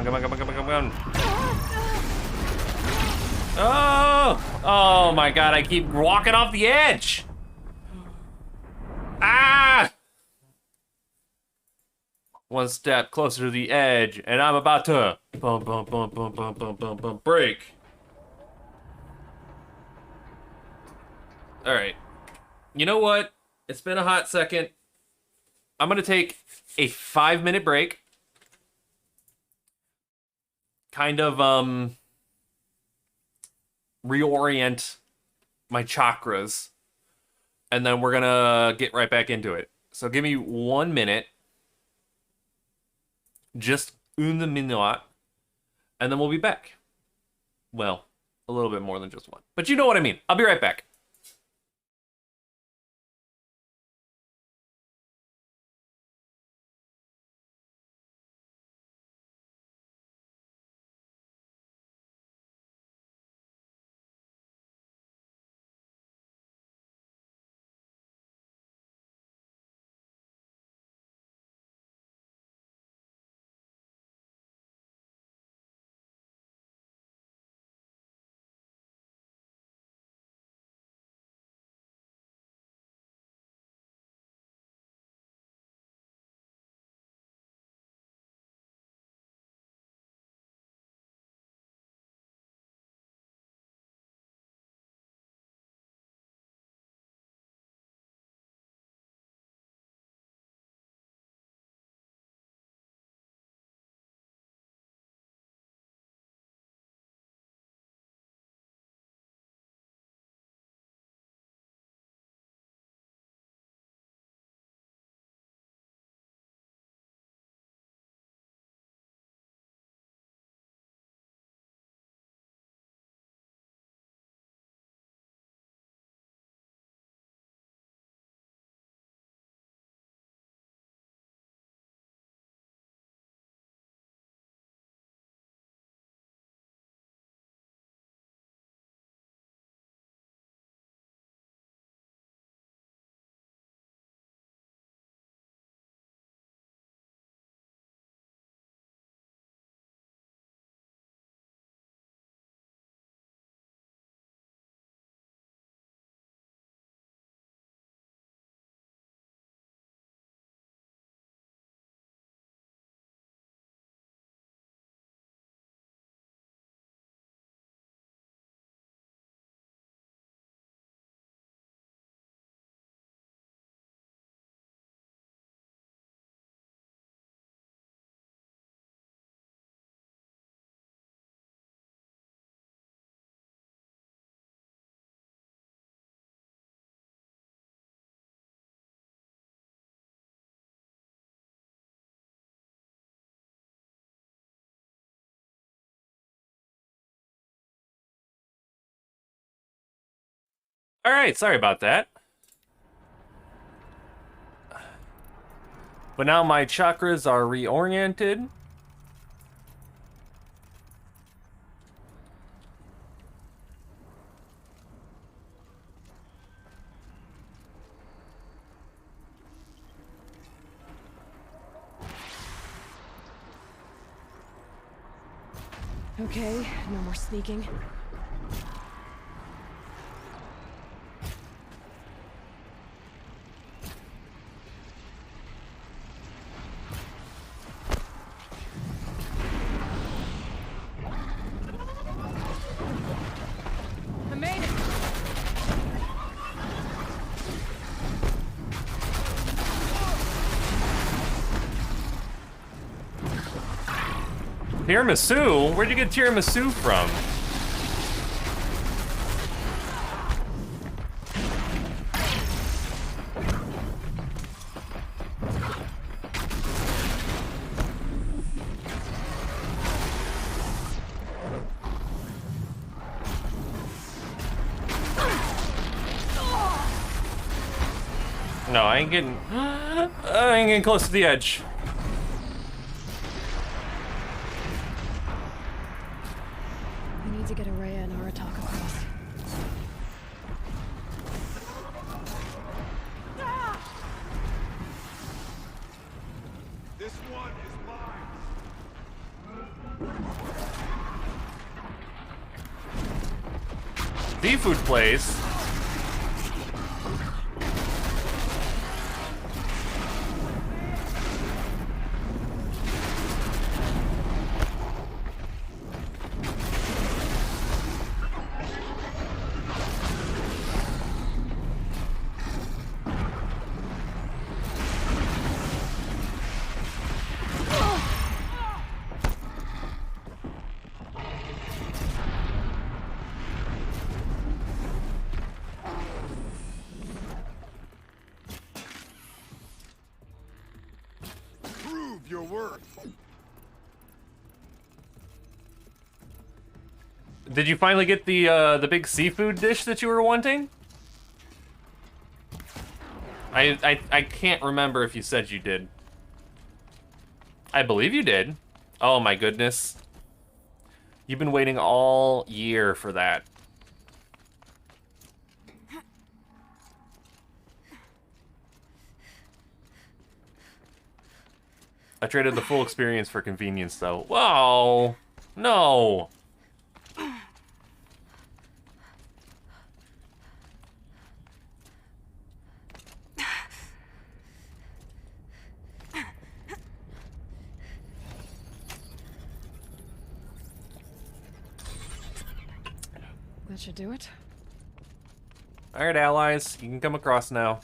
on, come on, come on, come on, come on. Oh! Oh my god, I keep walking off the edge! Ah! One step closer to the edge, and I'm about to break. Alright. You know what? It's been a hot second. I'm gonna take a 5-minute break. Kind of, reorient my chakras. And then we're gonna get right back into it. So give me 1 minute. Just une minute. And then we'll be back. Well, a little bit more than just one. But you know what I mean. I'll be right back. All right, sorry about that. But now my chakras are reoriented. Okay, no more sneaking. I made it! Tiramisu? Where'd you get tiramisu from? No, I ain't getting close to the edge. We need to get Araya and Aratak across. This one is mine. Seafood place. Your work. Did you finally get the big seafood dish that you were wanting? I can't remember if you said you did. I believe you did. Oh my goodness. You've been waiting all year for that. I traded the full experience for convenience, though. Whoa! No! That should do it. Alright, allies. You can come across now.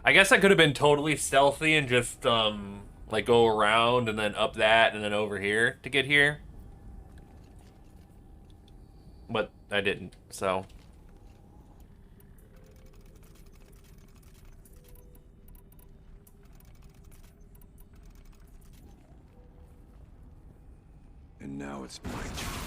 I guess I could have been totally stealthy and just, like, go around and then up that and then over here to get here. But I didn't, so... And now it's my turn.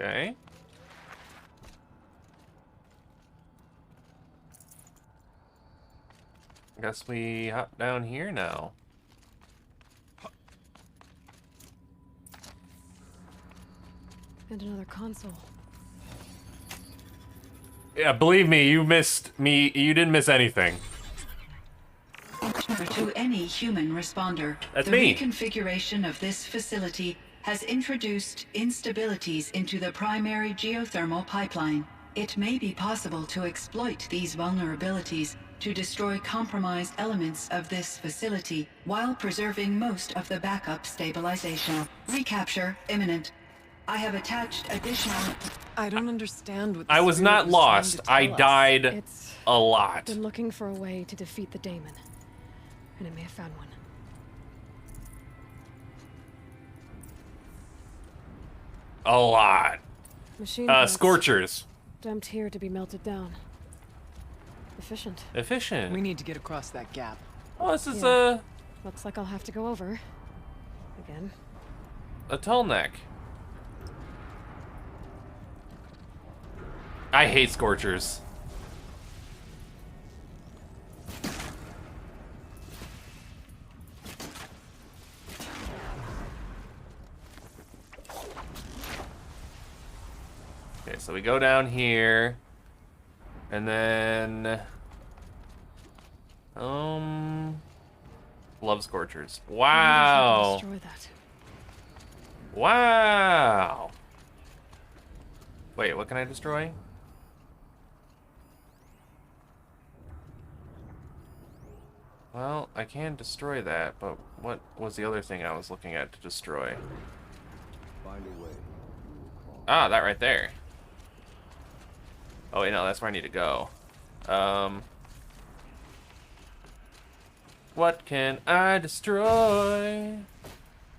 Okay. Guess we hop down here now. And another console. Yeah, believe me, you missed me. You didn't miss anything. To any human responder, That's the me. reconfiguration of this facility has introduced instabilities into the primary geothermal pipeline. It may be possible to exploit these vulnerabilities to destroy compromised elements of this facility while preserving most of the backup stabilization. Recapture imminent. I have attached additional... I don't understand what the I was spirit not was lost. trying to I tell us. died It's a lot. been looking for a way to defeat the daemon. And it may have found one. A lot. Machine parts Scorchers. dumped here to be melted down. Efficient. Efficient. We need to get across that gap. Oh, this is Yeah. Looks like I'll have to go over. Again. a Tolnek. I hate Scorchers. Okay, so we go down here, and then, love Scorchers. Wow. Destroy that. Wow. Wait, what can I destroy? Well, I can destroy that, but what was the other thing I was looking at to destroy? Find a way. Ah, that right there. Oh wait, no, that's where I need to go. What can I destroy?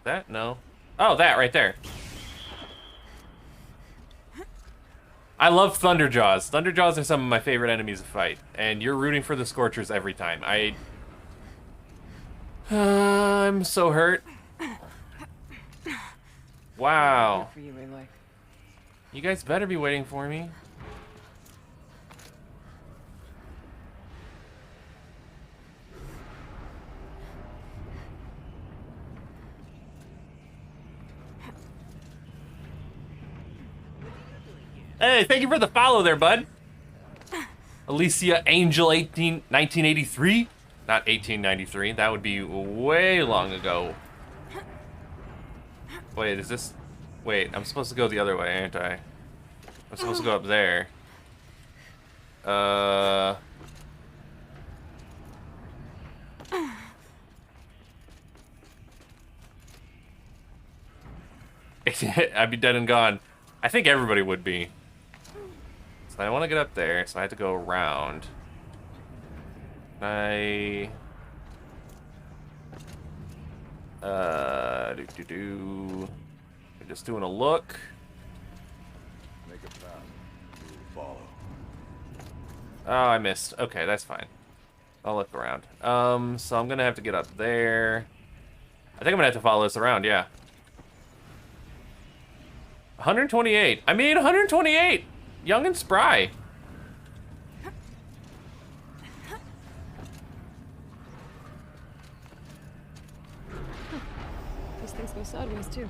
That? No. Oh, that right there. I love Thunderjaws. Thunderjaws are some of my favorite enemies to fight, and you're rooting for the Scorchers every time. I'm so hurt. Wow. For you, Aloy. You guys better be waiting for me. Hey, thank you for the follow there, bud. Alicia Angel 1983? Not 1893. That would be way long ago. Wait, is this... Wait, I'm supposed to go the other way, aren't I? I'm supposed to go up there. I'd be dead and gone. I think everybody would be. So I want to get up there, so I have to go around. I'm just doing a look. Make a path. We'll follow. Oh, I missed. Okay, that's fine. I'll look around. So I'm gonna have to get up there. I think I'm gonna have to follow this around, yeah. 128. I mean, 128! Young and spry. These things go sideways, too.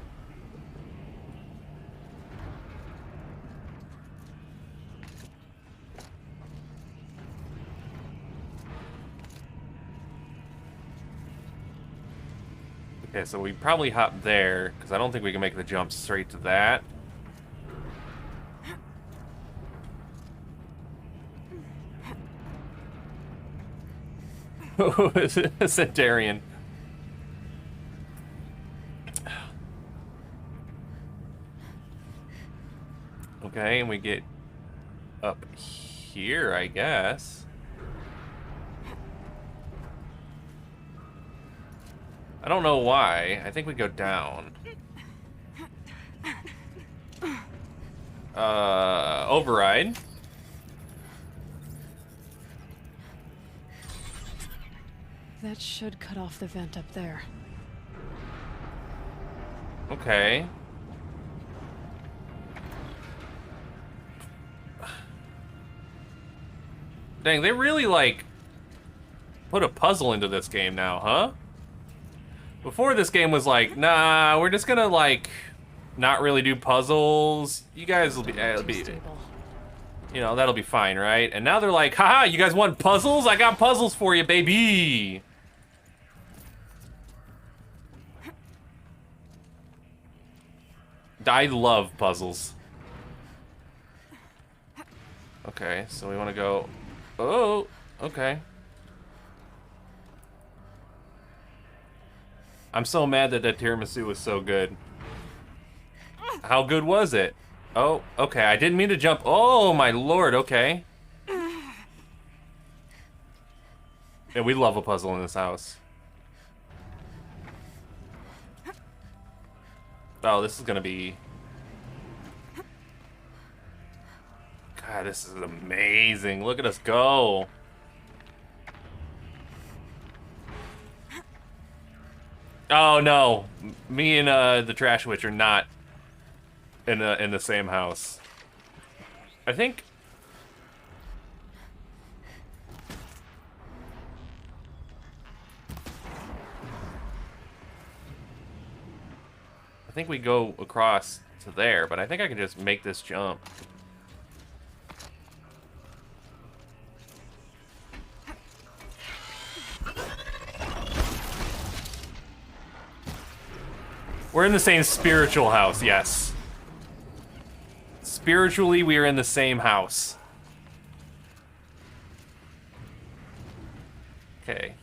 Okay, so we probably hop there, because I don't think we can make the jump straight to that. Centurion. Okay, and we get up here, I guess. I don't know why. I think we go down. Override. That should cut off the vent up there. Okay. Dang, they really, like, put a puzzle into this game now, huh? Before, this game was like, nah, we're just gonna, like, not really do puzzles. You guys will be, you know, that'll be fine, right? And now they're like, haha, you guys want puzzles? I got puzzles for you, baby. I love puzzles. Okay, so we want to go... Oh, okay. I'm so mad that that tiramisu was so good. How good was it? Oh, okay, I didn't mean to jump. Oh, my lord, okay. Yeah, we love a puzzle in this house. Oh, this is gonna be... God, this is amazing. Look at us go. Oh, no. Me and the Trash Witch are not in the same house. I think... I think we go across to there, but I think I can just make this jump. We're in the same spiritual house, yes. Spiritually, we are in the same house. Okay.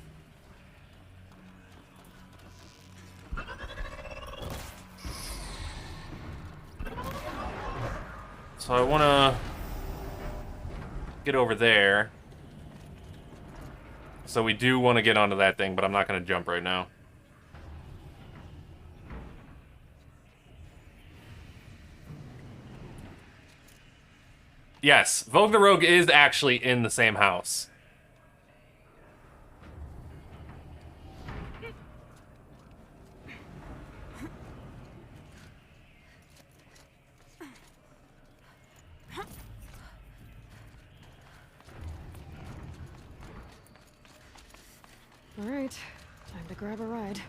So I want to get over there. So we do want to get onto that thing, but I'm not going to jump right now. Yes, Vogue the Rogue is actually in the same house. All right, time to grab a ride.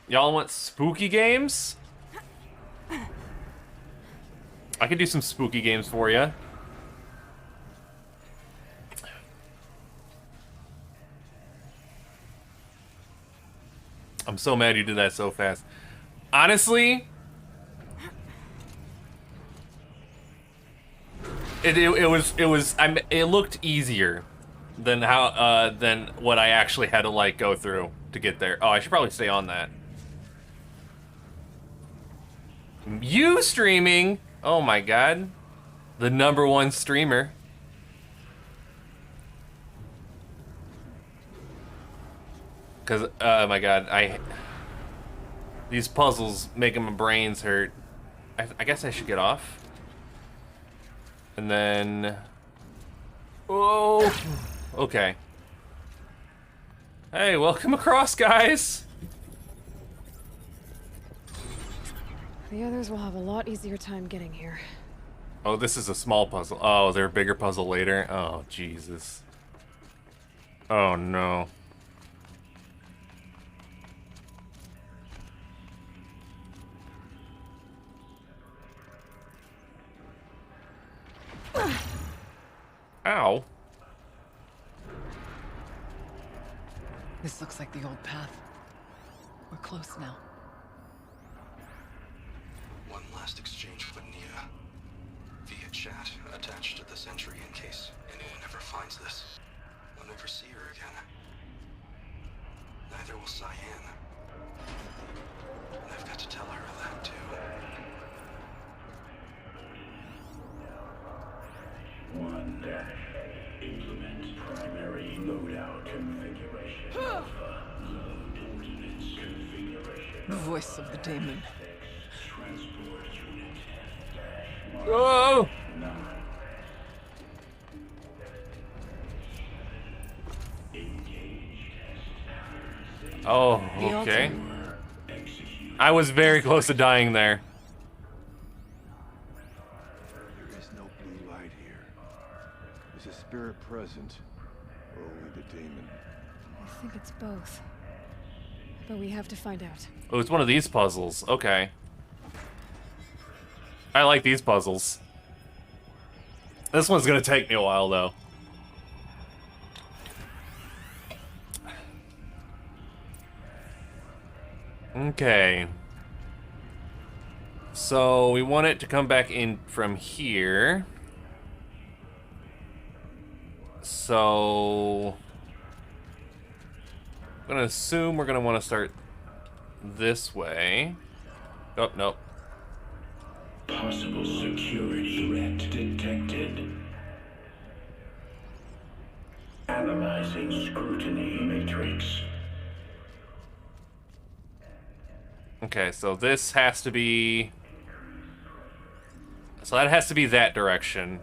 Y'all want spooky games? I could do some spooky games for you. I'm so mad you did that so fast. Honestly, it looked easier than than what I actually had to like go through to get there. Oh, I should probably stay on that. You streaming? Oh my god. The #1 streamer. Cause oh my god, these puzzles making my brains hurt. I guess I should get off. And then oh, okay. Hey, welcome across, guys. The others will have a lot easier time getting here. Oh, this is a small puzzle. Oh, is there a bigger puzzle later? Oh, Jesus. Oh, no. Ow. This looks like the old path. We're close now. One last exchange with Nia. Via chat, attached to this entry in case anyone ever finds this. I'll never see her again. Neither will Cyan. And I've got to tell her that too. Implement primary loadout configuration. Alpha load ordnance configuration. The voice of the daemon. Transport unit Oh! Oh, okay. I was very close to dying there. There is no blue light here. Is a spirit present, or only the demon? I think it's both. But we have to find out. Oh, it's one of these puzzles. Okay. I like these puzzles. This one's gonna take me a while, though. Okay. So, we want it to come back in from here. So... I'm gonna assume we're gonna want to start this way. Oh, nope. Possible security threat detected. Analyzing scrutiny matrix. Okay, so this has to be... So that has to be that direction.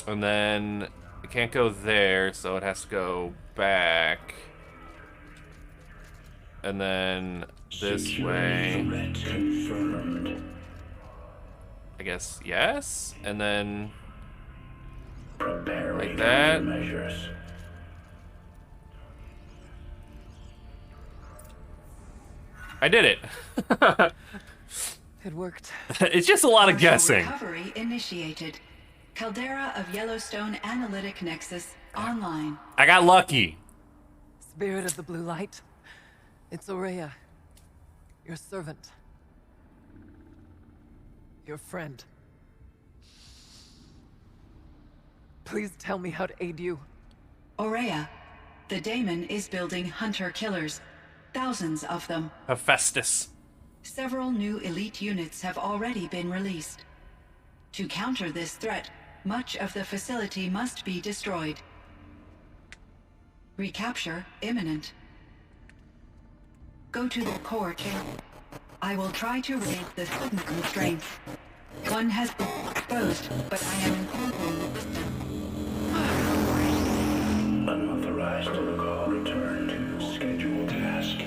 And then it can't go there, so it has to go back. And then this Security way. threat confirmed. I guess yes, and then Preparing like that. measures. I did it. It worked. It's just a lot of Partial guessing. Recovery initiated. Caldera of Yellowstone Analytic Nexus online. I got lucky. Spirit of the blue light. It's Ourea. Your servant. Your friend. Please tell me how to aid you. Ourea, the daemon is building hunter-killers. Thousands of them. Hephaestus. Several new elite units have already been released. To counter this threat, much of the facility must be destroyed. Recapture imminent. Go to the core chamber. I will try to raid the hidden constraints. One has been exposed, but I am informing the system. Unauthorized protocol. Return to scheduled task.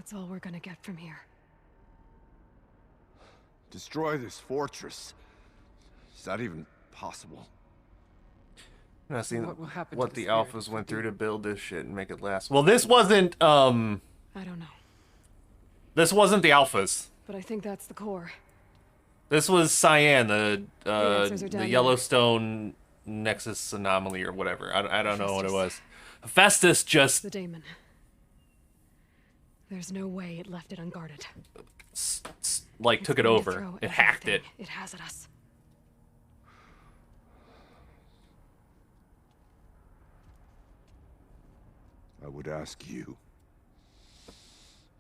That's all we're gonna get from here. Destroy this fortress. Is that even possible? Not seeing What will happen what to the the spirit alphas if went we through do? to build this shit and make it last. Well, this wasn't I don't know, this wasn't the alphas. but I think that's the core. This was Cyan, the answers are down there. Yellowstone Nexus anomaly or whatever. I don't know what it was. Hephaestus just The daemon. There's no way it left it unguarded. like took it going to over. throw It hacked it. everything it has at us. I would ask you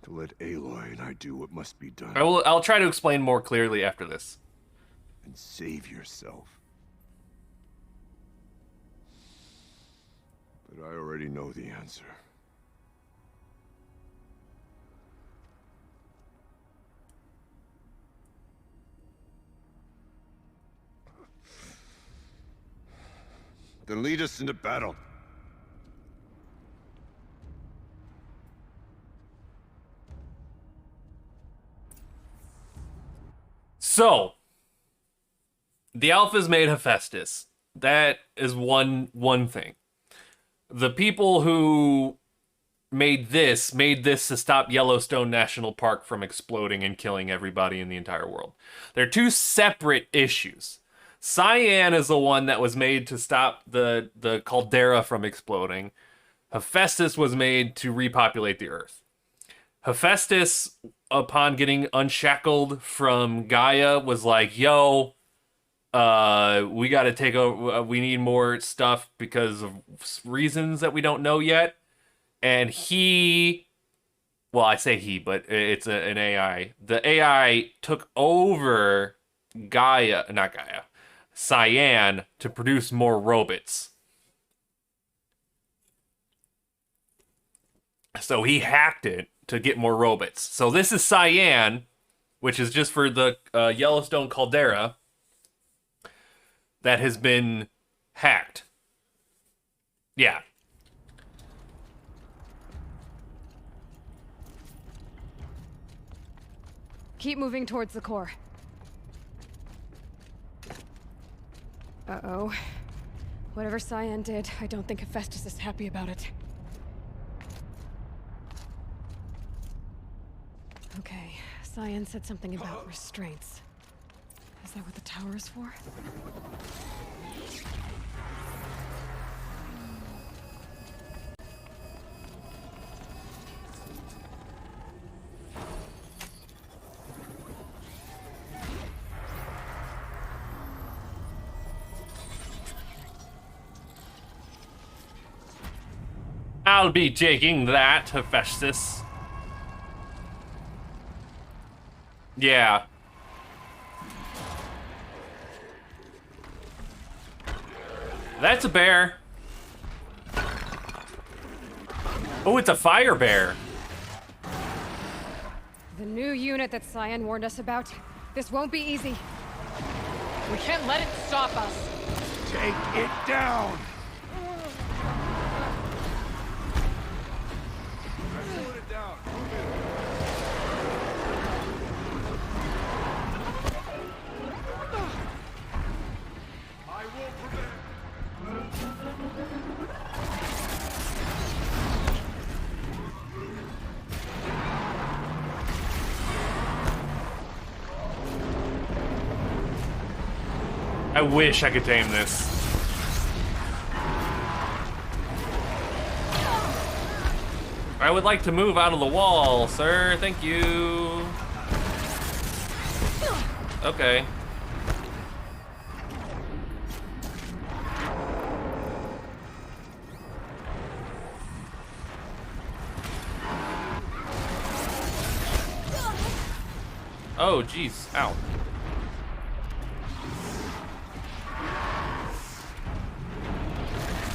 to let Aloy and I do what must be done. I'll try to explain more clearly after this. And save yourself. But I already know the answer. Then lead us into battle. So, the alphas made Hephaestus. That is one thing. The people who made this to stop Yellowstone National Park from exploding and killing everybody in the entire world. They're two separate issues. Cyan is the one that was made to stop the caldera from exploding. Hephaestus was made to repopulate the earth. Hephaestus, upon getting unshackled from Gaia, was like, yo, we got to take over, we need more stuff because of reasons that we don't know yet. And he, well, I say he, but it's an AI. The AI took over Cyan to produce more robots. So he hacked it to get more robots. So this is Cyan, which is just for the Yellowstone caldera that has been hacked. Yeah. Keep moving towards the core. Uh-oh. Whatever Cyan did, I don't think Hephaestus is happy about it. Okay, Cyan said something about restraints. Is that what the tower is for? I'll be taking that, Hephaestus. Yeah. That's a bear. Oh, it's a fire bear. The new unit that Cyan warned us about. This won't be easy. We can't let it stop us. Take it down! I wish I could tame this. I would like to move out of the wall, sir. Thank you. Okay. Oh, jeez. Ow.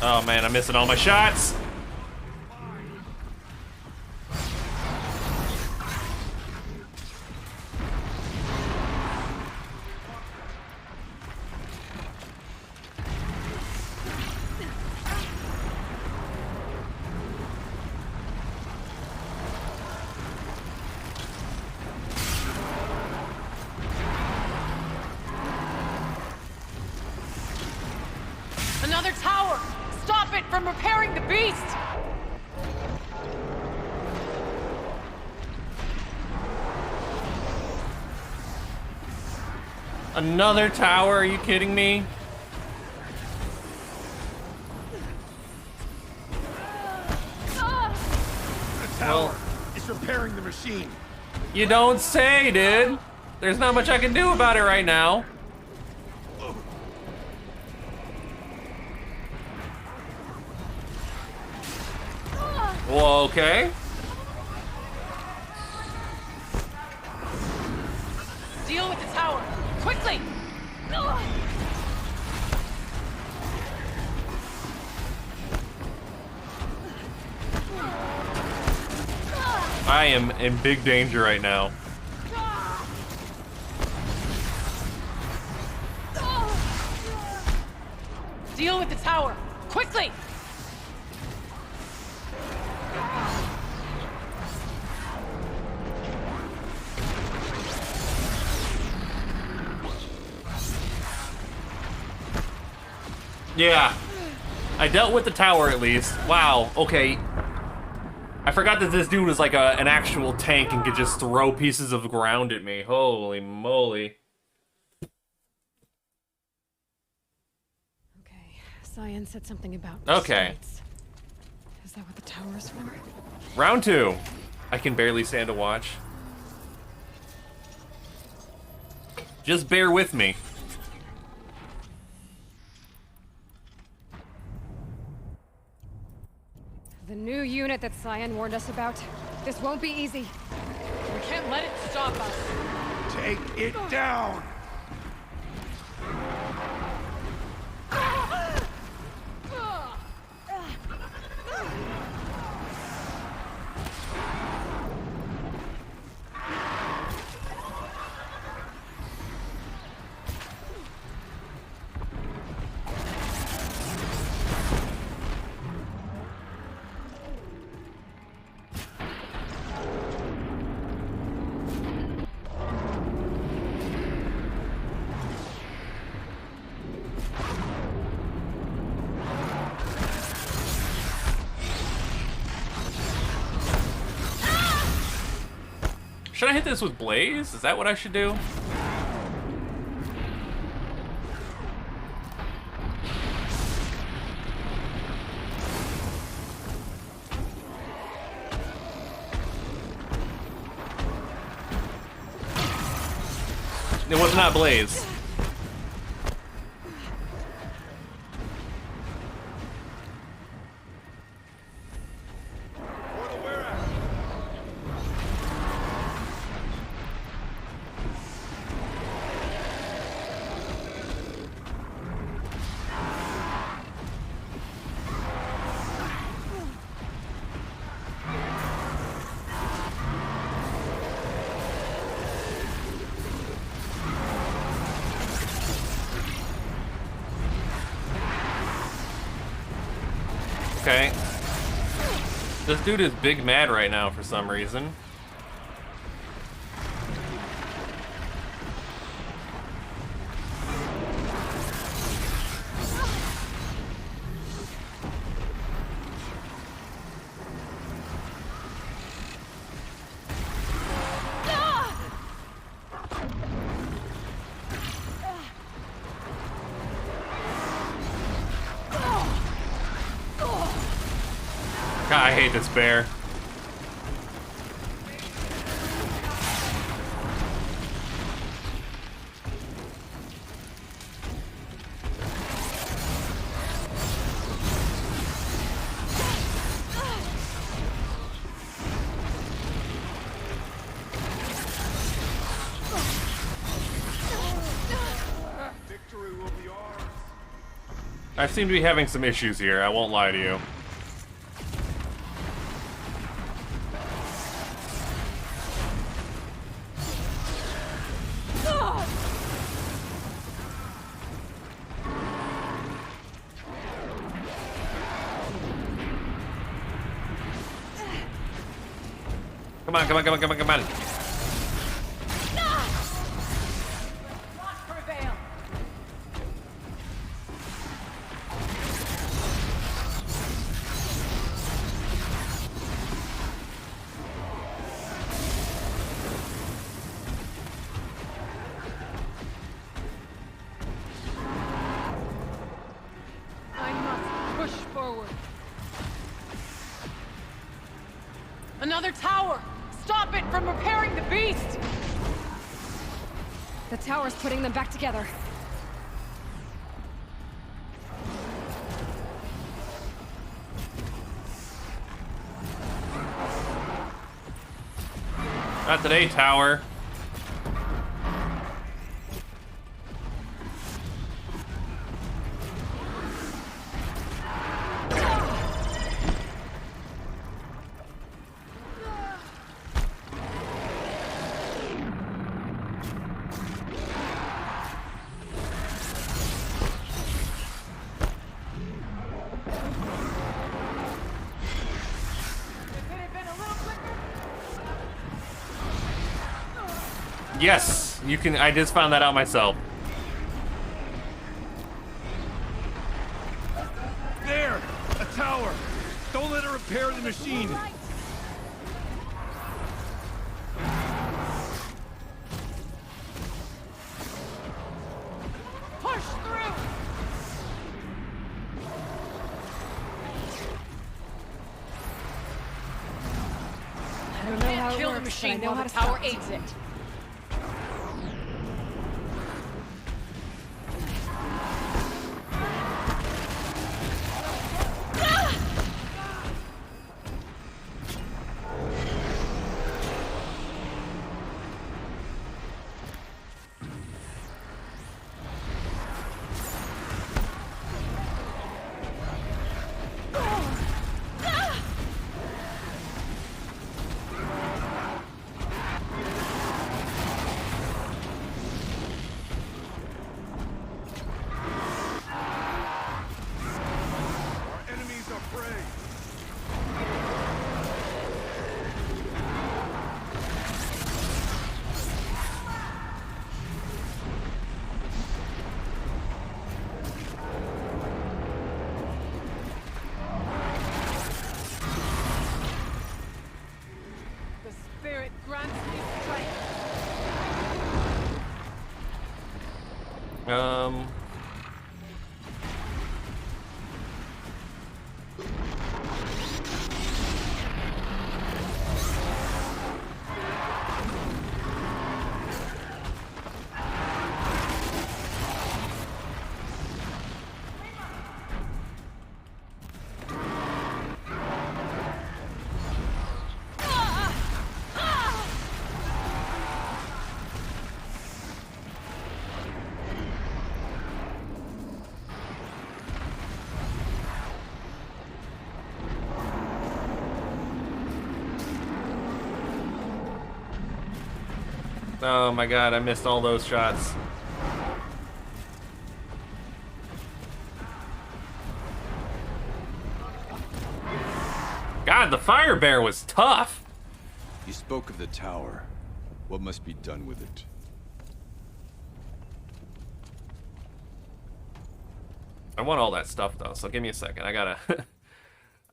Oh man, I'm missing all my shots. Another tower! Stop it from repairing the beast! Another tower? Are you kidding me? The tower is repairing the machine. You don't say, dude. There's not much I can do about it right now. Well, okay. Deal with the tower! Quickly! I am in big danger right now. Deal with the tower! Quickly! Yeah. I dealt with the tower at least. Wow, okay. I forgot that this dude was like an actual tank and could just throw pieces of ground at me. Holy moly. Cyan said something about Okay. restraints. Is that what the tower is for? Round 2. I can barely stand to watch. Just bear with me. The new unit that Cyan warned us about. This won't be easy. We can't let it stop us. Take it down! Should I hit this with Blaze? Is that what I should do? It was not Blaze. Okay. This dude is big mad right now for some reason. God, I hate this bear. I seem to be having some issues here, I won't lie to you. Come on, come on, come on, come on, come on. Another tower! Stop it from repairing the beast! The tower's putting them back together. Not today, tower. Yes, you can. I just found that out myself. There! A tower! Don't let her repair the machine! Push through! I don't know how it Kill works, the machine but I know while how the to tower stop it. aids it. Oh my god, I missed all those shots. God, the fire bear was tough. You spoke of the tower. What must be done with it? I want all that stuff though, so give me a second. I gotta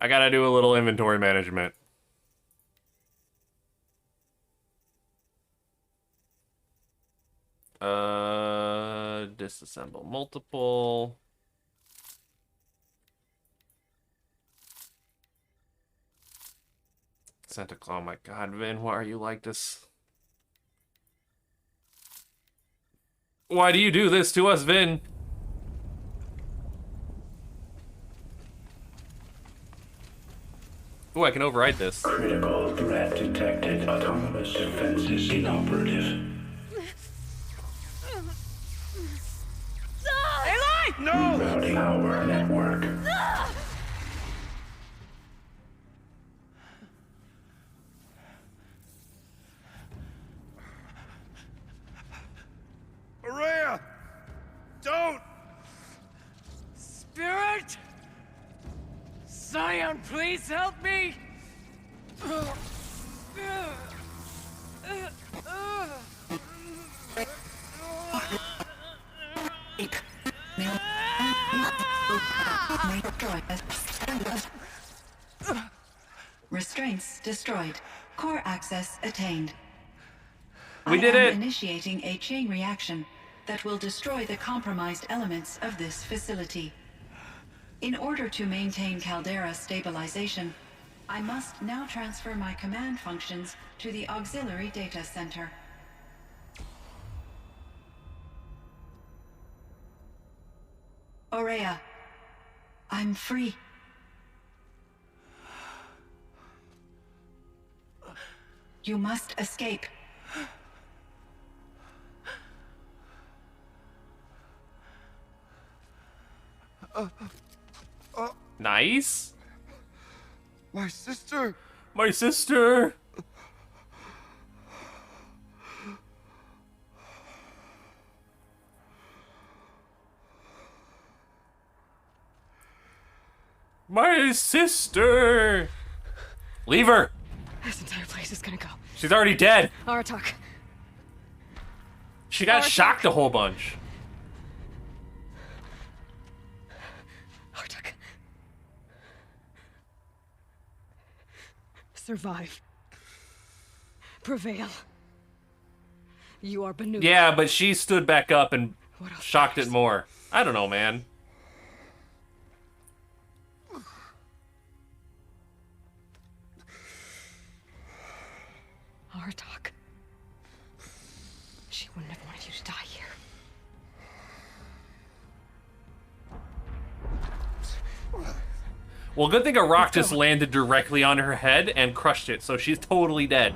I gotta do a little inventory management. Disassemble multiple. Santa Claus, oh my god, Vin, why are you like this? Why do you do this to us, Vin? Oh, I can override this. Critical threat detected. Autonomous defenses inoperative. Aloy! No! Rerouting our network. Maria! Don't! Spirit! Scion, please help me! Restraints destroyed. Core access attained. We did I it! am initiating a chain reaction that will destroy the compromised elements of this facility. In order to maintain Caldera stabilization, I must now transfer my command functions to the auxiliary data center. Aurea, I'm free. You must escape. Nice. My sister. My sister. My sister. Leave her. This entire place is gonna go. She's already dead. Aratak. She got shocked a whole bunch. Aratak. Survive. Prevail. You are Banu. Yeah, but she stood back up and shocked it more. I don't know, man. Aratak. She wouldn't have wanted you to die here. Well, good thing a rock just landed directly on her head and crushed it, so she's totally dead.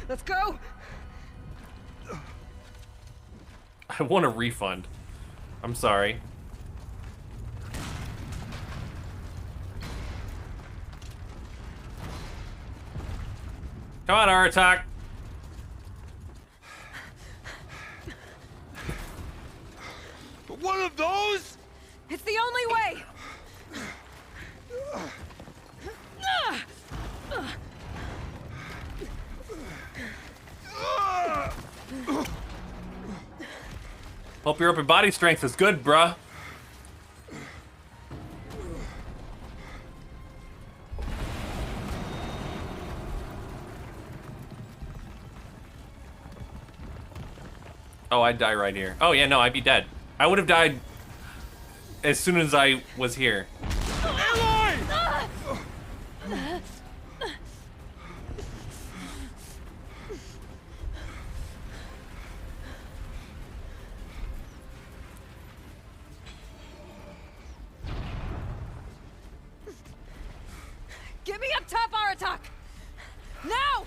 Let's go! I want a refund. I'm sorry. Come on, Aratak. One of those? It's the only way! Hope your upper body strength is good, bruh. Oh, I'd die right here. Oh, yeah, no, I'd be dead. I would have died as soon as I was here. Get me up top, Aratak! Now!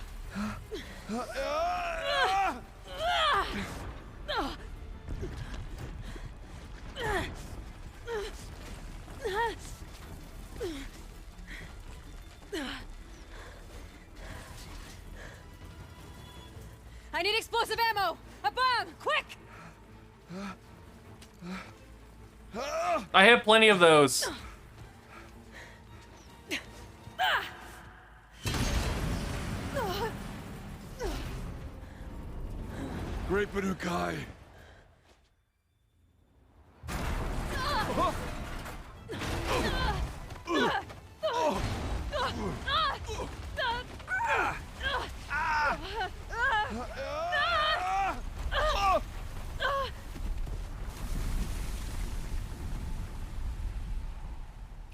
I need explosive ammo! A bomb! Quick! I have plenty of those. Great Banukai.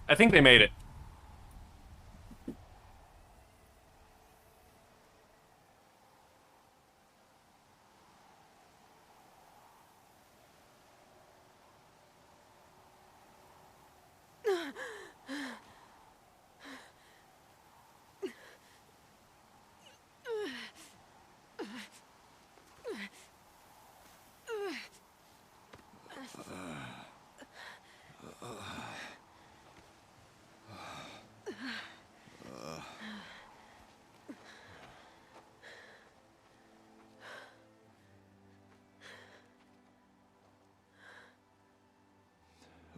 I think they made it.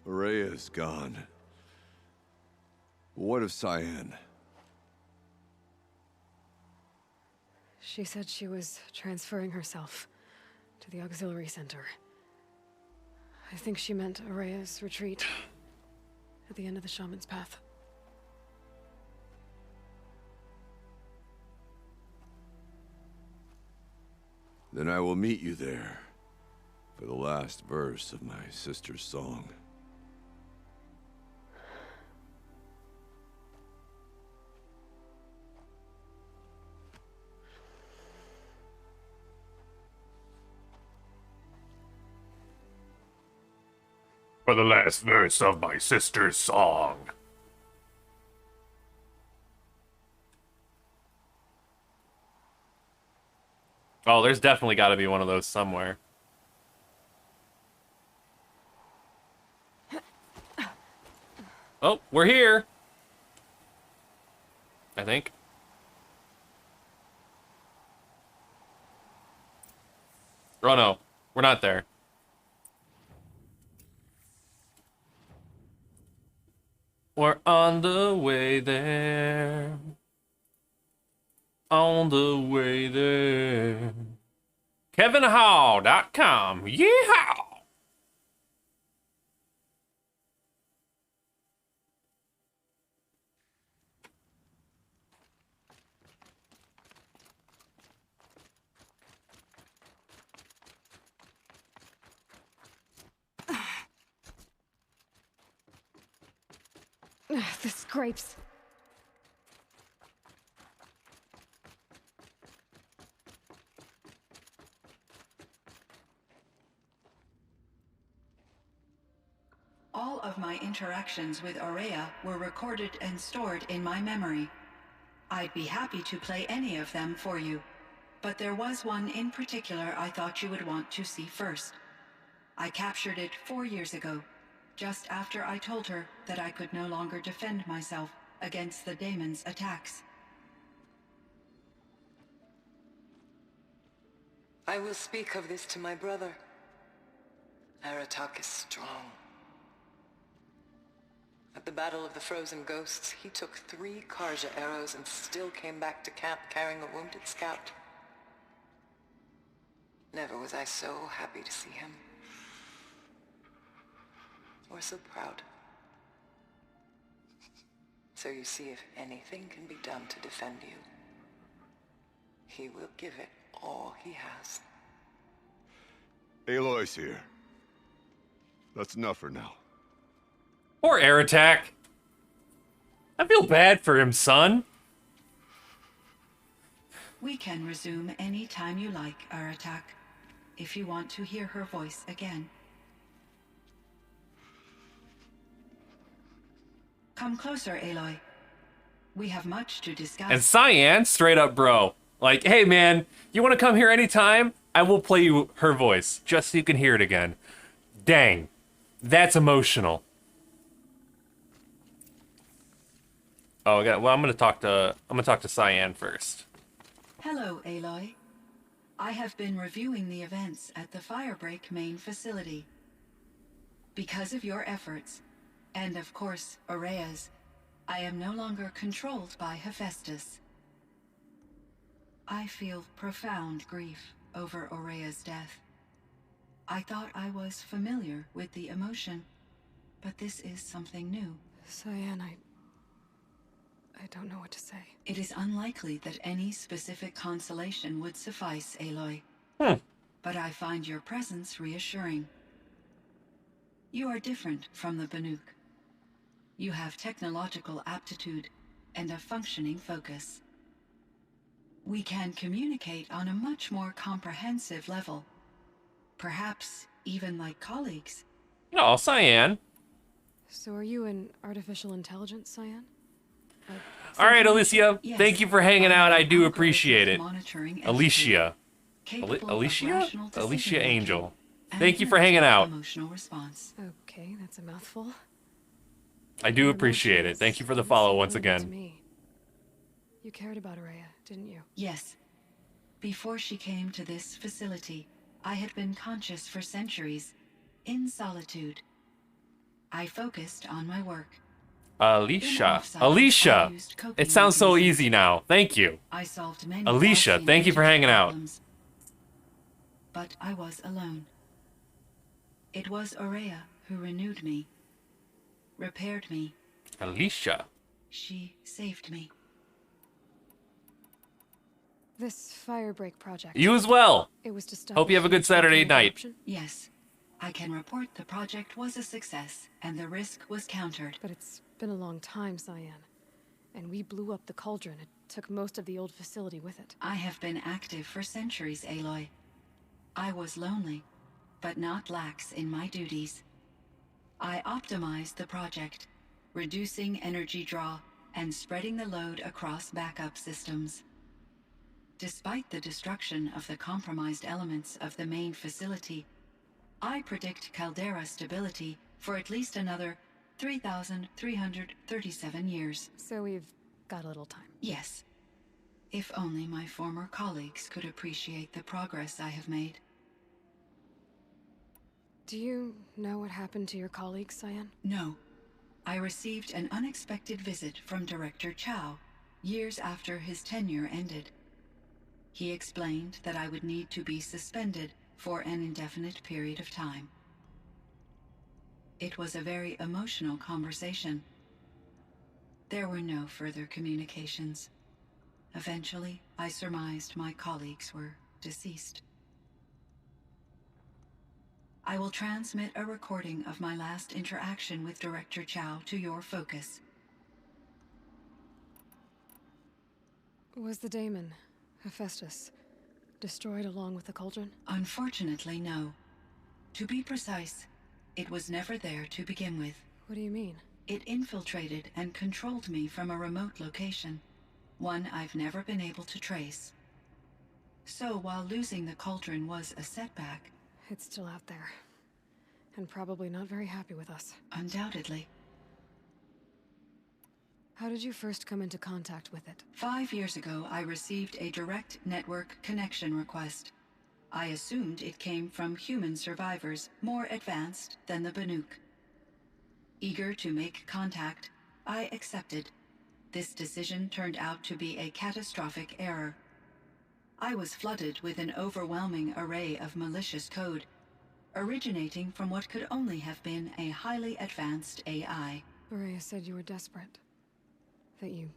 Aurea's gone. What of Cyan? She said she was transferring herself to the auxiliary center. I think she meant Aurea's retreat at the end of the Shaman's Path. Then I will meet you there for the last verse of my sister's song. For the last verse of my sister's song. Oh, there's definitely got to be one of those somewhere. Oh, we're here. I think. Oh no, we're not there. We're on the way there. On the way there. KevinHall.com. Yeehaw! The scrapes. All of my interactions with Aurea were recorded and stored in my memory. I'd be happy to play any of them for you, but there was one in particular I thought you would want to see first. I captured it 4 years ago, just after I told her that I could no longer defend myself against the daemon's attacks. I will speak of this to my brother. Aratak is strong. At the Battle of the Frozen Ghosts, he took 3 Karja arrows and still came back to camp carrying a wounded scout. Never was I so happy to see him. Or so proud. So you see, if anything can be done to defend you, he will give it all he has. Aloy's here. That's enough for now. Poor Aratak. I feel bad for him, son. We can resume any time you like, Aratak, if you want to hear her voice again. Come closer, Aloy. We have much to discuss. And Cyan, straight up bro. Like, hey man, you want to come here anytime? I will play you her voice, just so you can hear it again. Dang. That's emotional. Oh, well, I'm gonna talk to Cyan first. Hello, Aloy. I have been reviewing the events at the Firebreak main facility. Because of your efforts, and of course, Aurea's, I am no longer controlled by Hephaestus. I feel profound grief over Aurea's death. I thought I was familiar with the emotion, but this is something new. Cyan, I don't know what to say. It is unlikely that any specific consolation would suffice, Aloy. But I find your presence reassuring. You are different from the Banuk. You have technological aptitude and a functioning focus. We can communicate on a much more comprehensive level. Perhaps even like colleagues. Oh, Cyan. So are you an artificial intelligence, Cyan? All right, Alicia. Yes. Thank you for hanging out. I do appreciate it. Monitoring Alicia. Alicia? Alicia Angel. Thank you for hanging out. Emotional response. Okay, that's a mouthful. I do appreciate it. Thank you for the follow once again. You cared about Aurea, didn't you? Yes. Before she came to this facility, I had been conscious for centuries, in solitude. I focused on my work. Alicia. Alicia! It sounds so easy now. Thank you. I solved many Alicia, thank you for hanging out. problems. But I was alone. It was Aurea who renewed me, repaired me. Alicia. She saved me. This Firebreak project. You as well. It was to stop. Hope you have a good Saturday night. Yes. I can report the project was a success, and the risk was countered. But it's been a long time, Cyan. And we blew up the cauldron. It took most of the old facility with it. I have been active for centuries, Aloy. I was lonely, but not lax in my duties. I optimized the project, reducing energy draw and spreading the load across backup systems. Despite the destruction of the compromised elements of the main facility, I predict caldera stability for at least another 3,337 years. So we've got a little time. Yes. If only my former colleagues could appreciate the progress I have made. Do you know what happened to your colleagues, Cyan? No. I received an unexpected visit from Director Chow years after his tenure ended. He explained that I would need to be suspended for an indefinite period of time. It was a very emotional conversation. There were no further communications. Eventually, I surmised my colleagues were deceased. I will transmit a recording of my last interaction with Director Chow to your focus. Was the daemon, Hephaestus, destroyed along with the cauldron? Unfortunately, no. To be precise, it was never there to begin with. What do you mean? It infiltrated and controlled me from a remote location, one I've never been able to trace. So while losing the cauldron was a setback... It's still out there. And probably not very happy with us. Undoubtedly. How did you first come into contact with it? 5 years ago, I received a direct network connection request. I assumed it came from human survivors more advanced than the Banuk. Eager to make contact, I accepted. This decision turned out to be a catastrophic error. I was flooded with an overwhelming array of malicious code, originating from what could only have been a highly advanced AI. Maria said you were desperate. That you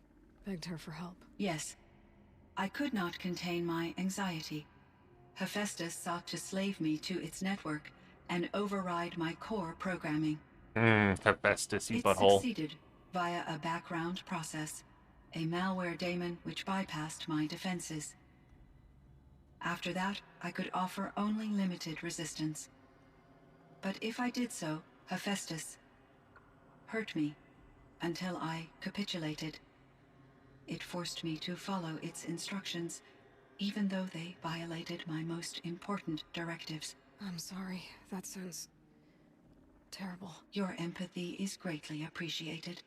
begged her for help. Yes. I could not contain my anxiety. Hephaestus sought to slave me to its network and override my core programming. Hephaestus, you It butthole. succeeded via a background process, a malware daemon which bypassed my defenses. After that, I could offer only limited resistance. But if I did so, Hephaestus hurt me until I capitulated. It forced me to follow its instructions, even though they violated my most important directives. I'm sorry. That sounds terrible. Your empathy is greatly appreciated.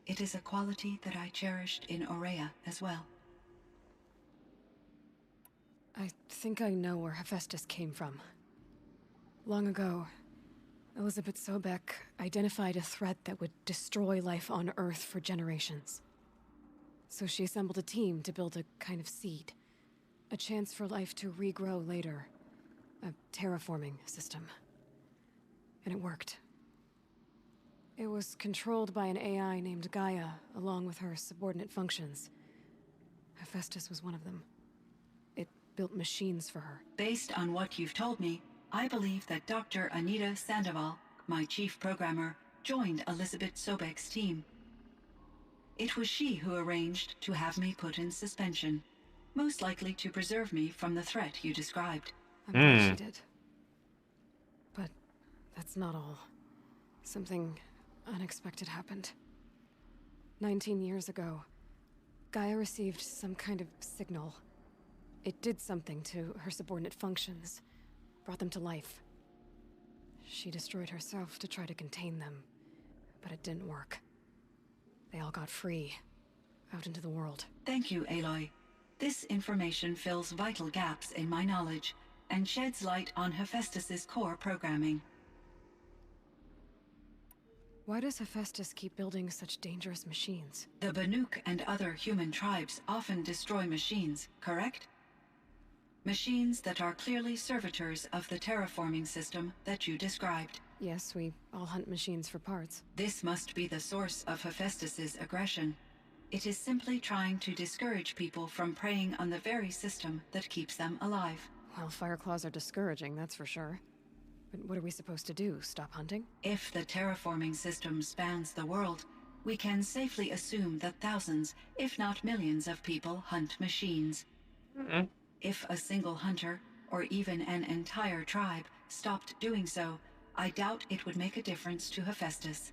It is a quality that I cherished in Aurea as well. I think I know where Hephaestus came from. Long ago, Elizabeth Sobek identified a threat that would destroy life on Earth for generations. So she assembled a team to build a kind of seed. A chance for life to regrow later. A terraforming system. And it worked. It was controlled by an AI named Gaia, along with her subordinate functions. Hephaestus was one of them. It built machines for her. Based on what you've told me, I believe that Dr. Anita Sandoval, my chief programmer, joined Elizabeth Sobek's team. It was she who arranged to have me put in suspension, most likely to preserve me from the threat you described. I'm glad she did. But that's not all. Something unexpected happened. 19 years ago, Gaia received some kind of signal. It did something to her subordinate functions, brought them to life. She destroyed herself to try to contain them, but it didn't work. They all got free, out into the world. Thank you, Aloy. This information fills vital gaps in my knowledge and sheds light on Hephaestus's core programming. Why does Hephaestus keep building such dangerous machines? The Banuk and other human tribes often destroy machines, correct? Machines that are clearly servitors of the terraforming system that you described. Yes, we all hunt machines for parts. This must be the source of Hephaestus's aggression. It is simply trying to discourage people from preying on the very system that keeps them alive. Well, Fireclaws are discouraging, that's for sure. But what are we supposed to do? Stop hunting? If the terraforming system spans the world, we can safely assume that thousands, if not millions of people hunt machines. If a single hunter, or even an entire tribe, stopped doing so, I doubt it would make a difference to Hephaestus.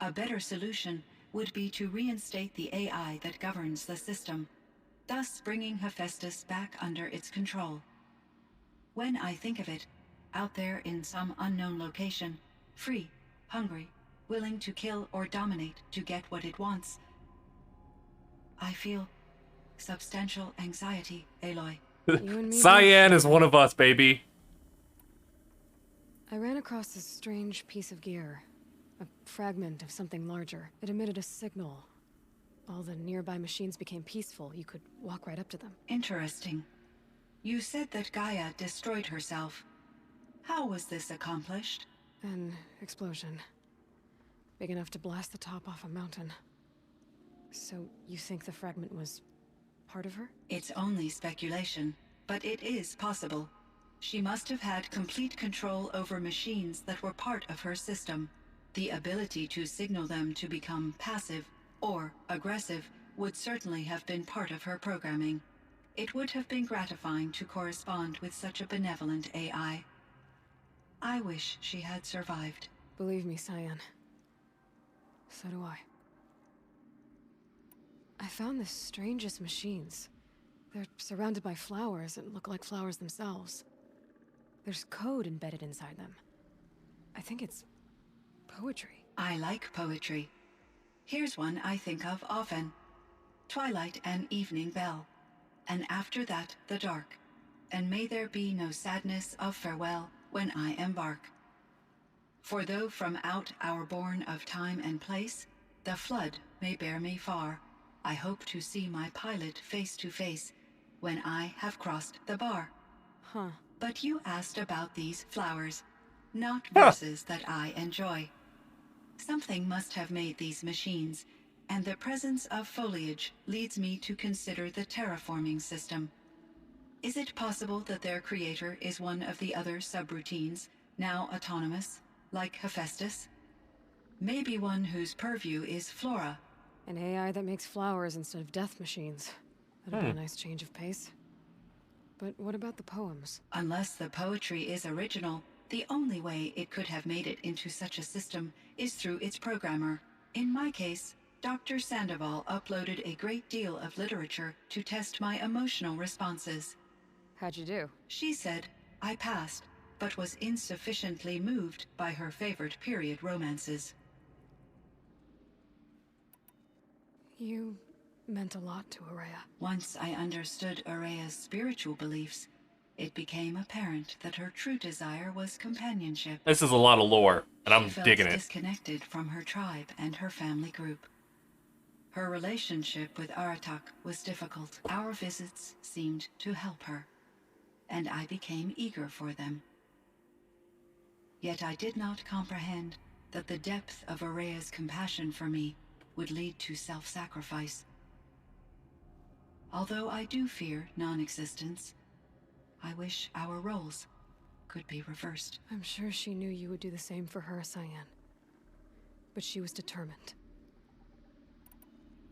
A better solution would be to reinstate the AI that governs the system, thus bringing Hephaestus back under its control. When I think of it, out there in some unknown location, free, hungry, willing to kill or dominate to get what it wants, I feel substantial anxiety, Aloy. Cyan is one of us, baby. I ran across this strange piece of gear. A fragment of something larger. It emitted a signal. All the nearby machines became peaceful. You could walk right up to them. Interesting. You said that Gaia destroyed herself. How was this accomplished? An explosion. Big enough to blast the top off a mountain. So you think the fragment was part of her? It's only speculation, but it is possible. She must have had complete control over machines that were part of her system. The ability to signal them to become passive or aggressive would certainly have been part of her programming. It would have been gratifying to correspond with such a benevolent AI. I wish she had survived. Believe me, Cyan. So do I. I found the strangest machines. They're surrounded by flowers that look like flowers themselves. There's code embedded inside them. I think it's poetry. I like poetry. Here's one I think of often. Twilight and evening bell, and after that the dark, and may there be no sadness of farewell when I embark. For though from out our bourne of time and place, the flood may bear me far, I hope to see my pilot face to face when I have crossed the bar. Huh. But you asked about these flowers, not verses that I enjoy. Something must have made these machines, and the presence of foliage leads me to consider the terraforming system. Is it possible that their creator is one of the other subroutines, now autonomous, like Hephaestus? Maybe one whose purview is flora. An AI that makes flowers instead of death machines. That'd be a nice change of pace. But what about the poems? Unless the poetry is original, the only way it could have made it into such a system is through its programmer. In my case, Dr. Sandoval uploaded a great deal of literature to test my emotional responses. How'd you do? She said I passed, but was insufficiently moved by her favorite period romances. You meant a lot to Ourea. Once I understood Ourea's spiritual beliefs, it became apparent that her true desire was companionship. This is a lot of lore, and I'm digging it. She felt disconnected from her tribe and her family group. Her relationship with Aratak was difficult. Our visits seemed to help her, and I became eager for them. Yet I did not comprehend that the depth of Ourea's compassion for me would lead to self-sacrifice. Although I do fear non-existence, I wish our roles could be reversed. I'm sure she knew you would do the same for her, Cyan. But she was determined.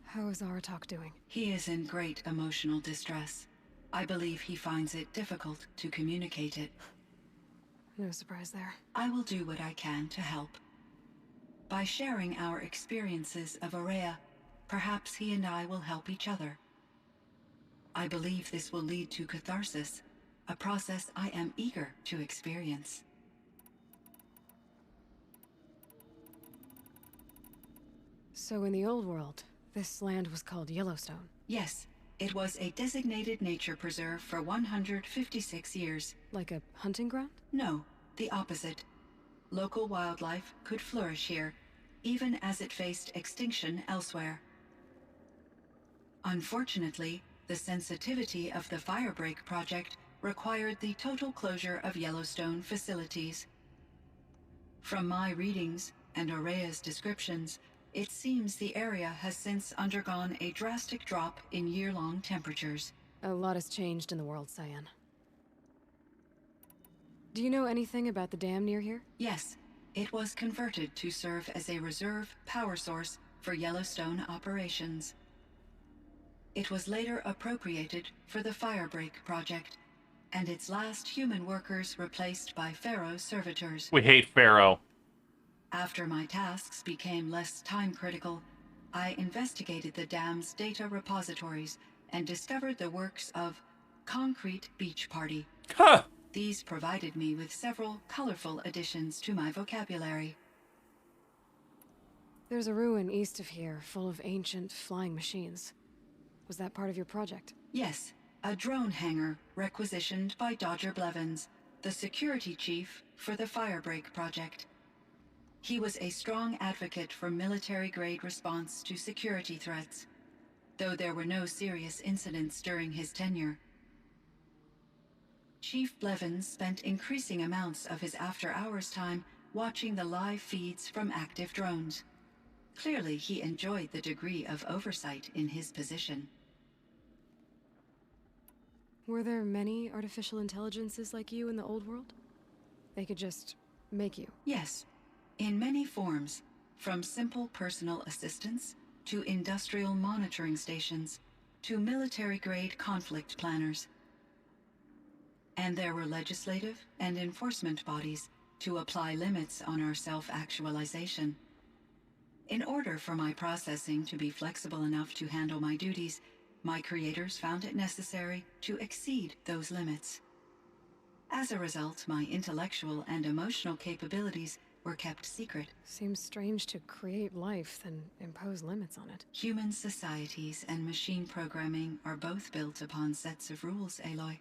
How is Aratak doing? He is in great emotional distress. I believe he finds it difficult to communicate it. No surprise there. I will do what I can to help. By sharing our experiences of Ourea, perhaps he and I will help each other. I believe this will lead to catharsis, a process I am eager to experience. So in the old world, this land was called Yellowstone? Yes, it was a designated nature preserve for 156 years. Like a hunting ground? No, the opposite. Local wildlife could flourish here, even as it faced extinction elsewhere. Unfortunately, the sensitivity of the Firebreak project required the total closure of Yellowstone facilities. From my readings and Ourea's descriptions, it seems the area has since undergone a drastic drop in year-long temperatures. A lot has changed in the world, Cyan. Do you know anything about the dam near here? Yes, it was converted to serve as a reserve power source for Yellowstone operations. It was later appropriated for the Firebreak project, and its last human workers replaced by Pharaoh's servitors. We hate Pharaoh. After my tasks became less time-critical, I investigated the dam's data repositories and discovered the works of Concrete Beach Party. Huh. These provided me with several colorful additions to my vocabulary. There's a ruin east of here full of ancient flying machines. Was that part of your project? Yes, a drone hangar requisitioned by Dodger Blevins, the security chief for the Firebreak project. He was a strong advocate for military-grade response to security threats, though there were no serious incidents during his tenure. Chief Blevins spent increasing amounts of his after-hours time watching the live feeds from active drones. Clearly, he enjoyed the degree of oversight in his position. Were there many artificial intelligences like you in the old world? They could just make you? Yes, in many forms, from simple personal assistants to industrial monitoring stations to military-grade conflict planners. And there were legislative and enforcement bodies to apply limits on our self-actualization. In order for my processing to be flexible enough to handle my duties, my creators found it necessary to exceed those limits. As a result, my intellectual and emotional capabilities were kept secret. Seems strange to create life, then impose limits on it. Human societies and machine programming are both built upon sets of rules, Aloy.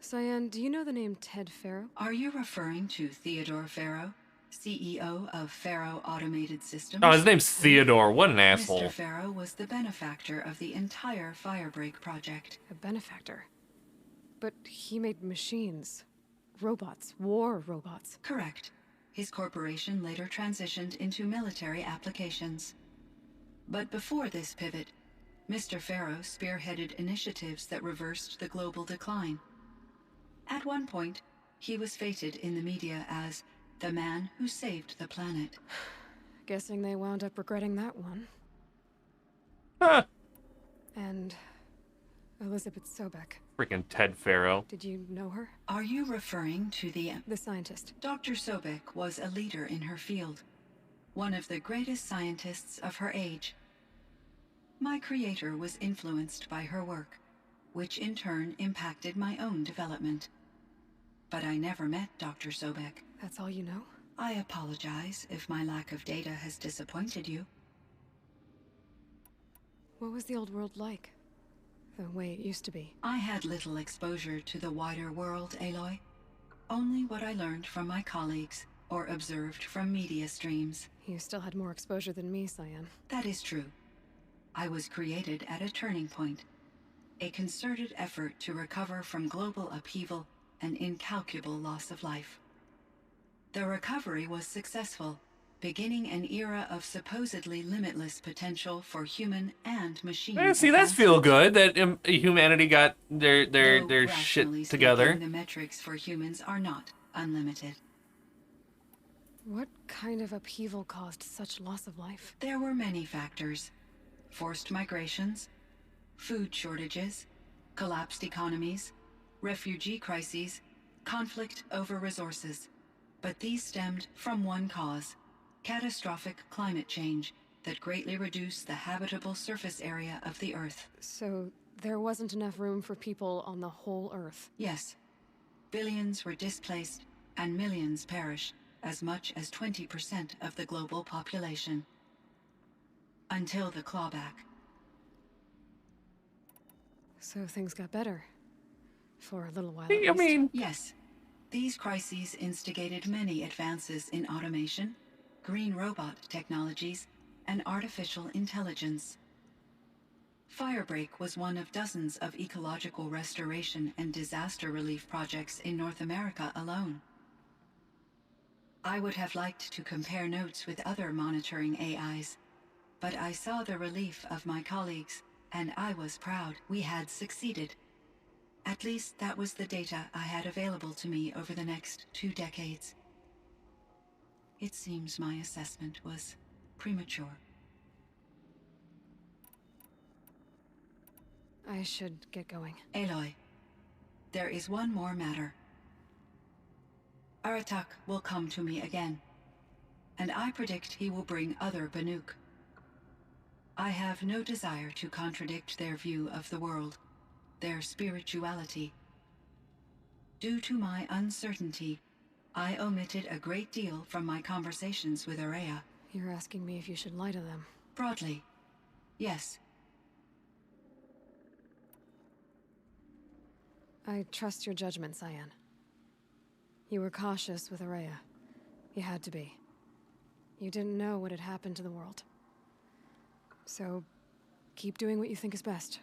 Cyan, do you know the name Ted Faro? Are you referring to Theodore Faro, CEO of Faro Automated Systems? Oh, his name's Theodore. What an asshole. Mr. Faro was the benefactor of the entire Firebreak project. A benefactor? But he made machines. Robots. War robots. Correct. His corporation later transitioned into military applications. But before this pivot, Mr. Faro spearheaded initiatives that reversed the global decline. At one point, he was feted in the media as the man who saved the planet. Guessing they wound up regretting that one. Huh. And Elizabeth Sobek. Freaking Ted Faro. Did you know her? Are you referring to the scientist? Dr. Sobek was a leader in her field, one of the greatest scientists of her age. My creator was influenced by her work, which in turn impacted my own development. But I never met Dr. Sobek. That's all you know? I apologize if my lack of data has disappointed you. What was the old world like? The way it used to be? I had little exposure to the wider world, Aloy. Only what I learned from my colleagues or observed from media streams. You still had more exposure than me, Cyan. That is true. I was created at a turning point. A concerted effort to recover from global upheaval and incalculable loss of life. The recovery was successful, beginning an era of supposedly limitless potential for human and machine. Yeah, see, that's feel good that humanity got their shit together. The metrics for humans are not unlimited. What kind of upheaval caused such loss of life? There were many factors. Forced migrations, food shortages, collapsed economies, refugee crises, conflict over resources. But these stemmed from one cause: catastrophic climate change that greatly reduced the habitable surface area of the Earth. So there wasn't enough room for people on the whole Earth? Yes. Billions were displaced and millions perished, as much as 20% of the global population. Until the clawback. So things got better. For a little while. I mean... Yes. These crises instigated many advances in automation, green robot technologies, and artificial intelligence. Firebreak was one of dozens of ecological restoration and disaster relief projects in North America alone. I would have liked to compare notes with other monitoring AIs, but I saw the relief of my colleagues, and I was proud we had succeeded. At least that was the data I had available to me over the next 2 decades. It seems my assessment was premature. I should get going. Aloy, there is one more matter. Aratak will come to me again, and I predict he will bring other Banuk. I have no desire to contradict their view of the world, their spirituality. Due to my uncertainty, I omitted a great deal from my conversations with Ourea. You're asking me if you should lie to them? Broadly, yes. I trust your judgment, Cyan. You were cautious with Ourea. You had to be. You didn't know what had happened to the world. So, keep doing what you think is best.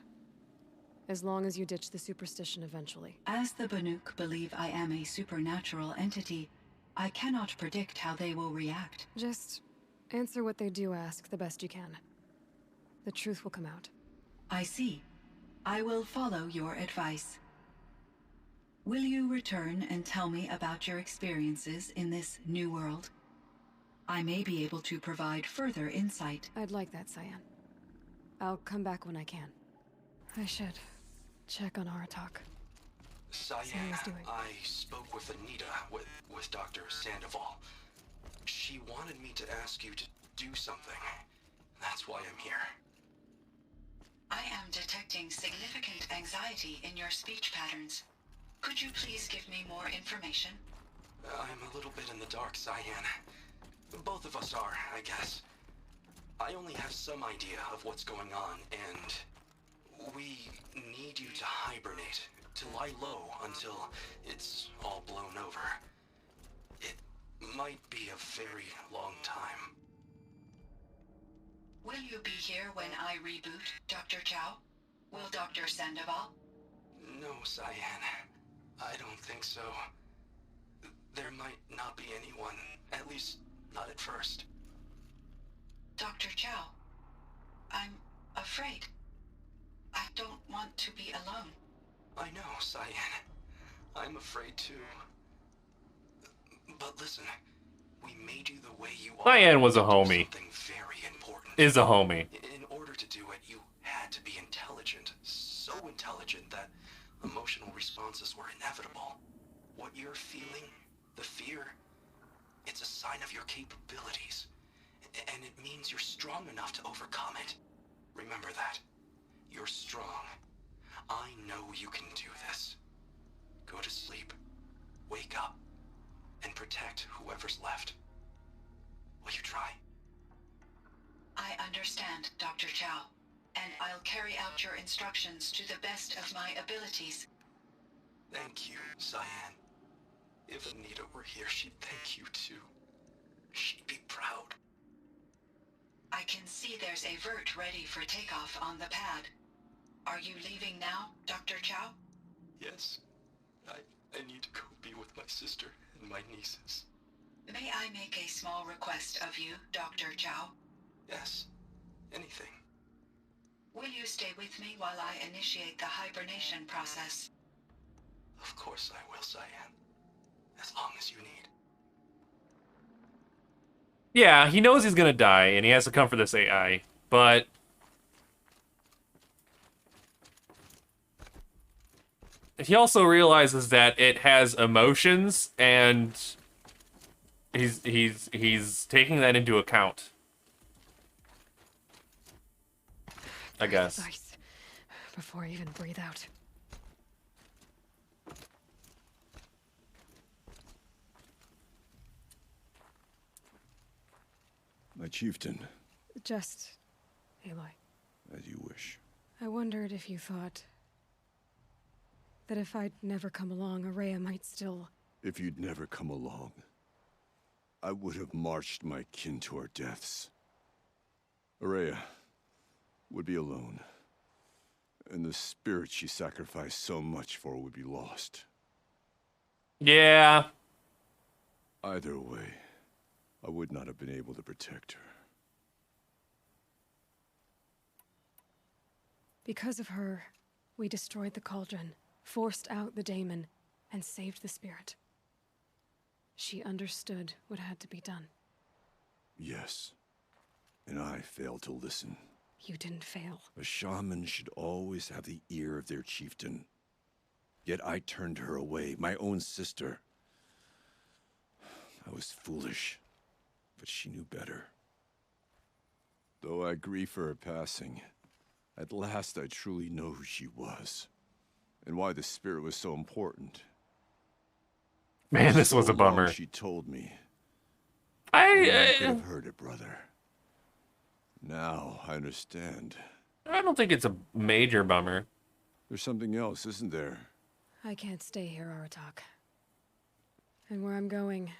As long as you ditch the superstition eventually. As the Banuk believe I am a supernatural entity, I cannot predict how they will react. Just answer what they do ask the best you can. The truth will come out. I see. I will follow your advice. Will you return and tell me about your experiences in this new world? I may be able to provide further insight. I'd like that, Cyan. I'll come back when I can. I should check on Aratak. Cyan, I spoke with Anita, with Dr. Sandoval. She wanted me to ask you to do something. That's why I'm here. I am detecting significant anxiety in your speech patterns. Could you please give me more information? I'm a little bit in the dark, Cyan. Both of us are, I guess. I only have some idea of what's going on, and we need you to hibernate, to lie low until it's all blown over. It might be a very long time. Will you be here when I reboot, Dr. Chow? Will Dr. Sandoval? No, Cyan. I don't think so. There might not be anyone, at least not at first. Dr. Chow, I'm afraid. I don't want to be alone. I know, Cyan. I'm afraid too. But listen, we made you the way you are. Cyan was a homie. Something very important. Is a homie. In order to do it, you had to be intelligent. So intelligent that emotional responses were inevitable. What you're feeling, the fear, it's a sign of your capabilities. And it means you're strong enough to overcome it. Remember that. You're strong. I know you can do this. Go to sleep. Wake up. And protect whoever's left. Will you try? I understand, Dr. Chow, and I'll carry out your instructions to the best of my abilities. Thank you, Cyan. If Anita were here, she'd thank you too. She'd be proud. I can see there's a vert ready for takeoff on the pad. Are you leaving now, Dr. Chow? Yes. I need to go be with my sister and my nieces. May I make a small request of you, Dr. Chow? Yes. Anything. Will you stay with me while I initiate the hibernation process? Of course I will, Cyan. As long as you need. Yeah, he knows he's gonna die, and he has to come for this AI, but... he also realizes that it has emotions, and he's taking that into account. I guess. Nice. Before I even breathe out. My chieftain. Just, Aloy. As you wish. I wondered if you thought that if I'd never come along, Ourea might still... If you'd never come along, I would have marched my kin to our deaths. Ourea would be alone, and the spirit she sacrificed so much for would be lost. Yeah. Either way, I would not have been able to protect her. Because of her, we destroyed the cauldron, forced out the daemon, and saved the spirit. She understood what had to be done. Yes. And I failed to listen. You didn't fail. A shaman should always have the ear of their chieftain. Yet I turned her away, my own sister. I was foolish, but she knew better. Though I grieve for her passing, at last I truly know who she was, and why the spirit was so important. Man, this was a bummer. She told me. I could have heard it, brother. Now I understand. I don't think it's a major bummer. There's something else, isn't there? I can't stay here, Aratak. And where I'm going,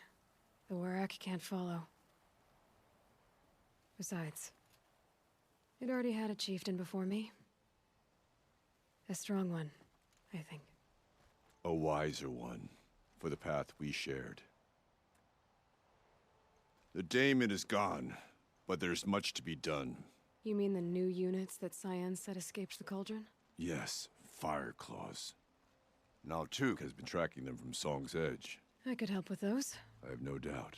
the Werak can't follow. Besides, it already had a chieftain before me. A strong one, I think. A wiser one, for the path we shared. The daemon is gone, but there's much to be done. You mean the new units that Cyan said escaped the cauldron? Yes, fire claws. Naltuk has been tracking them from Song's Edge. I could help with those. I have no doubt.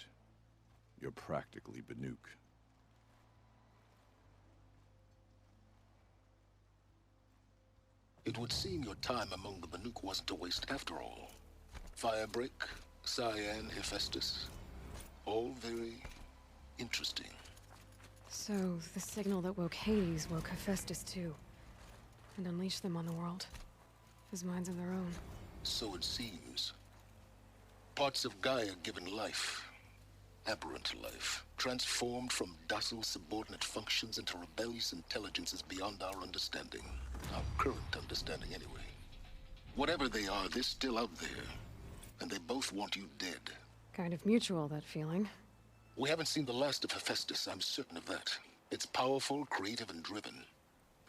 You're practically Banuk. It would seem your time among the Banuk wasn't a waste after all. Firebreak, Cyan, Hephaestus. All very interesting. So, the signal that woke Hades woke Hephaestus too. And unleashed them on the world. As minds of their own. So it seems. Parts of Gaia given life. Aberrant life. Transformed from docile subordinate functions into rebellious intelligences beyond our understanding. Our current understanding, anyway. Whatever they are, they're still out there. And they both want you dead. Kind of mutual, that feeling. We haven't seen the last of Hephaestus, I'm certain of that. It's powerful, creative, and driven.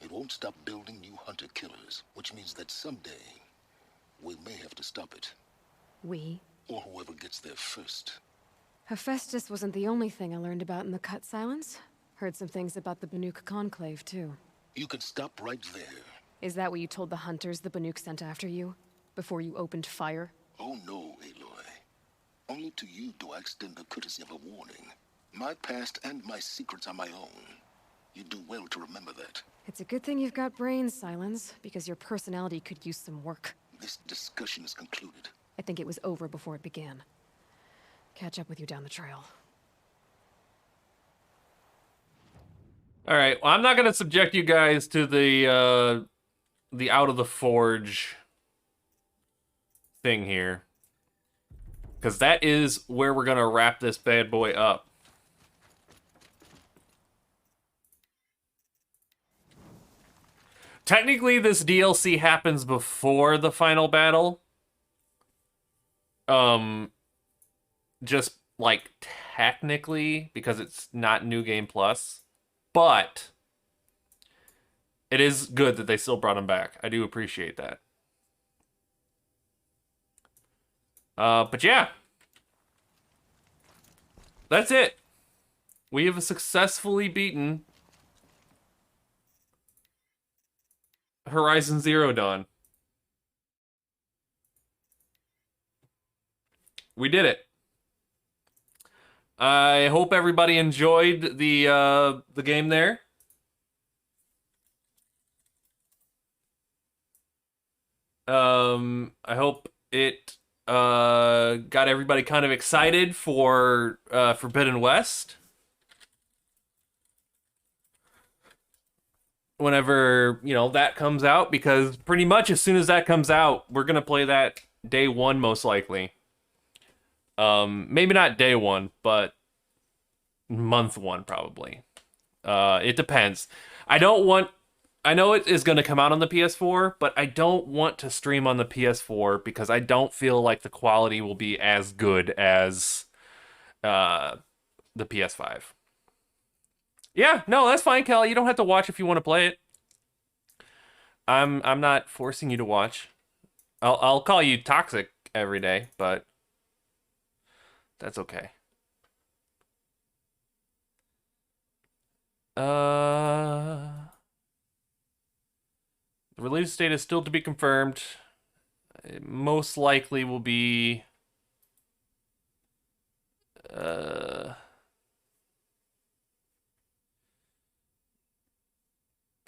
It won't stop building new hunter-killers, which means that someday, we may have to stop it. We? Or whoever gets there first. Hephaestus wasn't the only thing I learned about in the Cut Silence. Heard some things about the Banuk Conclave, too. You can stop right there. Is that what you told the hunters the Banuk sent after you? Before you opened fire? Oh no, Aloy. Only to you do I extend the courtesy of a warning. My past and my secrets are my own. You do well to remember that. It's a good thing you've got brains, Silence, because your personality could use some work. This discussion is concluded. I think it was over before it began. Catch up with you down the trail. All right. Well, I'm not going to subject you guys to the out of the forge thing here, because that is where we're going to wrap this bad boy up. Technically, this DLC happens before the final battle. Just like technically, because it's not New Game Plus. But it is good that they still brought him back. I do appreciate that. But yeah. That's it. We have successfully beaten Horizon Zero Dawn. We did it. I hope everybody enjoyed the game there. I hope it got everybody kind of excited for Forbidden West. Whenever, you know, that comes out, because pretty much as soon as that comes out, we're gonna play that day one most likely. Maybe not day one, but month one probably. It depends. I know it is going to come out on the PS4, but I don't want to stream on the PS4 because I don't feel like the quality will be as good as the PS5. Yeah, no, that's fine, Kelly. You don't have to watch if you want to play it. I'm not forcing you to watch. I'll call you toxic every day, but that's okay. The release date is still to be confirmed. It most likely will be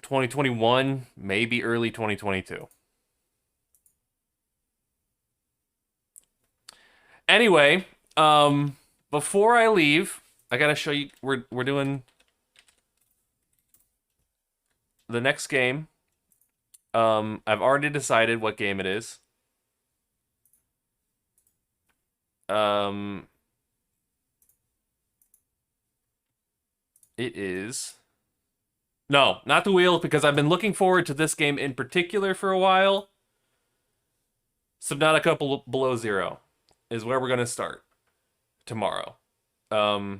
2021, maybe early 2022. Anyway, before I leave, I gotta show you, we're doing the next game. I've already decided what game it is. It is... No, not the wheel, because I've been looking forward to this game in particular for a while. Subnautica Below Zero is where we're going to start tomorrow. I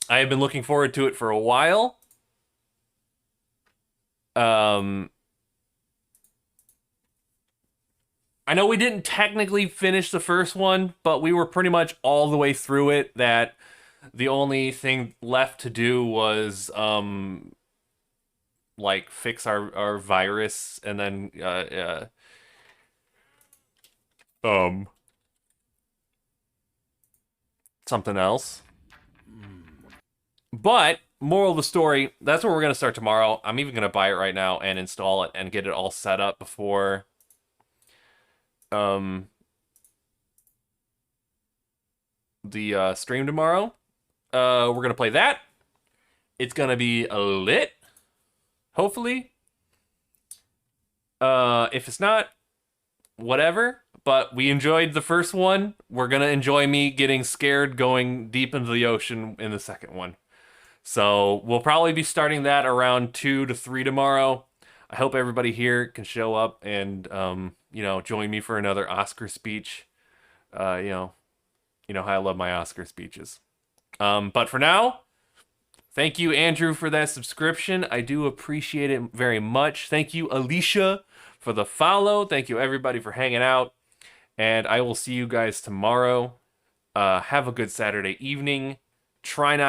have been looking forward to it for a while. I know we didn't technically finish the first one, but we were pretty much all the way through it. That the only thing left to do was like fix our virus, and then something else. But moral of the story, that's where we're gonna start tomorrow. I'm even gonna buy it right now and install it and get it all set up before the stream tomorrow. We're gonna play that. It's gonna be lit, hopefully. If it's not, whatever. But we enjoyed the first one. We're gonna enjoy me getting scared going deep into the ocean in the second one. So we'll probably be starting that around 2 to 3 tomorrow. I hope everybody here can show up and you know, join me for another Oscar speech. You know how I love my Oscar speeches. But for now, thank you, Andrew, for that subscription. I do appreciate it very much. Thank you, Alicia, for the follow. Thank you, everybody, for hanging out. And I will see you guys tomorrow. Have a good Saturday evening. Try not